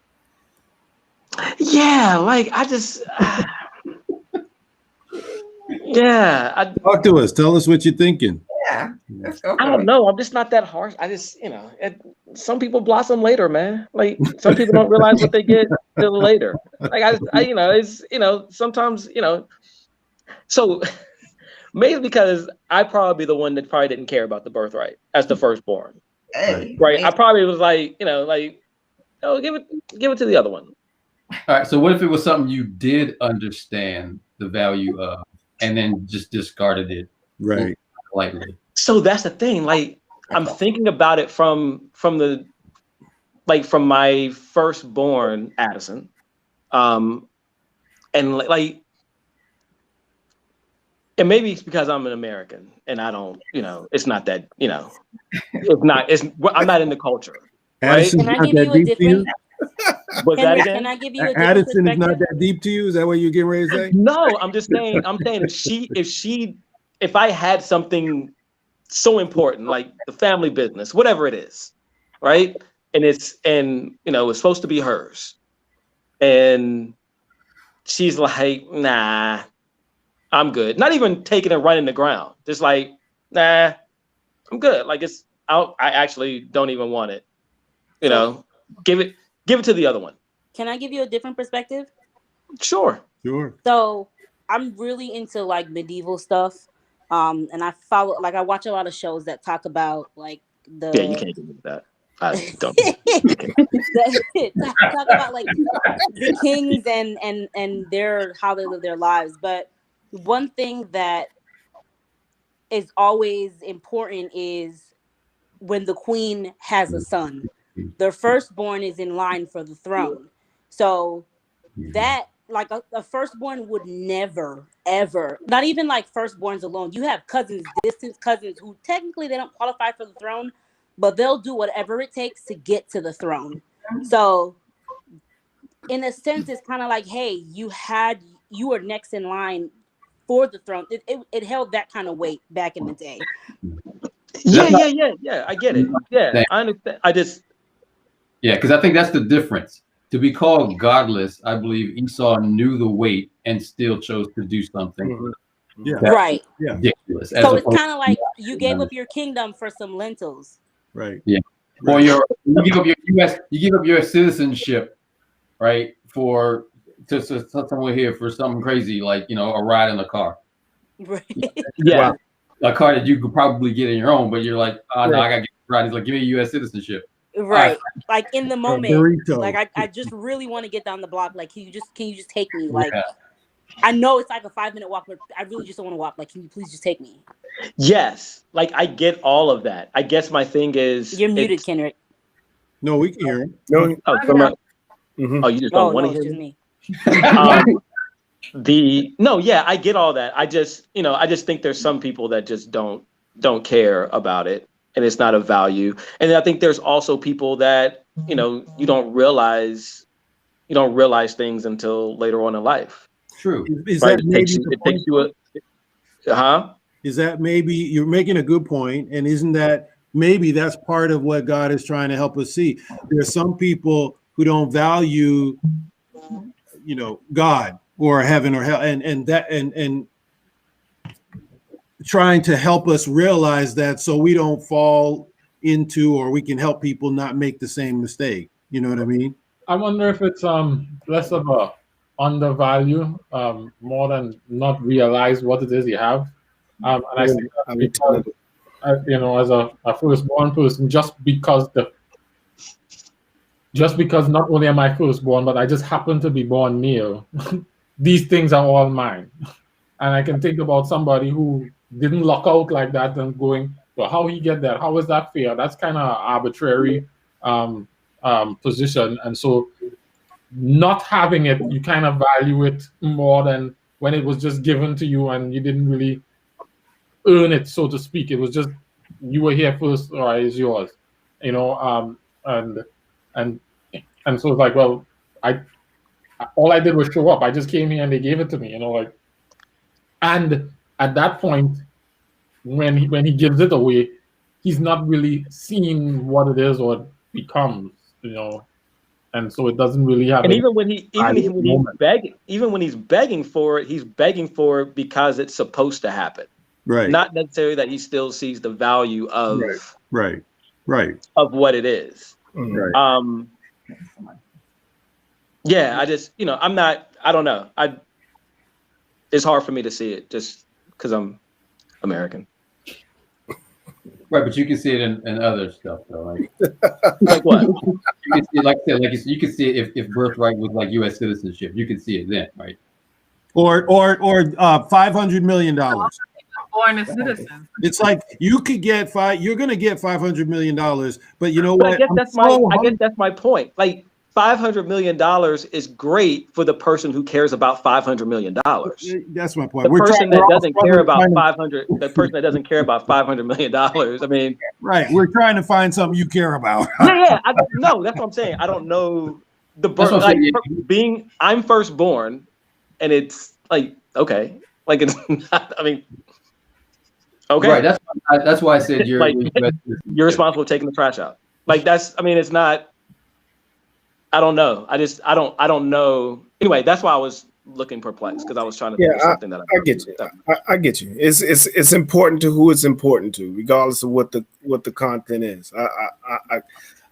Yeah, like I just. Talk to us. Tell us what you're thinking. Yeah. I don't know. I'm just not that harsh. I just, some people blossom later, man. Like some people don't realize what they get till later. Like sometimes, so maybe because I probably the one that probably didn't care about the birthright as the firstborn. Right. I probably was like, oh, give it to the other one. All right. So what if it was something you did understand the value of and then just discarded it? Right. Lightly. So that's the thing. Like I'm thinking about it from my firstborn Addison, and like, and maybe it's because I'm an American and I don't, it's not that, I'm not in the culture. Right? Can I give you a different? Can I give you a different Addison is not that deep to you? Is that what you're getting ready to say? No, I'm just saying. If I had something so important, like the family business, whatever it is, right? And it's supposed to be hers. And she's like, nah, I'm good. Not even taking it right in the ground. Just like, nah, I'm good. Like I actually don't even want it. Give it to the other one. Can I give you a different perspective? Sure. So I'm really into like medieval stuff. And I watch a lot of shows that talk about like Yeah, you can't give me that. I don't. Talk about like the kings and their how they live their lives. But one thing that is always important is when the queen has a son, their firstborn is in line for the throne. So that like a firstborn would never ever, not even like firstborns alone, you have cousins, distant cousins, who technically they don't qualify for the throne, but they'll do whatever it takes to get to the throne. So in a sense, it's kind of like, hey, you were next in line for the throne. It held that kind of weight back in the day. Yeah. I get it. Yeah, I understand. Because I think that's the difference. To be called godless, I believe Esau knew the weight and still chose to do something. Right. Ridiculous. So it's kind of like you gave up your kingdom for some lentils. Right. Yeah. Or you give up your citizenship, right? To someone here for something crazy like a ride in a car. Right. Yeah. A car that you could probably get in your own, but you're like, oh no, I gotta get a ride. He's like, give me a U.S. citizenship. Right. Like in the moment, like I just really want to get down the block. Like, can you just take me? Like, I know it's like a 5-minute walk, but I really just don't want to walk. Like, can you please just take me? Yes. Like I get all of that. I guess my thing is you're muted, Kendrick. No, we can hear him. No. You just don't want to hear me. I get all that. I just think there's some people that just don't care about it, and it's not a value. And then I think there's also people that you don't realize things until later on in life. True. Is right? Is that maybe you're making a good point, and isn't that maybe that's part of what God is trying to help us see? There's some people who don't value, God or heaven or hell, and trying to help us realize that so we don't fall into, or we can help people not make the same mistake. You know what I mean? I wonder if it's less of a undervalue, more than not realize what it is you have. And I think that because, as a firstborn person, just because not only am I firstborn, but I just happen to be born male, these things are all mine. And I can think about somebody who didn't luck out like that and going, well, how he get that? How is that fair? That's kind of arbitrary position. And so not having it, you kind of value it more than when it was just given to you and you didn't really earn it, so to speak. It was just, you were here first, or it's yours, and so it's like, well, all I did was show up. I just came here and they gave it to me, and at that point, when he gives it away, he's not really seeing what it is or it becomes, and so it doesn't really have. And even when he's begging for it, he's begging for it because it's supposed to happen. Right. Not necessarily that he still sees the value of right of what it is. Right. Yeah, I just I don't know. It's hard for me to see it just because I'm American. Right, but you can see it in other stuff though. Like what? You can see, like I said, you can see it if birthright was like U.S. citizenship. You can see it then, right? Or $500 million. Born a citizen. It's like you could get you're going to get $500 million, but you know what? I guess that's my point. Like $500 million is great for the person who cares about $500 million. That's my point. The person that doesn't care about $500 million. I mean, right. We're trying to find something you care about. Yeah. No, that's what I'm saying. I don't know the birth. Like I'm firstborn, and it's like okay, like it's not. I mean, Okay. Right. That's why I said you're like you're responsible for taking the trash out. Like that's, I mean, it's not, I don't know. I don't know. Anyway, that's why I was looking perplexed, because I was trying to think of something that I get you. I get you. It's important to who it's important to, regardless of what the content is.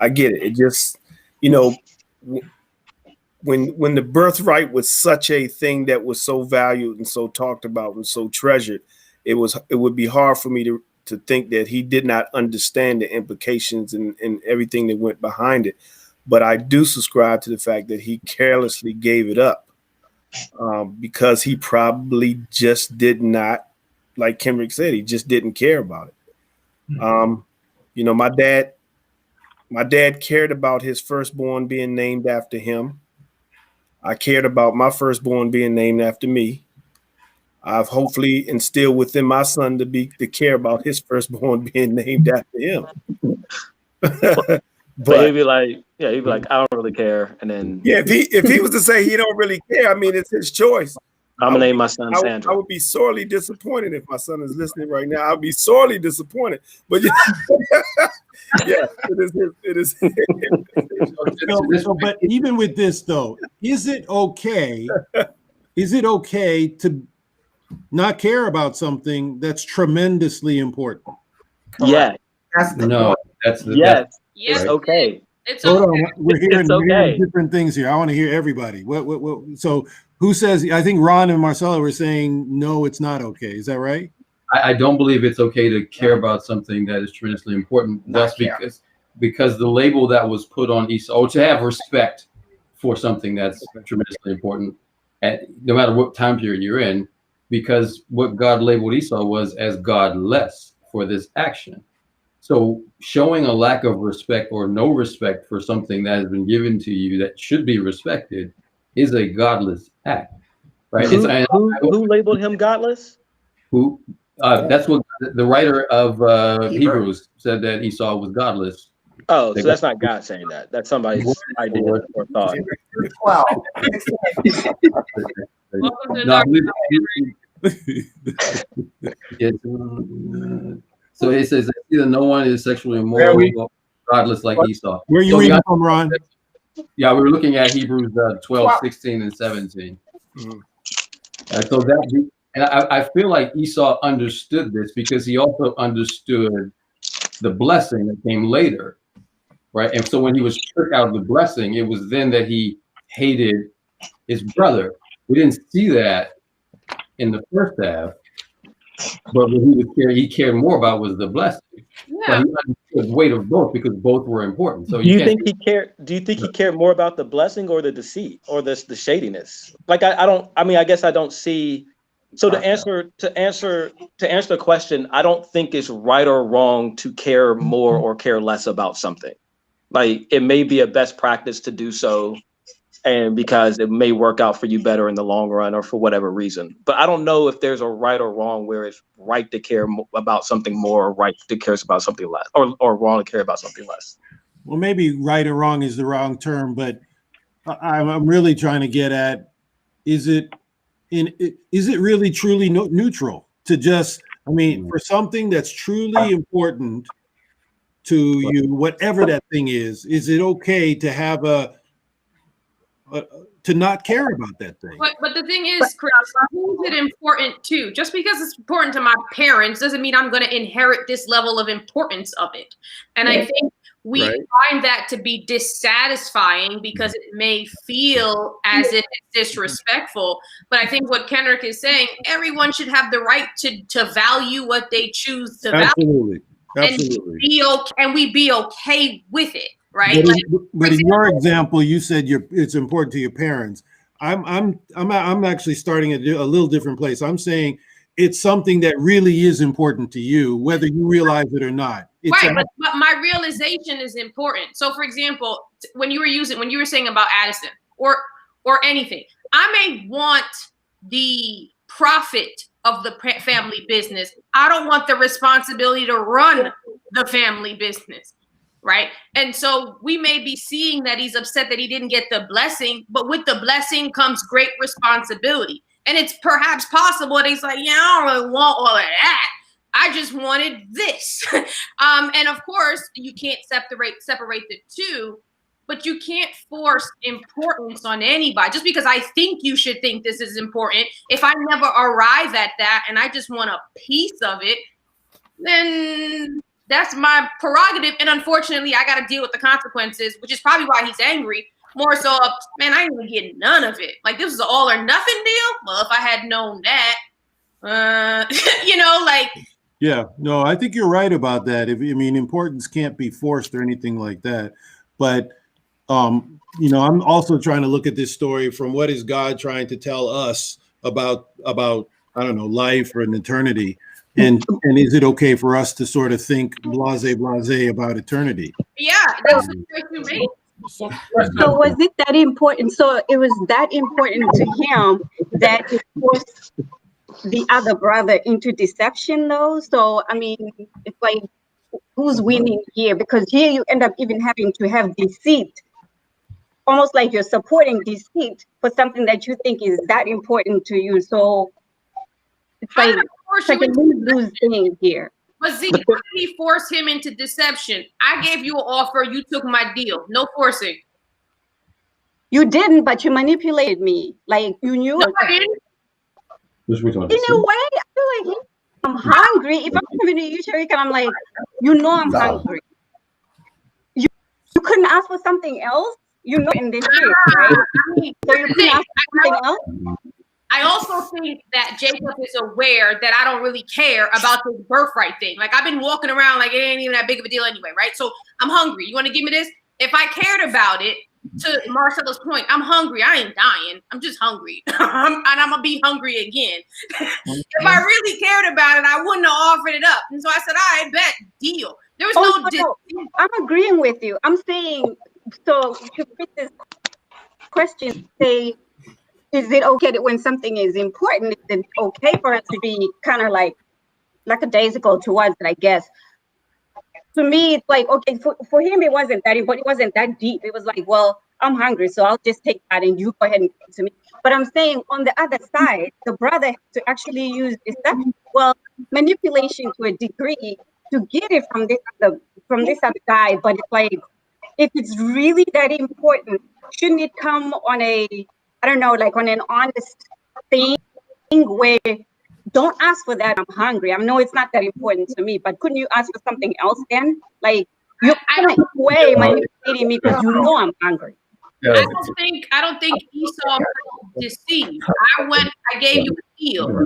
I get it. It just, you know, when the birthright was such a thing that was so valued and so talked about and so treasured, it would be hard for me to think that he did not understand the implications and everything that went behind it. But I do subscribe to the fact that he carelessly gave it up because he probably just did not, like Kendrick said, he just didn't care about it. You know, my dad cared about his firstborn being named after him. I cared about my firstborn being named after me. I've hopefully instilled within my son to care about his firstborn being named after him. But he'd be like, I don't really care. And then if he was to say he don't really care, I mean, it's his choice. I'm gonna name my son Sandra. I would be sorely disappointed if my son is listening right now. I'd be sorely disappointed. But yeah, it is. But even with this though, is it okay to not care about something that's tremendously important? Yeah. That's It's okay. It's Hold okay. on, we're hearing okay. different things here. I want to hear everybody. What? So who says? I think Ron and Marcella were saying no, it's not okay. Is that right? I don't believe it's okay to care about something that is tremendously important. That's because the label that was put on Esau, or to have respect for something that's tremendously important, no matter what time period you're in, because what God labeled Esau was as godless for this action. So showing a lack of respect or no respect for something that has been given to you that should be respected is a godless act, right? Who labeled him godless? That's what the writer of Hebrews said, that Esau was godless. Oh, so that's not God saying that. That's somebody's idea or thought. Well, so it says either no one is sexually immoral or godless like Esau. Where are you reading from, Ron? Yeah, we were looking at Hebrews 12, 16, and 17. So that, and I feel like Esau understood this because he also understood the blessing that came later, right? And so when he was tricked out of the blessing, it was then that he hated his brother. We didn't see that in the first half, but what he cared more about was the blessing. Yeah. But he understood the weight of both because both were important. So Do you think he cared more about the blessing or the deceit or the shadiness? Like I guess I don't see. So to answer the question, I don't think it's right or wrong to care more or care less about something. Like it may be a best practice to do so, and because it may work out for you better in the long run or for whatever reason. But I don't know if there's a right or wrong where it's right to care about something more or right to care about something less, or wrong to care about something less. Well, maybe right or wrong is the wrong term, but I'm really trying to get at, is it really truly neutral to just, I mean, for something that's truly important to you, whatever that thing is it okay to have to not care about that thing? But the thing is, Chris, who's it important to? Just because it's important to my parents doesn't mean I'm going to inherit this level of importance of it. And I think we find that to be dissatisfying because it may feel as if it's disrespectful. But I think what Kendrick is saying, everyone should have the right to value what they choose to value. Absolutely. And we be okay with it. Right. But in your example, you said it's important to your parents. I'm actually starting at a little different place. I'm saying it's something that really is important to you, whether you realize it or not. But my realization is important. So, for example, when you were saying about Addison or anything, I may want the profit of the family business. I don't want the responsibility to run the family business. Right. And so we may be seeing that he's upset that he didn't get the blessing, but with the blessing comes great responsibility. And it's perhaps possible that he's like, yeah, I don't really want all of that. I just wanted this. And of course, you can't separate the two, but you can't force importance on anybody. Just because I think you should think this is important, if I never arrive at that and I just want a piece of it, then that's my prerogative. And unfortunately, I got to deal with the consequences, which is probably why he's angry. More so, man, I ain't gonna get none of it. Like, this is an all or nothing deal. Well, if I had known that, you know, like. Yeah, no, I think you're right about that. I mean, importance can't be forced or anything like that. But, you know, I'm also trying to look at this story from what is God trying to tell us about I don't know, life or an eternity. And is it okay for us to sort of think blase about eternity? Yeah, that's the choice you made. So was it that important? So it was that important to him that it forced the other brother into deception, though? So, I mean, it's like, who's winning here? Because here you end up even having to have deceit, almost like you're supporting deceit for something that you think is that important to you. So it's like a lose-lose thing here. But Zeke, how did he force him into deception? I gave you an offer, you took my deal. No forcing. You didn't, but you manipulated me. Like, you knew. No, I didn't. In a way, I feel like I'm hungry. If I'm coming to you, Sharika, I'm like, you know I'm hungry. You couldn't ask for something else? You know in this case, right? So you couldn't ask for something else? I also think that Jacob is aware that I don't really care about this birthright thing. Like, I've been walking around like it ain't even that big of a deal anyway, right? So I'm hungry. You want to give me this? If I cared about it, to Marcella's point, I'm hungry. I ain't dying. I'm just hungry. and I'm going to be hungry again. If I really cared about it, I wouldn't have offered it up. And so I said, all right, bet, deal. There was no. I'm agreeing with you. I'm saying, so to fit this question, say, is it okay that when something is important, is it okay for us to be kind of like lackadaisical towards it, I guess? To me, it's like, okay, for him, it wasn't that important. It wasn't that deep. It was like, well, I'm hungry, so I'll just take that and you go ahead and give it to me. But I'm saying on the other side, the brother had to actually use deception, well, manipulation to a degree to get it from this other guy. But it's like, if it's really that important, shouldn't it come on a, I don't know, like on an honest thing where don't ask for that, I'm hungry. I know it's not that important to me, but couldn't you ask for something else then? Like, you're kind of way manipulating me because you know I'm hungry. I don't think Esau felt deceived. I gave you a deal.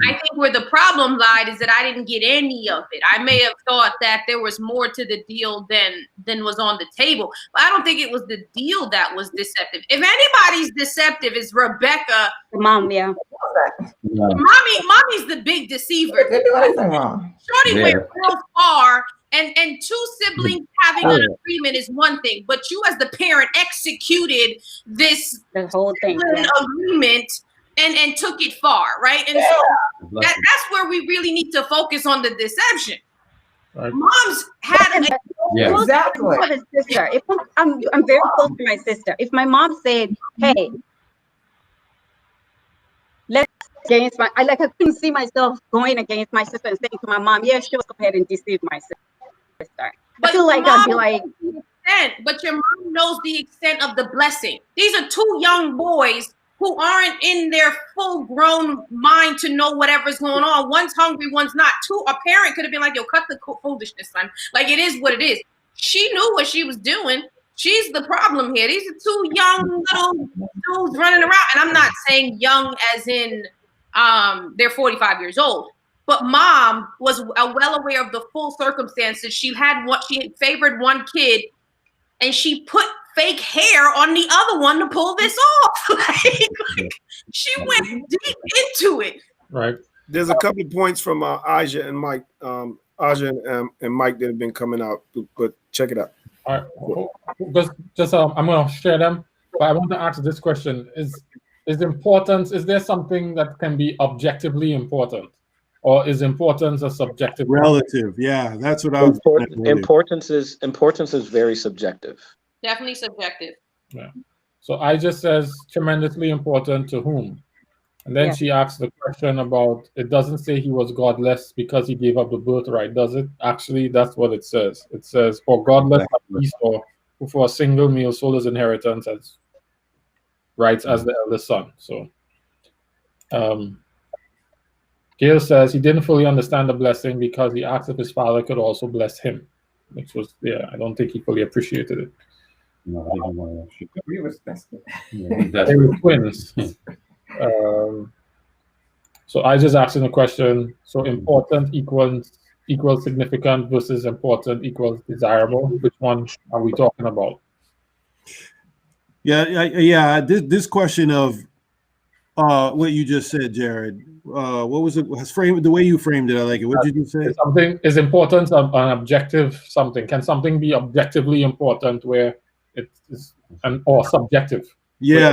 I think where the problem lied is that I didn't get any of it. I may have thought that there was more to the deal than was on the table, but I don't think it was the deal that was deceptive. If anybody's deceptive, it's Rebecca. Mom, yeah. Mommy's the big deceiver. They do anything wrong. Shorty went real far, and two siblings having an agreement is one thing, but you as the parent executed the whole thing agreement. And took it far, right? And so that's where we really need to focus on the deception. Right. Moms had exactly. Sister. If I'm very close to my sister. If my mom said, "Hey, let's against my," I couldn't see myself going against my sister and saying to my mom, "Yeah, sure, go ahead and deceive my sister." But I feel like I'd be like, but your mom knows the extent of the blessing. These are two young boys who aren't in their full-grown mind to know whatever's going on. One's hungry, one's not. A parent could have been like, yo, cut the foolishness, son. Like, it is what it is. She knew what she was doing. She's the problem here. These are two young little dudes running around. And I'm not saying young as in they're 45 years old. But mom was well aware of the full circumstances. She had she favored one kid, and she put fake hair on the other one to pull this off. like she went deep into it. Right. There's a couple of points from Aja and Mike, Aja and Mike that have been coming out, but check it out. All right. Just I'm going to share them, but I want to ask this question: Is importance? Is there something that can be objectively important, or is importance a subjective? Relative. Yeah, that's what I was. Importance is very subjective. Definitely subjective. Yeah. So I just says tremendously important to whom? And then Yeah. she asked the question about, it doesn't say he was godless because he gave up the birthright, does it? Actually, that's what it says. It says, for godless Esau, who for a single meal sold his inheritance as rights as the eldest son. So Gail says he didn't fully understand the blessing because he asked if his father could also bless him, which was, I don't think he fully appreciated it. No, I think one of We were desperate. They were twins. So I just asked him a question. So important equals significant versus important equals desirable. Which one are we talking about? Yeah. This question of what you just said, Jared. What was it? The way you framed it, I like it. What did you say? Something is important an objective something. Can something be objectively important where it is or subjective? Yeah.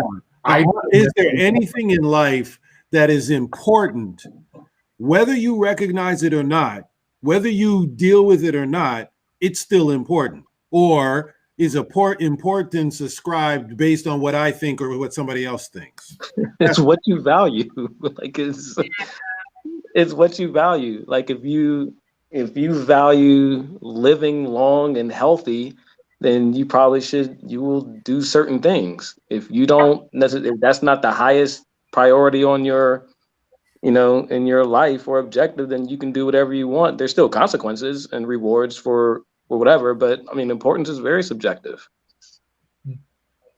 Is there anything in life that is important, whether you recognize it or not, whether you deal with it or not, it's still important? Or is importance ascribed based on what I think or what somebody else thinks? It's what you value. Like it's what you value. Like if you value living long and healthy, then you will do certain things. If you don't necessarily, if that's not the highest priority on your, in your life or objective, then you can do whatever you want. There's still consequences and rewards for whatever, but I mean, importance is very subjective.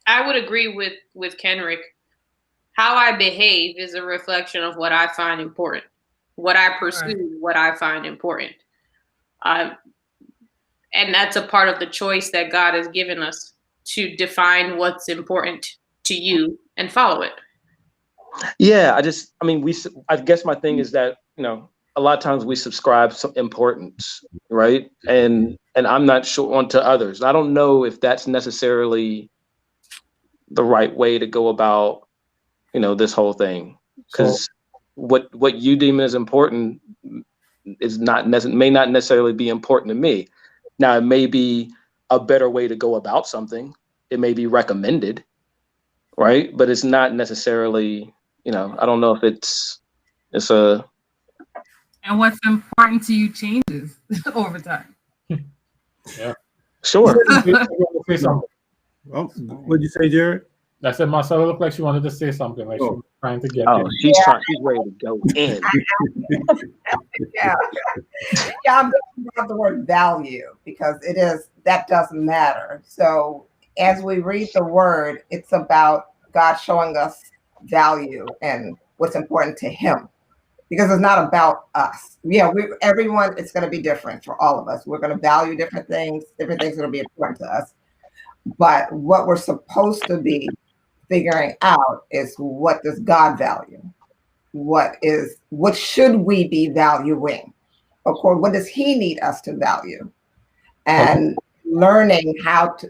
I would agree with Kenrick. How I behave is a reflection of what I find important, what I pursue, what I find important. And that's a part of the choice that God has given us to define what's important to you and follow it. Yeah, I guess my thing is that, a lot of times we subscribe some importance, right? And I'm not sure onto others. I don't know if that's necessarily the right way to go about, this whole thing. Because what you deem as important is may not necessarily be important to me. Now, it may be a better way to go about something. It may be recommended, right? But it's not necessarily, I don't know if it's a. And what's important to you changes over time. Yeah. Sure. Say something. What'd you say, Jared? I said Marcella looked like she wanted to say something, like she was trying to get in. She's ready to go in. Yeah, I'm talking about the word value because that doesn't matter. So as we read the word, it's about God showing us value and what's important to him, because it's not about us. Yeah, everyone, it's going to be different for all of us. We're going to value different things are going to be important to us. But what we're supposed to be figuring out is, what does God value? What should we be valuing? Of course, what does he need us to value? And learning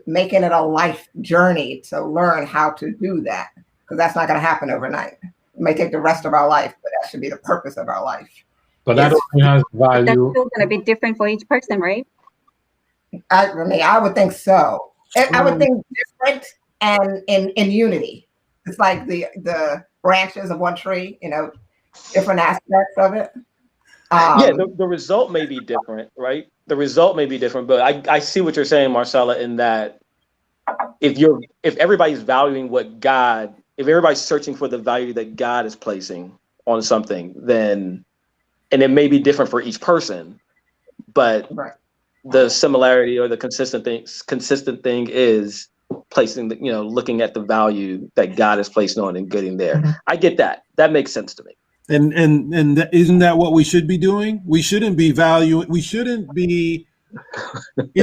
making it a life journey to learn how to do that, because that's not going to happen overnight. It may take the rest of our life, but that should be the purpose of our life. But that only has value. That's still going to be different for each person, right? I would think so. I would think different and in unity. It's like the branches of one tree, different aspects of it. The result may be different, right? The result may be different, but I see what you're saying, Marcella, in that if everybody's valuing if everybody's searching for the value that God is placing on something, then, and it may be different for each person, but the similarity or the consistent thing is placing looking at the value that God is placing on and getting there. Mm-hmm. I get that. That makes sense to me. And isn't that what we should be doing? We shouldn't be in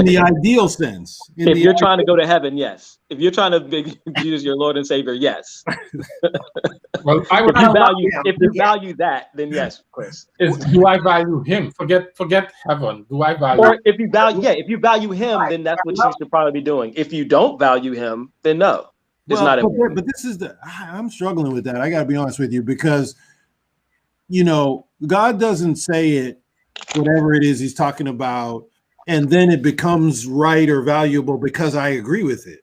the ideal sense. If you're trying to go to heaven, yes. If you're trying to make Jesus your Lord and Savior, yes. Well, if you value that, then yes, Chris. Do I value him? Forget heaven. Do I value? Or if you value him, then that's what you should probably be doing. If you don't value him, then no, it's not important. But this is I'm struggling with that. I got to be honest with you, because God doesn't say it, whatever it is he's talking about, and then it becomes right or valuable because I agree with it.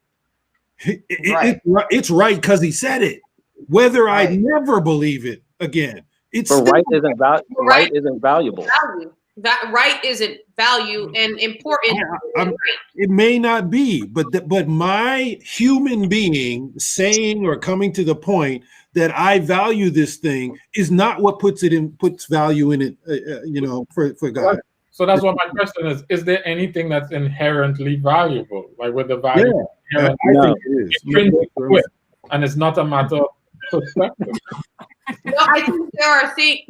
It's right because he said it. Whether I never believe it again. It's But still, right isn't valuable. Value. That right isn't value and important. it may not be, but my human being saying or coming to the point that I value this thing is not what puts value in it, for God. So that's what my question is. Is there anything that's inherently valuable? Like with the value? Yeah, I think it is. Intrinsic to it, and it's not a matter of perspective. No, I think there are things.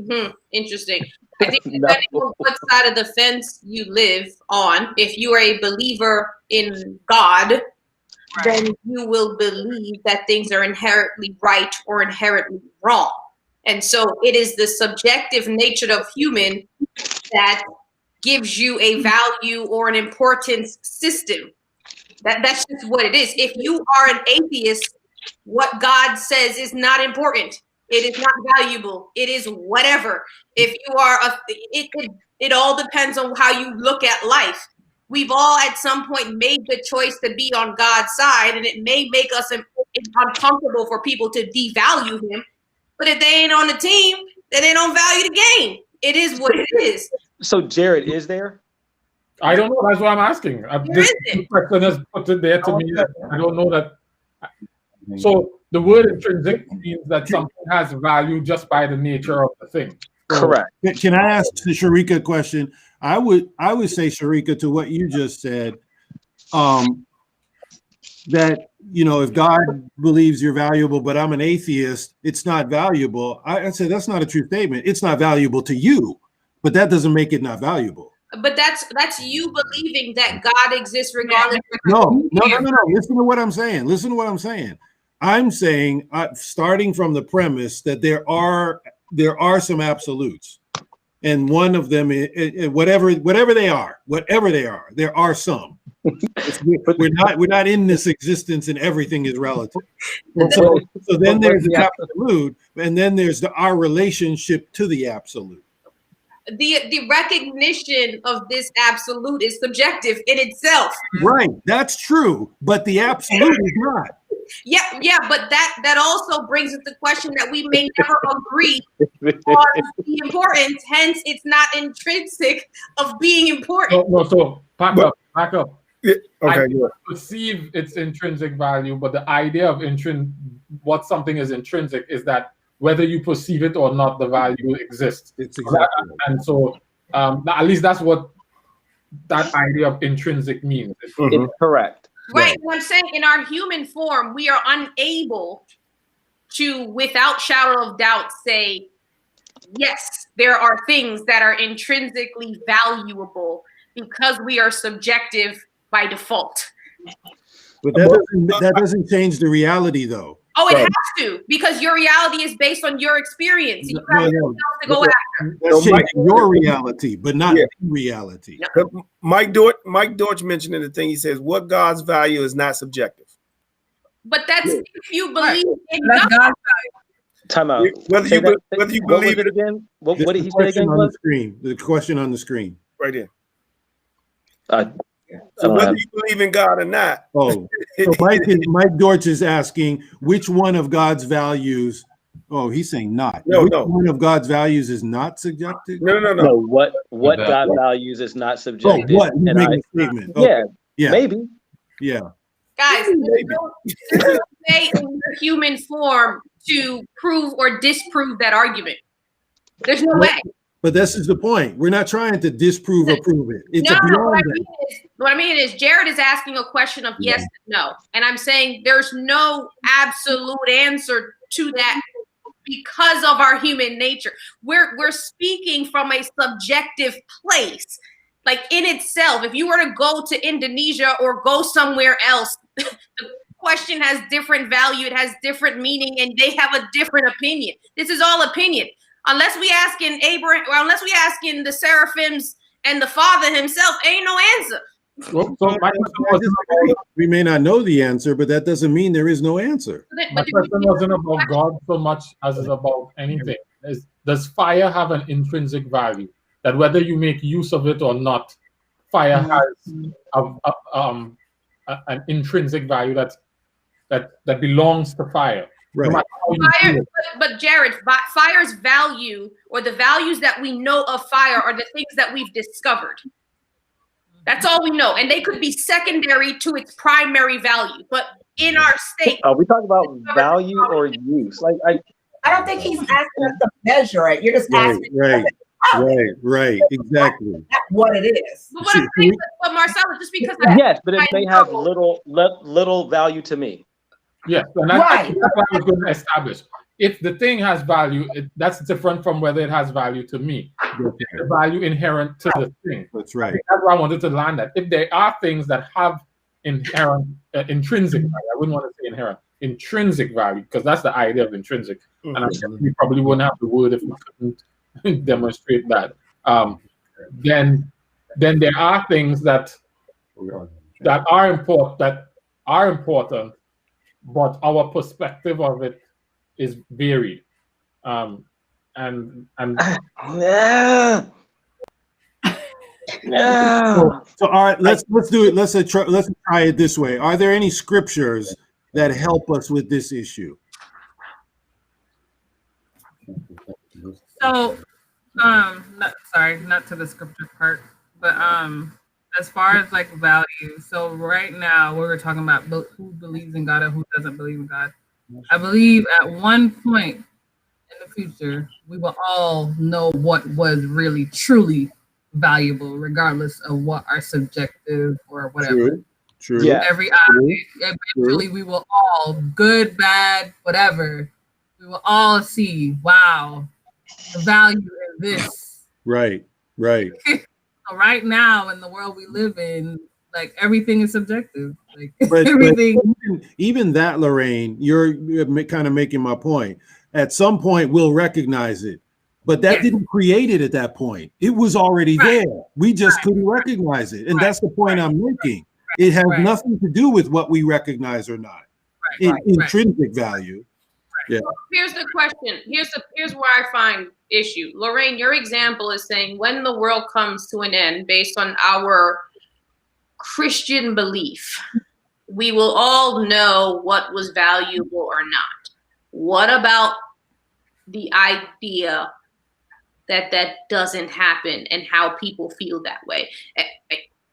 Interesting. I think depending on what side of the fence you live on, if you are a believer in God, then you will believe that things are inherently right or inherently wrong. And so it is the subjective nature of human that gives you a value or an importance system. That's just what it is. If you are an atheist, what God says is not important. It is not valuable. It is whatever. If you are it all depends on how you look at life. We've all at some point made the choice to be on God's side, and it may make us uncomfortable for people to devalue him. But if they ain't on the team, then they don't value the game. It is what it is. So Jared, is there? I don't know. That's what I'm asking. This question has put it there to me. I don't know that. So the word intrinsic means that something has value just by the nature of the thing. So, correct. Can I ask the Sharika a question? I would say, Sharika, to what you just said, that if God believes you're valuable, but I'm an atheist, it's not valuable. I say that's not a true statement. It's not valuable to you, but that doesn't make it not valuable. But that's you believing that God exists regardless. No. Listen to what I'm saying. I'm saying, starting from the premise that there are some absolutes, and one of them is whatever they are, there are some. We're not in this existence, and everything is relative. And so then there's the absolute, and then there's our relationship to the absolute. The recognition of this absolute is subjective in itself. Right, that's true, but the absolute is not. Yeah, but that also brings us the question that we may never agree on the importance. Hence, it's not intrinsic of being important. No, so back up. Yeah, okay, I perceive its intrinsic value, but the idea of what something is intrinsic is that whether you perceive it or not, the value exists. It's exactly. And so at least that's what that idea of intrinsic means. It's correct. Right. What I'm saying, in our human form, we are unable to, without shadow of doubt, say, yes, there are things that are intrinsically valuable because we are subjective by default. But that doesn't change the reality, though. Oh, it has to, because your reality is based on your experience. You have to go after. That's changing your reality, but not reality. Mike Dorch mentioned in the thing, he says, what God's value is not subjective. But that's if you believe in God. Time out. Whether you believe it again? What did he say again? The question on the screen. Right there. So whether you believe in God or not. Oh, so Mike Dorch is asking which one of God's values. Oh, he's saying not. Which one of God's values is not subjective? No. What God values is not subjective. Oh, what? You make a statement. Yeah, maybe. Yeah. Guys, there's no way in your human form to prove or disprove that argument. There's no way. But this is the point. We're not trying to disprove or prove it. It's what I mean is Jared is asking a question of yes and no. And I'm saying there's no absolute answer to that because of our human nature. We're speaking from a subjective place. Like in itself, if you were to go to Indonesia or go somewhere else, the question has different value, it has different meaning, and they have a different opinion. This is all opinion. Unless we ask in Abraham, or unless we ask in the seraphims and the Father himself, ain't no answer. We may not know the answer, but that doesn't mean there is no answer. My question wasn't about God so much as it's about anything. Does fire have an intrinsic value? That whether you make use of it or not, fire has an intrinsic value that belongs to fire. Right. Fire, but Jared, fire's value, or the values that we know of fire, are the things that we've discovered. That's all we know, and they could be secondary to its primary value. But in our state, are we talking about value or use? Like, I don't think he's asking us to measure it. You're just asking. Right. Exactly. That's what it is. But what I'm saying, but Marcella, just because yes, but it may have little value to me. Yes, and that's what I was going to establish. If the thing has value, that's different from whether it has value to me. The value inherent to the thing. That's right. That's why I wanted to land that. If there are things that have inherent, intrinsic value, I wouldn't want to say inherent, intrinsic value, because that's the idea of intrinsic. And I guess we probably wouldn't have the word if we couldn't demonstrate that. Then there are things that are important, but our perspective of it is varied. So all right, let's do it. Let's try it this way. Are there any scriptures that help us with this issue? So, not to the scripture part, but as far as like value. So right now, we were talking about who believes in God and who doesn't believe in God. I believe at one point in the future, we will all know what was really truly valuable, regardless of what our subjective or whatever. True. Yeah. Eventually, we will all, good, bad, whatever, we will all see, wow, the value in this. Right. So right now, in the world we live in, like everything is subjective. Like But everything. even that, Lorraine, you're kind of making my point. At some point, we'll recognize it, but that didn't create it at that point. It was already there. We just couldn't recognize it, and that's the point I'm making. It has nothing to do with what we recognize or not. Intrinsic value. Yeah. Here's the question. Here's where I find issue. Lorraine, your example is saying when the world comes to an end based on our Christian belief, we will all know what was valuable or not. What about the idea that doesn't happen and how people feel that way?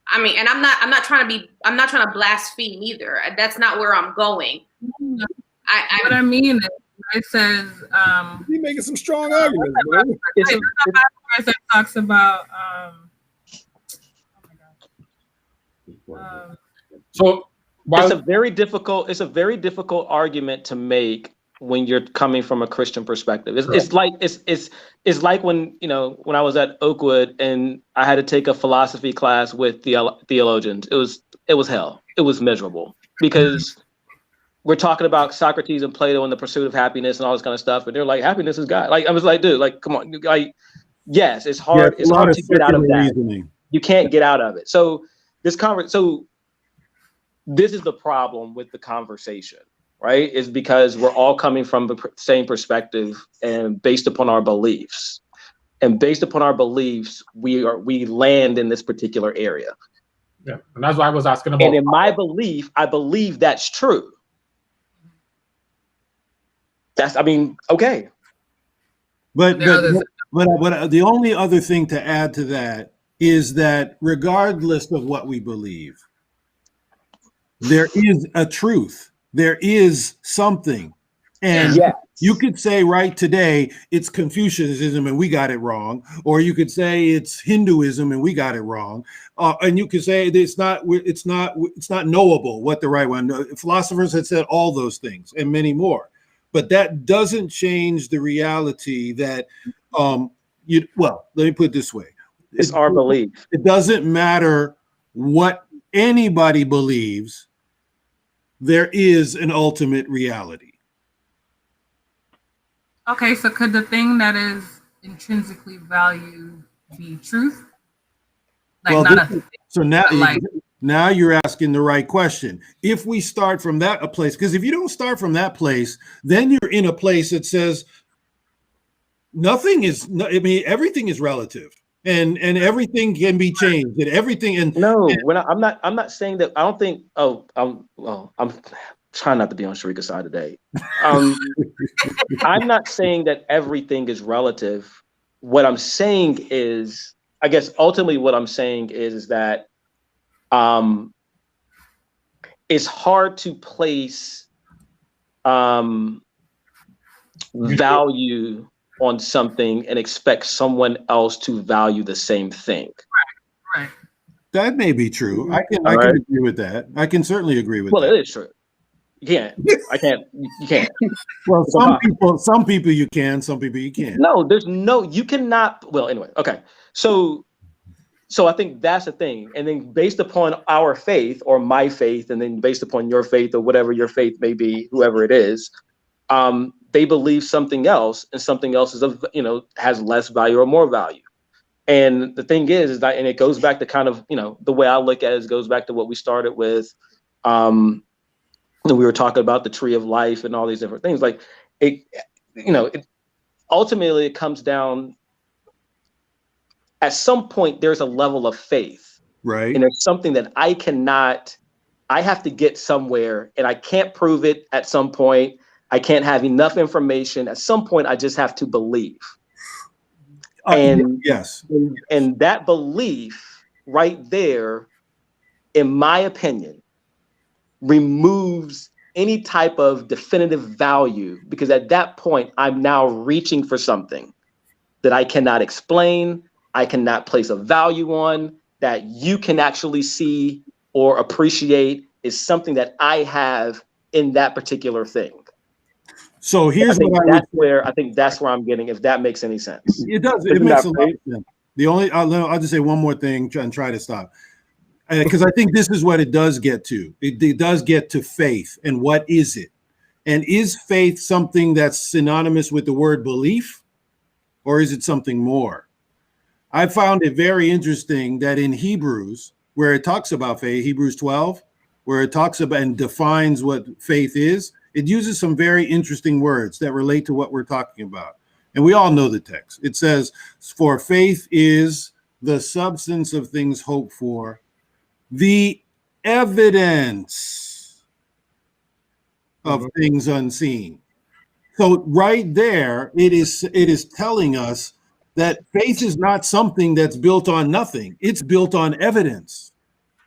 I mean, and I'm not trying to blaspheme either. That's not where I'm going. What I mean is, it says you're making some strong arguments, bro. It talks about so it's a very difficult argument to make when you're coming from a Christian perspective. It's like when I was at Oakwood and I had to take a philosophy class with theologians. It was hell. It was miserable because we're talking about Socrates and Plato and the pursuit of happiness and all this kind of stuff, and they're like, happiness is God. Like I was like, dude, like come on, like yes, it's hard. It's hard to get out of that. Reasoning. You can't get out of it. So this is the problem with the conversation, right? Is because we're all coming from the same perspective and based upon our beliefs. And based upon our beliefs, we land in this particular area. Yeah, and that's why I was asking about. And in my belief, I believe that's true. Okay. But the only other thing to add to that is that regardless of what we believe, there is a truth. There is something. And you could say right today it's Confucianism and we got it wrong, or you could say it's Hinduism and we got it wrong, and you could say it's not knowable what the right one. Philosophers had said all those things and many more, but that doesn't change the reality that let me put it this way: it's our belief. It doesn't matter what anybody believes. There is an ultimate reality. Okay, so could the thing that is intrinsically valued be truth? Now you're asking the right question. If we start from that place, because if you don't start from that place, then you're in a place that says everything is relative. And everything can be changed, and everything. And I'm not saying that. I don't think. trying not to be on Sharika's side today. I'm not saying that everything is relative. What I'm saying is, I guess ultimately what I'm saying is that it's hard to place value on something and expect someone else to value the same thing. Right. That may be true. I can agree with that. I can certainly agree with that. Well, it is true. You can't. I can't. You can't. Well, some people you can, some people you can't. No, you cannot. Well, anyway, okay. So I think that's the thing. And then based upon our faith or my faith, and then based upon your faith or whatever your faith may be, whoever it is, they believe something else, and something else is has less value or more value. And the thing is that, and it goes back to kind of, the way I look at it, goes back to what we started with. We were talking about the tree of life and all these different things. Like ultimately it comes down, at some point there's a level of faith, right? And there's something that I have to get somewhere, and I can't prove it at some point. I can't have enough information. At some point, I just have to believe. And yes, and that belief right there, in my opinion, removes any type of definitive value, because at that point, I'm now reaching for something that I cannot explain, I cannot place a value on, that you can actually see or appreciate is something that I have in that particular thing. So here's I think that's where I'm getting, if that makes any sense. It does. It makes a lot of sense. I'll just say one more thing and try to stop. Because I think this is what it does get to. It does get to faith. And what is it? And is faith something that's synonymous with the word belief? Or is it something more? I found it very interesting that in Hebrews, where it talks about faith, Hebrews 12, where it talks about and defines what faith is, it uses some very interesting words that relate to what we're talking about. And we all know the text. It says, for faith is the substance of things hoped for, the evidence of things unseen. So right there, it is telling us that faith is not something that's built on nothing. It's built on evidence.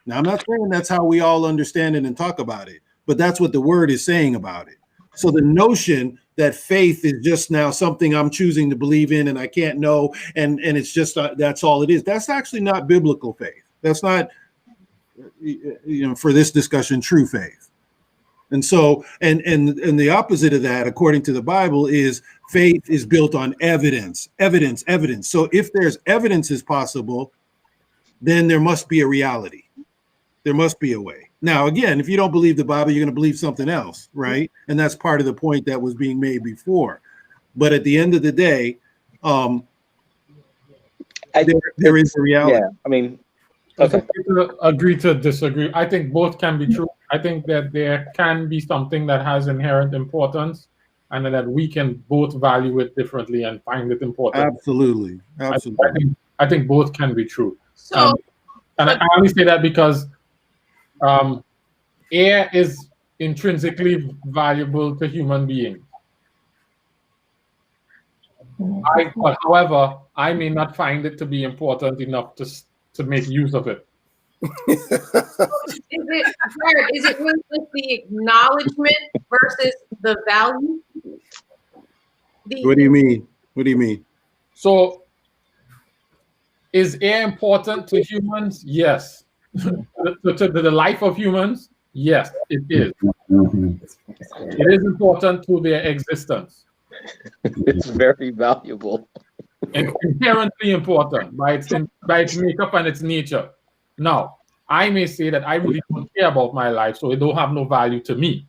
Now, I'm not saying that's how we all understand it and talk about it, but that's what the word is saying about it. So the notion that faith is just now something I'm choosing to believe in and I can't know, and it's just that's all it is. That's actually not biblical faith. That's not, for this discussion, true faith. And so, and the opposite of that, according to the Bible, is faith is built on evidence. So if there's evidence is possible, then there must be a reality. There must be a way. Now, again, if you don't believe the Bible, you're going to believe something else, right? And that's part of the point that was being made before. But at the end of the day, there is a reality. Yeah, I mean, okay. Agree to disagree. I think both can be true. I think that there can be something that has inherent importance, and that we can both value it differently and find it important. Absolutely. I think both can be true. So, and I only say that because air is intrinsically valuable to human beings. However, I may not find it to be important enough to make use of it. Is it really just the acknowledgement versus the value? What do you mean? So, is air important to humans? Yes. to the life of humans? Yes, it is. It is important to their existence. It's very valuable. It's inherently important by its makeup and its nature. Now, I may say that I really don't care about my life, so it don't have no value to me.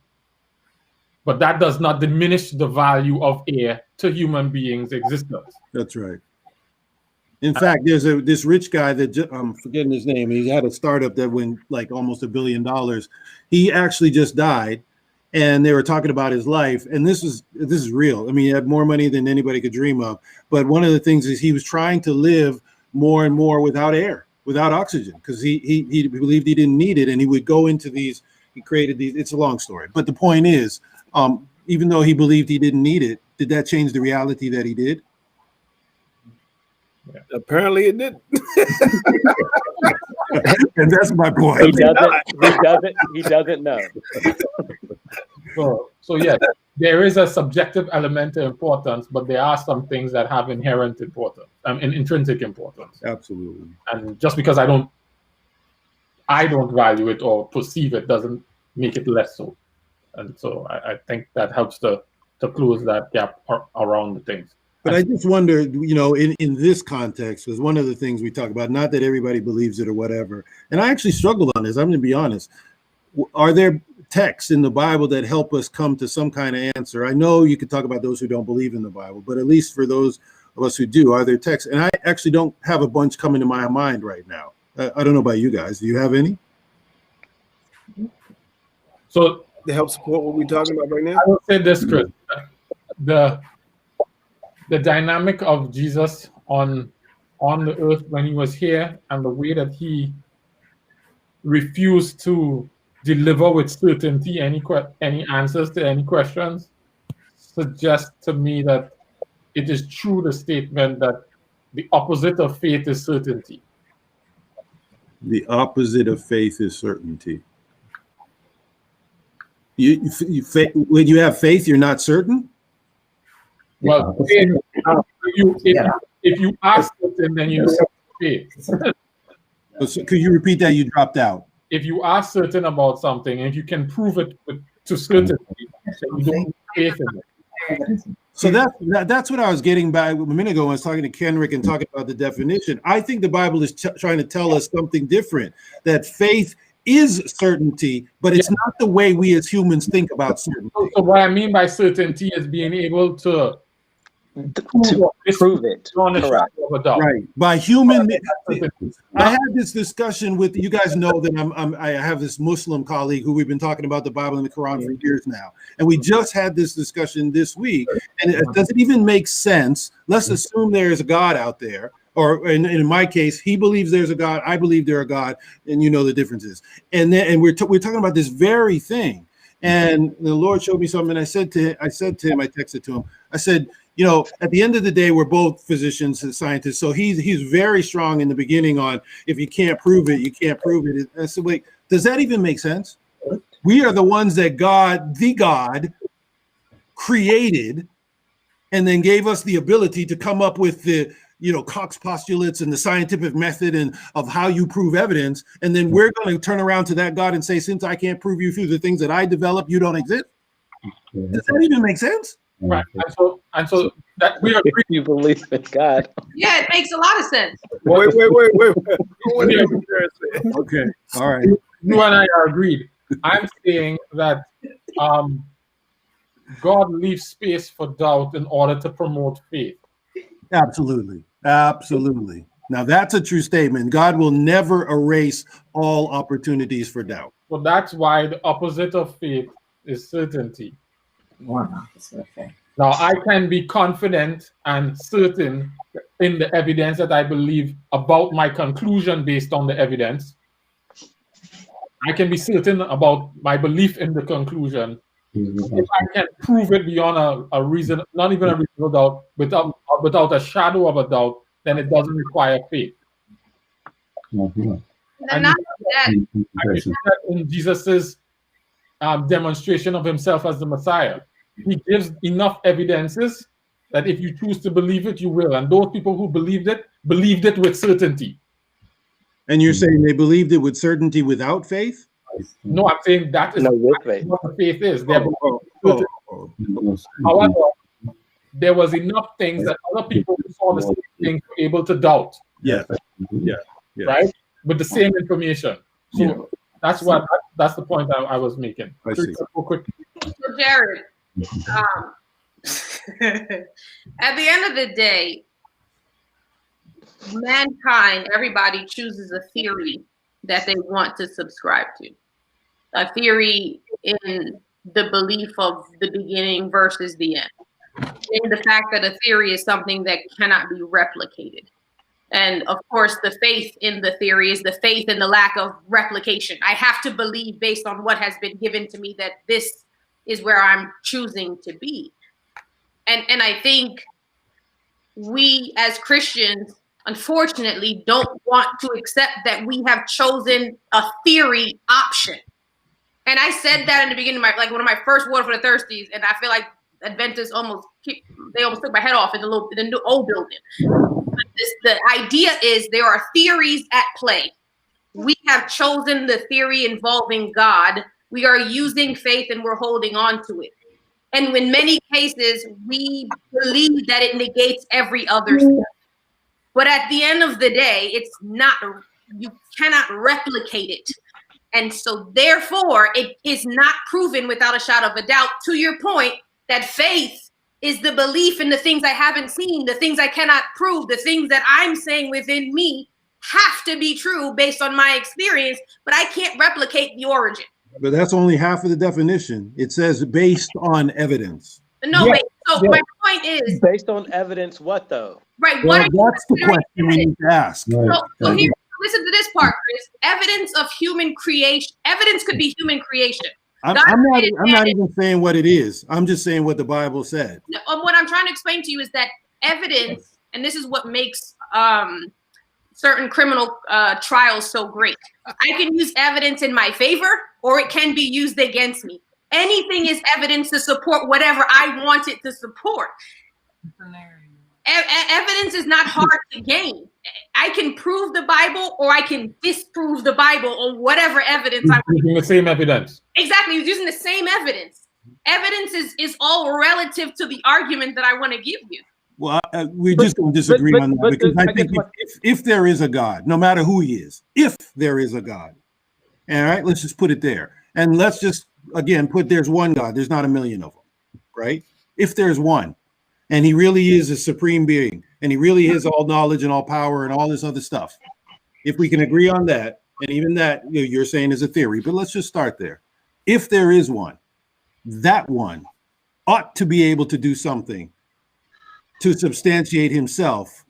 But that does not diminish the value of air to human beings' existence. That's right. In fact, there's this rich guy that I'm forgetting his name. He had a startup that went like almost $1 billion. He actually just died, and they were talking about his life. And this is real. I mean, he had more money than anybody could dream of. But one of the things is he was trying to live more and more without air, without oxygen, because he believed he didn't need it. And he would go into these He created these. It's a long story, but the point is, even though he believed he didn't need it, did that change the reality that he did? Yeah. Apparently, it didn't. And that's my point. He doesn't know. So yeah, there is a subjective element to importance, but there are some things that have inherent importance, intrinsic importance. Absolutely. And just because I don't value it or perceive it doesn't make it less so. And so I think that helps to close that gap around the things. But I just wonder, in this context, because one of the things we talk about, not that everybody believes it or whatever, and I actually struggled on this, I'm going to be honest. Are there texts in the Bible that help us come to some kind of answer? I know you could talk about those who don't believe in the Bible, but at least for those of us who do, are there texts? And I actually don't have a bunch coming to my mind right now. I don't know about you guys. Do you have any? So to help support what we're talking about right now? I will say this, Chris. The dynamic of Jesus on the earth when he was here, and the way that he refused to deliver with certainty any answers to any questions, suggests to me that it is true the statement that the opposite of faith is certainty. The opposite of faith is certainty. When you have faith, you're not certain? Well, if you are certain, then you have faith. So could you repeat that? You dropped out. If you are certain about something, and if you can prove it to certainty, then you don't have faith in it. So that's what I was getting back a minute ago when I was talking to Kenrick and talking about the definition. I think the Bible is trying to tell us something different, that faith is certainty, but it's not the way we as humans think about certainty. So what I mean by certainty is being able to prove it. Right. By human, I had this discussion with, you guys know that I have this Muslim colleague who we've been talking about the Bible and the Quran for years now. And we just had this discussion this week. And does it even make sense? Let's assume there is a God out there. Or in my case, he believes there's a God. I believe there's a God. And you know the differences. And we're talking about this very thing. And the Lord showed me something. And I said to him, I texted to him, I said, at the end of the day, we're both physicians and scientists. So he's very strong in the beginning on, if you can't prove it, you can't prove it. I said, wait, does that even make sense? We are the ones that God created and then gave us the ability to come up with the, Cox postulates and the scientific method and of how you prove evidence. And then we're going to turn around to that God and say, since I can't prove you through the things that I developed, you don't exist. Does that even make sense? Right. And so that we agree. You believe in God. Yeah, it makes a lot of sense. Wait. Okay. All right. You and I are agreed. I'm saying that God leaves space for doubt in order to promote faith. Absolutely. Now that's a true statement. God will never erase all opportunities for doubt. So that's why the opposite of faith is certainty. Now, I can be confident and certain in the evidence that I believe about my conclusion based on the evidence. I can be certain about my belief in the conclusion. If I can prove it beyond a reason, not even a reasonable doubt, without a shadow of a doubt, then it doesn't require faith. And I see that in Jesus's demonstration of himself as the Messiah. He gives enough evidences that if you choose to believe it, you will. And those people who believed it with certainty. And you're saying they believed it with certainty without faith? No, I'm saying that is what the faith is. However, there was enough things that other people who saw the same things were able to doubt. Yeah. Right? With the same information. So that's the point I was making. I see. So Jared, at the end of the day, mankind, everybody chooses a theory that they want to subscribe to. A theory in the belief of the beginning versus the end. And the fact that a theory is something that cannot be replicated. And of course, the faith in the theory is the faith in the lack of replication. I have to believe based on what has been given to me that this is where I'm choosing to be. And I think we as Christians, unfortunately, don't want to accept that we have chosen a theory option. And I said that in the beginning, like one of my first words for the thirsties, and I feel like Adventists almost took my head off in the new old building. The idea is there are theories at play. We have chosen the theory involving God. We are using faith and we're holding on to it. And in many cases, we believe that it negates every other step. But at the end of the day, it's not, you cannot replicate it. And so therefore, it is not proven without a shadow of a doubt, to your point, that faith is the belief in the things I haven't seen, the things I cannot prove, the things that I'm saying within me have to be true based on my experience, but I can't replicate the origin. But that's only half of the definition. It says based on evidence. No, wait. So my point is based on evidence. What though? Right. Well, that's the question we need to ask. So here, listen to this part, Chris. Evidence of human creation. Evidence could be human creation. I'm not even saying what it is. I'm just saying what the Bible said. What I'm trying to explain to you is that evidence, and this is what makes certain criminal trials so great. I can use evidence in my favor, or it can be used against me. Anything is evidence to support whatever I want it to support. Evidence is not hard to gain. I can prove the Bible, or I can disprove the Bible, or whatever evidence I'm using the same evidence. Exactly, using the same evidence. Evidence is all relative to the argument that I want to give you. Well, we just don't disagree on that, because I think if there is a God, no matter who he is, if there is a God, all right, let's just put it there. And let's just, again, put there's one God. There's not a million of them, right? If there's one, and he really is a supreme being, and he really is all knowledge and all power and all this other stuff. If we can agree on that, and even that you're saying is a theory, but let's just start there. If there is one, that one ought to be able to do something to substantiate himself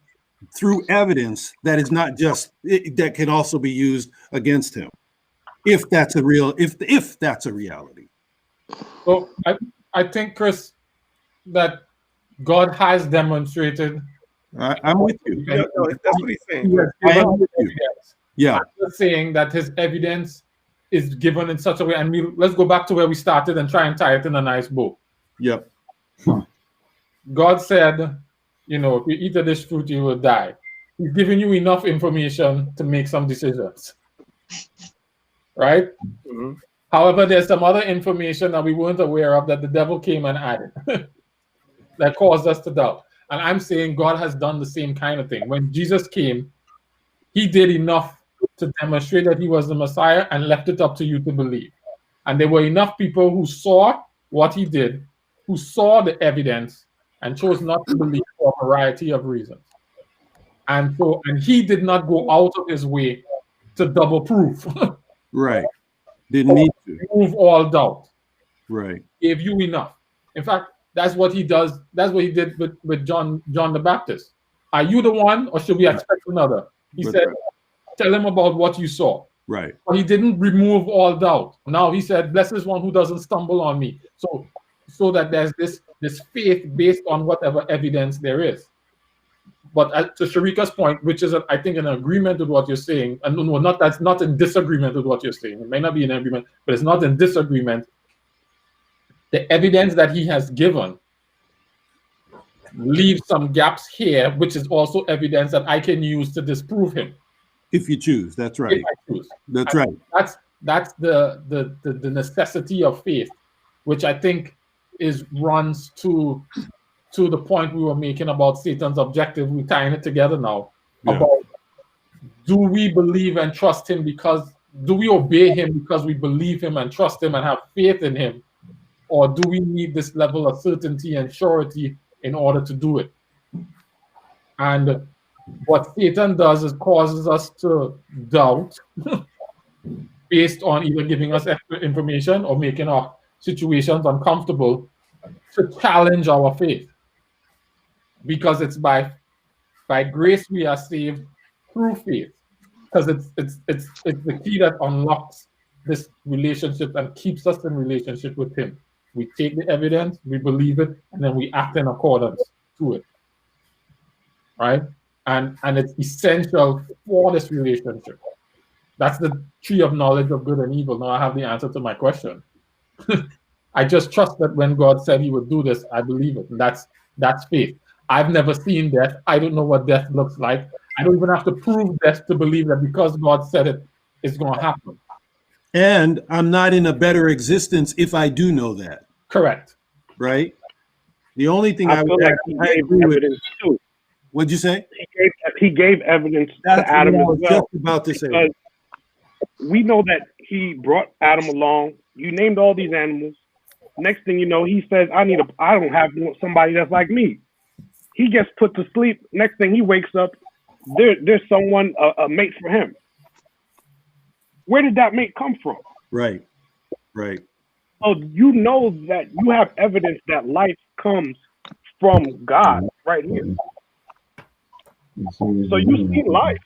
through evidence that is not just, that can also be used against him. If that's a real, if that's a reality. So I think, Chris, that God has demonstrated. I'm with you. No, that's what he's saying. I am with you. Yeah. I'm just saying that his evidence is given in such a way, and let's go back to where we started and try and tie it in a nice bow. Yep. God said, if you eat of this fruit, you will die. He's giving you enough information to make some decisions. Right? Mm-hmm. However, there's some other information that we weren't aware of that the devil came and added that caused us to doubt. And I'm saying God has done the same kind of thing. When Jesus came, he did enough to demonstrate that he was the Messiah and left it up to you to believe. And there were enough people who saw what he did, who saw the evidence, and chose not to believe for a variety of reasons. And he did not go out of his way to double proof. Right. Didn't need to. Remove all doubt. Right. Gave you enough. In fact, that's what he does. That's what he did with John the Baptist. Are you the one, or should we expect another? He said, tell him about what you saw. Right. But he didn't remove all doubt. Now he said, blessed is one who doesn't stumble on me. So that there's this faith based on whatever evidence there is. But to Sharika's point, which is, I think, in agreement with what you're saying, and no, that's not in disagreement with what you're saying. It may not be in agreement, but it's not in disagreement. The evidence that he has given leaves some gaps here, which is also evidence that I can use to disprove him. If you choose, that's right. If I choose. That's right. That's the necessity of faith, which I think runs to the point we were making about Satan's objective. We're tying it together now. Yeah. About, do we believe and trust him do we obey him because we believe him and trust him and have faith in him? Or do we need this level of certainty and surety in order to do it? And what Satan does is causes us to doubt based on either giving us extra information or making our situations uncomfortable to challenge our faith. Because it's by By grace we are saved through faith, because it's the key that unlocks this relationship and keeps us in relationship with Him. We take the evidence, we believe it, and then we act in accordance to it. Right? And it's essential for this relationship. That's the tree of knowledge of good and evil. Now I have the answer to my question. I just trust that when God said He would do this, I believe it. And that's faith. I've never seen death. I don't know what death looks like. I don't even have to prove death to believe that because God said it, it's going to happen. And I'm not in a better existence if I do know that. Correct. Right? The only thing I feel would like he gave evidence too. What'd you say? He gave evidence That's to Adam what I as was well. just about to say. Because we know that he brought Adam along. You named all these animals. Next thing you know, he says, I don't have somebody that's like me. He gets put to sleep. Next thing he wakes up, there's someone, a mate for him. Where did that mate come from? Right. Right. So you know that you have evidence that life comes from God right here. So you see life.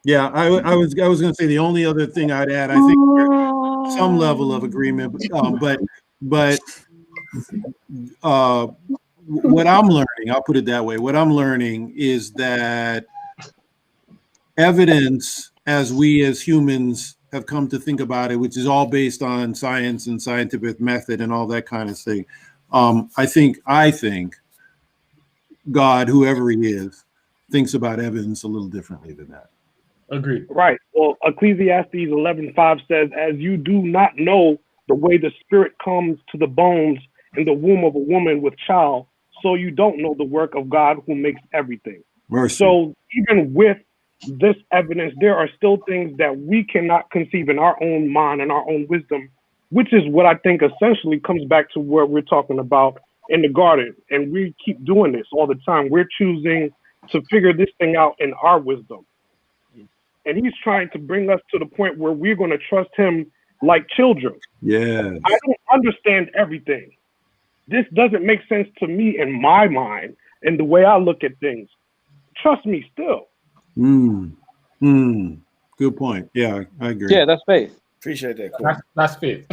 Yeah, I was going to say the only other thing I'd add, I think there's some level of agreement, but what I'm learning, I'll put it that way. What I'm learning is that evidence, as we as humans have come to think about it, which is all based on science and scientific method and all that kind of thing. I think God, whoever He is, thinks about evidence a little differently than that. Agreed. Right. Well, Ecclesiastes 11:5 says, as you do not know the way the spirit comes to the bones in the womb of a woman with child, so you don't know the work of God who makes everything. Mercy. So even with this evidence, there are still things that we cannot conceive in our own mind and our own wisdom, which is what I think essentially comes back to what we're talking about in the garden. And we keep doing this all the time. We're choosing to figure this thing out in our wisdom. And He's trying to bring us to the point where we're going to trust Him like children. Yeah. I don't understand everything. This doesn't make sense to me in my mind and the way I look at things. Trust me still. Good point. Yeah, I agree. Yeah, that's faith. Appreciate that. That's faith.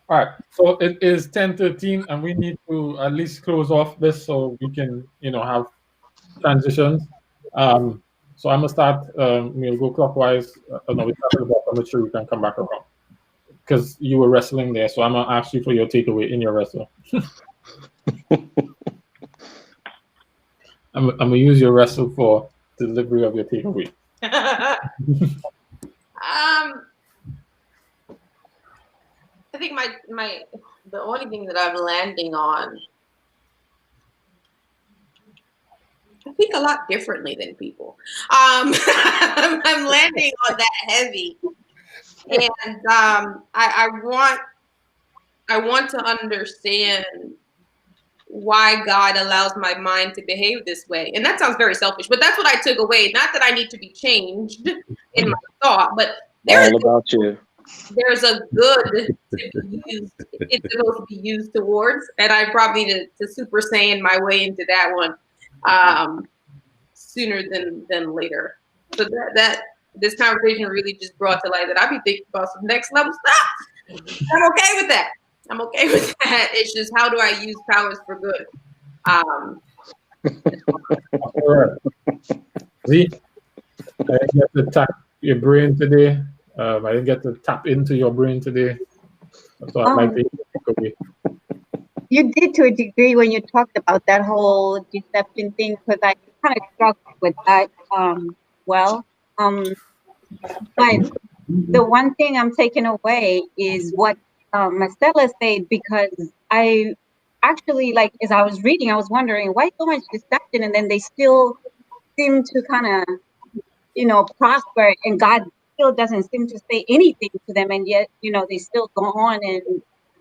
All right. So it is 10:13, and we need to at least close off this so we can, have transitions. So I'm gonna start. We'll go clockwise. No, we start at the bottom. I'm sure you can come back around because you were wrestling there. So I'm gonna ask you for your takeaway in your wrestle. I'm gonna use your wrestle for delivery of your takeaway. I think the only thing that I'm landing on, I think a lot differently than people. I'm landing on that heavy, and I want to understand why God allows my mind to behave this way. And that sounds very selfish, but that's what I took away. Not that I need to be changed in my thought, but All about you. There's a good to be used. It's supposed to be used towards, and I probably need to Super Saiyan my way into that one sooner than later. So that this conversation really just brought to light that I be thinking about some next level stuff. I'm okay with that. It's just, how do I use powers for good? All right. Z, I didn't get to tap your brain today. I didn't get to tap into your brain today. So I'd like to take away. You did to a degree when you talked about that whole deception thing, because I kind of struggled with that. But the one thing I'm taking away is what Marcella said, because I actually, like, as I was reading, I was wondering why so much deception, and then they still seem to kind of, prosper, and God still doesn't seem to say anything to them, and yet, they still go on and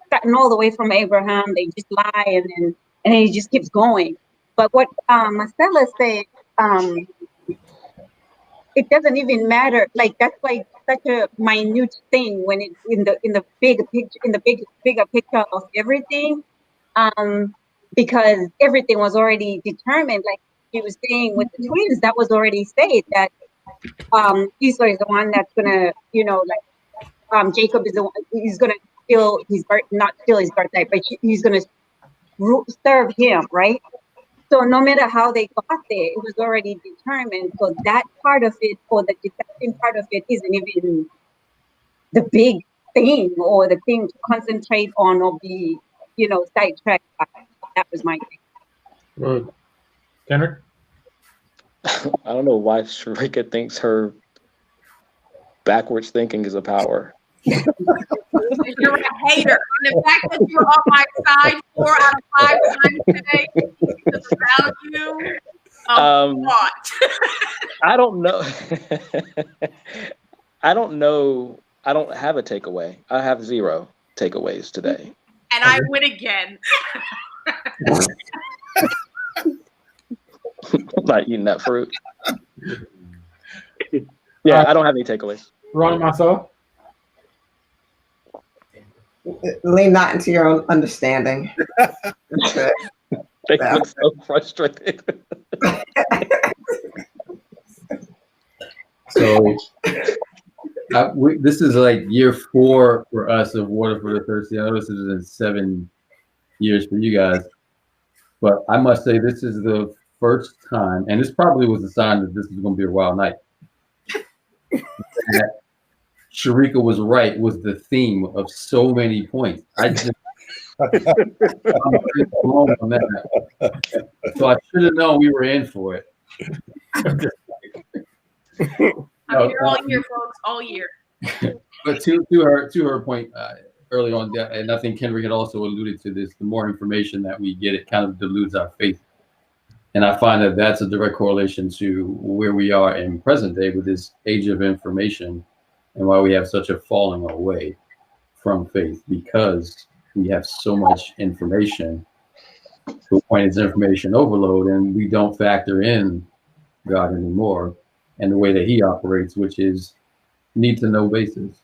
starting all the way from Abraham, they just lie, and then he just keeps going. But what Marcella said, it doesn't even matter. Like, that's like such a minute thing when it's in the bigger picture of everything. because everything was already determined. Like he was saying with the twins, that was already said that Esau is the one that's gonna, Jacob is the one, he's gonna steal his birth, not steal his birthright, but he's gonna serve him, right? So no matter how they got there, it was already determined. So that part of it, or the deception part of it, isn't even the big thing or the thing to concentrate on or be, sidetracked by. That was my thing. Good. Kendrick? I don't know why Sharika thinks her backwards thinking is a power. You're a hater. And the fact that you're on my side 4 out of 5 times today is the value of thought. I don't know. I don't know. I don't have a takeaway. I have 0 takeaways today. And I win again. Not eating that fruit. Yeah, I don't have any takeaways. Ronnie, myself? Lean not into your own understanding. They look so frustrated. So this is like year 4 for us of Water for the Thirsty. I know this is in 7 years for you guys, but I must say this is the first time, and this probably was a sign that this is going to be a wild night. That Sharika was right, was the theme of so many points. I just I'm blown on that. So I should have known we were in for it. I'm here all year, folks, all year. But to her point early on, and I think Kendrick had also alluded to this, the more information that we get, it kind of dilutes our faith. And I find that that's a direct correlation to where we are in present day with this age of information and why we have such a falling away from faith, because we have so much information to a point it's information overload, and we don't factor in God anymore and the way that he operates, which is need to know basis.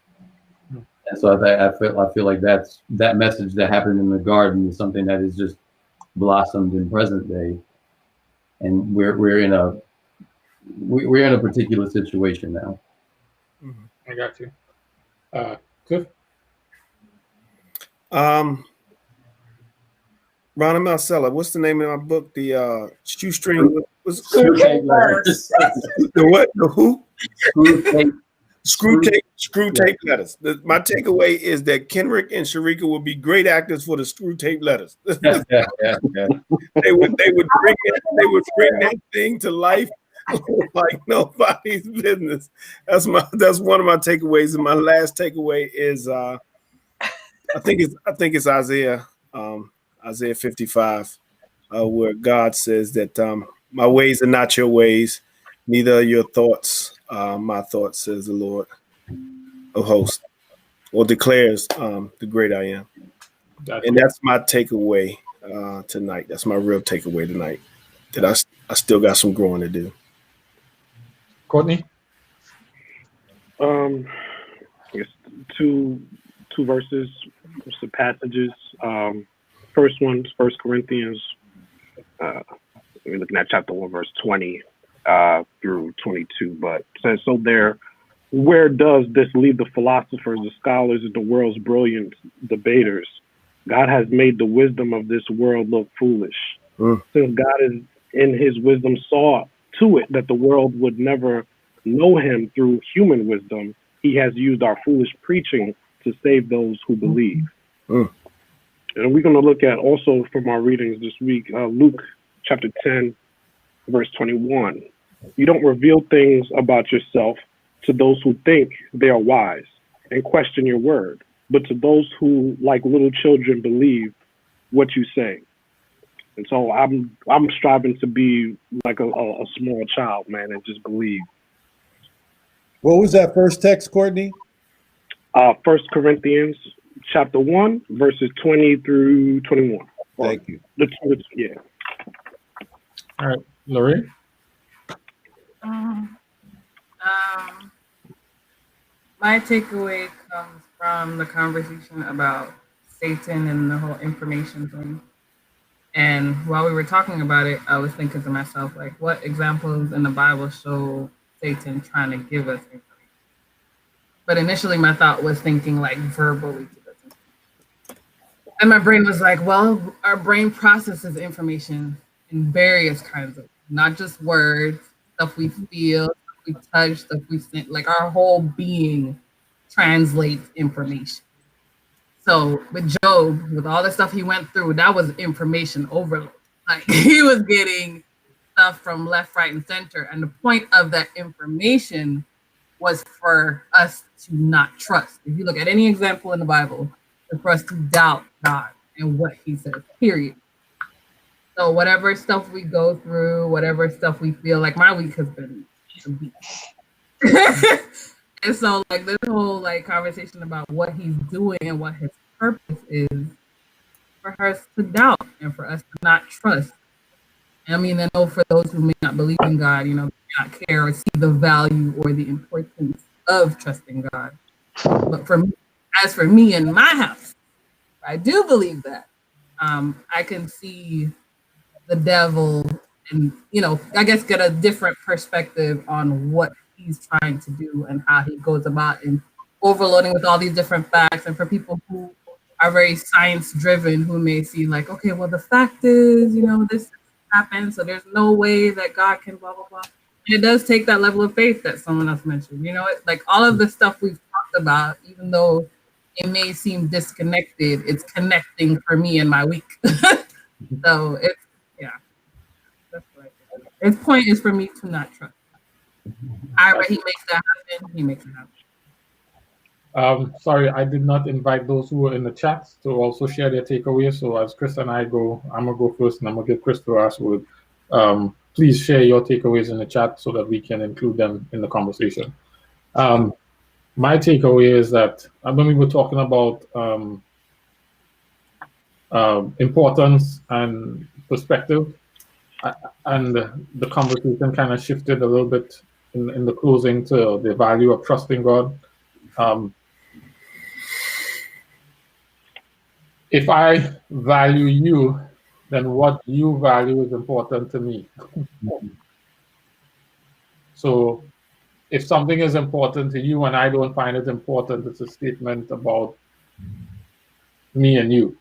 And so I feel like that message that happened in the garden is something that is just blossomed in present day. And we're in a particular situation now. I got you. Cliff? Ron and Marcella, what's the name of my book? The shoestring. The what? The who? Screw tape letters. My takeaway is that Kendrick and Sharika will be great actors for the screw tape letters. They would bring that thing to life like nobody's business. That's one of my takeaways. And my last takeaway is I think it's Isaiah 55, where God says that my ways are not your ways, neither are your thoughts my thoughts, says the Lord of hosts, or declares the great I am. And that's my takeaway tonight. That's my real takeaway tonight, that I still got some growing to do. Courtney? I guess two verses, some passages. First one's 1 Corinthians. We're looking at chapter 1, verse 20 through 22. But it says, so there, where does this leave the philosophers, the scholars, and the world's brilliant debaters? God has made the wisdom of this world look foolish. Since God is in his wisdom saw to it that the world would never know him through human wisdom, he has used our foolish preaching to save those who believe. And we're going to look at also from our readings this week, Luke chapter 10, verse 21. You don't reveal things about yourself to those who think they are wise and question your word, but to those who, like little children, believe what you say. And so I'm striving to be like a small child, man, and just believe. What was that first text, Courtney? 1 Corinthians chapter 1, verses 20 through 21. Thank you. Yeah. All right, Lorraine? My takeaway comes from the conversation about Satan and the whole information thing. And while we were talking about it, I was thinking to myself, like, what examples in the Bible show Satan trying to give us information? But initially, my thought was thinking like verbally. And my brain was like, well, our brain processes information in various kinds of, not just words, stuff we feel, stuff we touch, stuff we sense, like our whole being translates information. So with Job, with all the stuff he went through, that was information overload. Like he was getting stuff from left, right, and center. And the point of that information was for us to not trust. If you look at any example in the Bible, it's for us to doubt God and what he says, period. So whatever stuff we go through, whatever stuff we feel, like my week has been a beat. And so like this whole like conversation about what he's doing and what his purpose is for us to doubt and for us to not trust. I mean, I know for those who may not believe in God, you know, may not care or see the value or the importance of trusting God. But for me, as for me and my house, I do believe that. I can see the devil and, you know, I guess get a different perspective on what he's trying to do and how he goes about and overloading with all these different facts. And for people who are very science driven, who may see like, okay, well, the fact is, you know, this happened, so there's no way that God can blah, blah, blah. And it does take that level of faith that someone else mentioned. You know, it's like all of the stuff we've talked about, even though it may seem disconnected, it's connecting for me in my week. So it's, yeah. That's what I think. His point is for me to not trust. However he makes that happen, he makes it happen. Sorry, I did not invite those who were in the chat to also share their takeaways. So as Chris and I go, I'm gonna go first, and I'm gonna give Chris the last word. Please share your takeaways in the chat so that we can include them in the conversation. My takeaway is that when we were talking about importance and perspective, and the conversation kind of shifted a little bit in the closing to the value of trusting God. If I value you, then what you value is important to me. So if something is important to you and I don't find it important, it's a statement about me and you.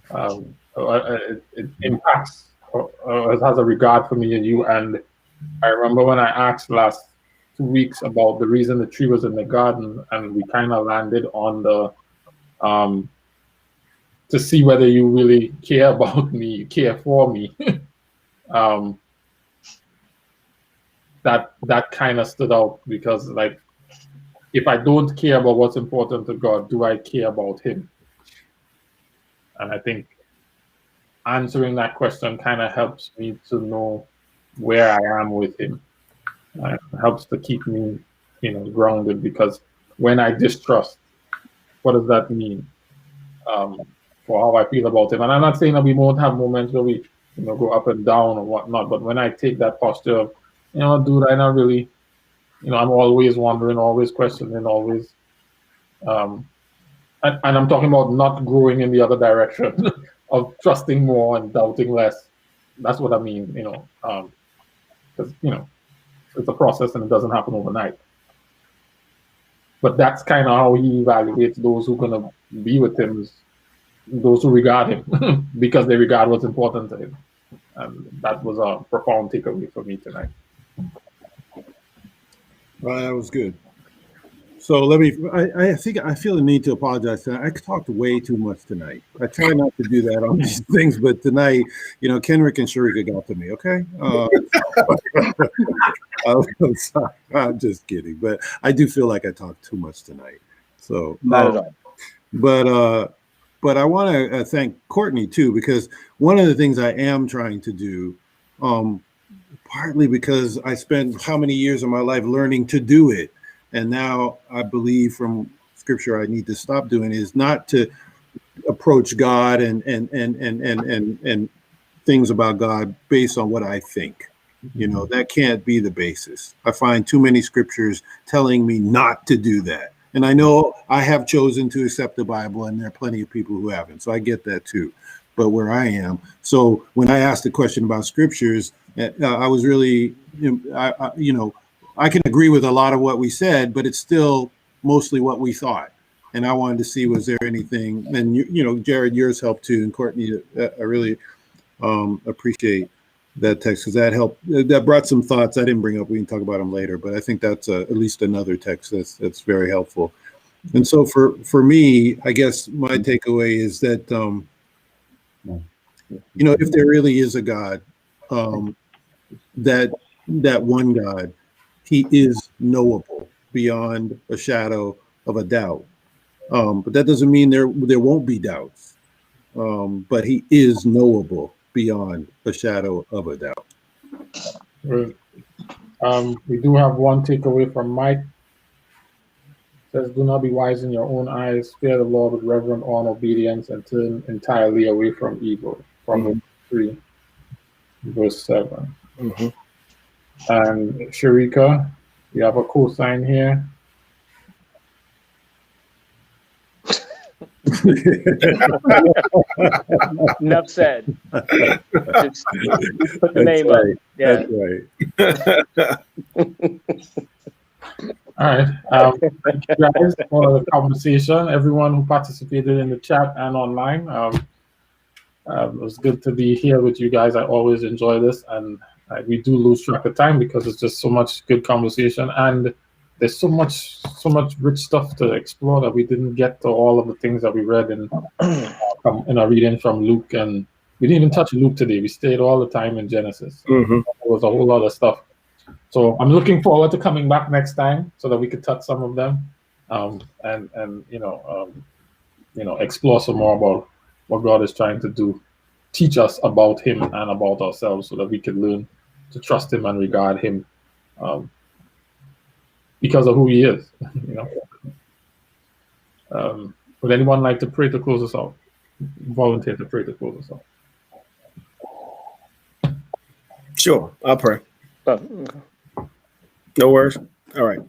It impacts or it has a regard for me and you. And I remember when I asked last 2 weeks about the reason the tree was in the garden, and we kind of landed on the to see whether you really care about me, care for me. That kind of stood out, because like, if I don't care about what's important to God, do I care about him? And I think answering that question kind of helps me to know where I am with him. It helps to keep me, you know, grounded, because when I distrust, what does that mean for how I feel about him? And I'm not saying that we won't have moments where we, you know, go up and down or whatnot, but when I take that posture of, you know, dude, I'm not really, you know, I'm always wondering, always questioning, always, and I'm talking about not growing in the other direction of trusting more and doubting less. That's what I mean, you know, because, you know, it's a process and it doesn't happen overnight. But that's kind of how he evaluates those who are going to be with him, is those who regard him because they regard what's important to him. And that was a profound takeaway for me tonight. Well, that was good. So let me, I think I feel the need to apologize. I talked way too much tonight. I try not to do that on these things, but tonight, you know, Kenrick and Sharika got to me, okay? I'm sorry. I'm just kidding. But I do feel like I talked too much tonight. So, not at all. But I want to thank Courtney too, because one of the things I am trying to do, partly because I spent how many years of my life learning to do it. And now I believe from scripture I need to stop doing, is not to approach God and things about God based on what I think. You know, that can't be the basis. I find too many scriptures telling me not to do that. And I know I have chosen to accept the Bible, and there are plenty of people who haven't. So I get that too. but where I am. So when I asked the question about scriptures, I was really, I can agree with a lot of what we said, but it's still mostly what we thought. And I wanted to see, was there anything, and Jared, yours helped too, and Courtney, I really appreciate that text, because that helped, that brought some thoughts I didn't bring up. We can talk about them later, but I think that's at least another text that's very helpful. And so for me, I guess my takeaway is that, if there really is a God, that one God, he is knowable beyond a shadow of a doubt. But that doesn't mean there won't be doubts. But he is knowable beyond a shadow of a doubt. Right. We do have one takeaway from Mike. It says, do not be wise in your own eyes. Fear the Lord with reverent awe and obedience, and turn entirely away from evil. Proverbs 3, verse 7. Mm-hmm. And Sharika, you have a cosign here. Enough said. Just put the name right. up. Yeah. That's right. All right. Thank you guys for the conversation. Everyone who participated in the chat and online. It was good to be here with you guys. I always enjoy this, and we do lose track of time because it's just so much good conversation, and there's so much rich stuff to explore that we didn't get to all of the things that we read in our reading from Luke, and we didn't even touch Luke today. We stayed all the time in Genesis. Mm-hmm. There was a whole lot of stuff. So I'm looking forward to coming back next time so that we could touch some of them, and explore some more about what God is trying to do, teach us about Him and about ourselves, so that we could learn to trust Him and regard Him because of who He is. Would anyone like to pray to close us out? Volunteer to pray to close us out. Sure, I'll pray. No worries. All right.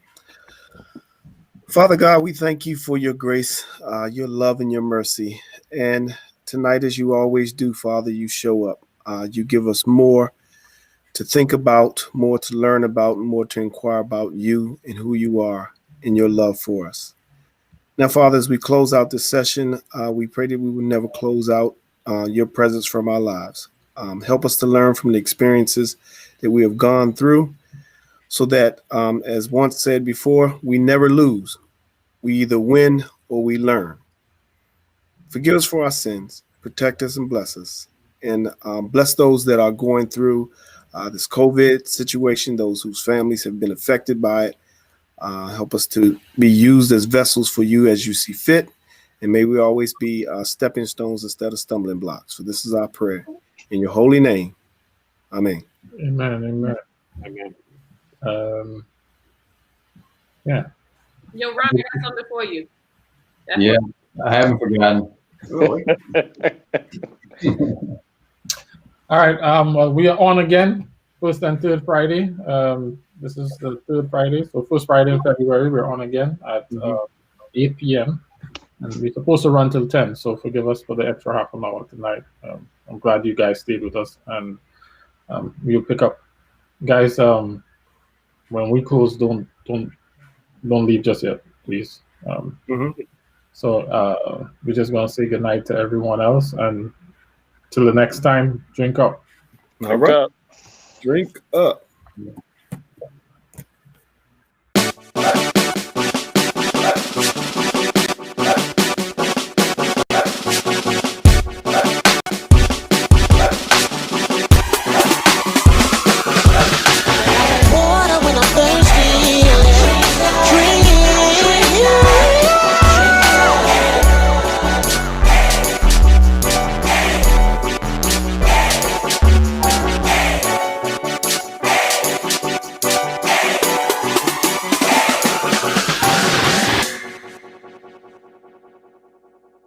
Father God, we thank you for your grace, your love, and your mercy. And tonight, as you always do, Father, you show up. You give us more to think about, more to learn about, and more to inquire about you and who you are and your love for us. Now, Father, as we close out this session, we pray that we will never close out your presence from our lives. Help us to learn from the experiences that we have gone through, so that, as once said before, we never lose. We either win or we learn. Forgive us for our sins, protect us and bless us, and bless those that are going through this COVID situation, those whose families have been affected by it. Help us to be used as vessels for you as you see fit, and may we always be stepping stones instead of stumbling blocks. For this is our prayer. In your holy name, amen. Amen. Yeah. Yo, Ron, I got something for you. Yeah, I haven't forgotten. All right. Well, we are on again, first and third Friday. This is the third Friday. So first Friday in February, we're on again at 8 p.m. And we're supposed to run till 10. So forgive us for the extra half an hour tonight. I'm glad you guys stayed with us, and we'll pick up. Guys, when we close, don't leave just yet, please. So we're just gonna say goodnight to everyone else, and till the next time, drink up. All right. Drink up.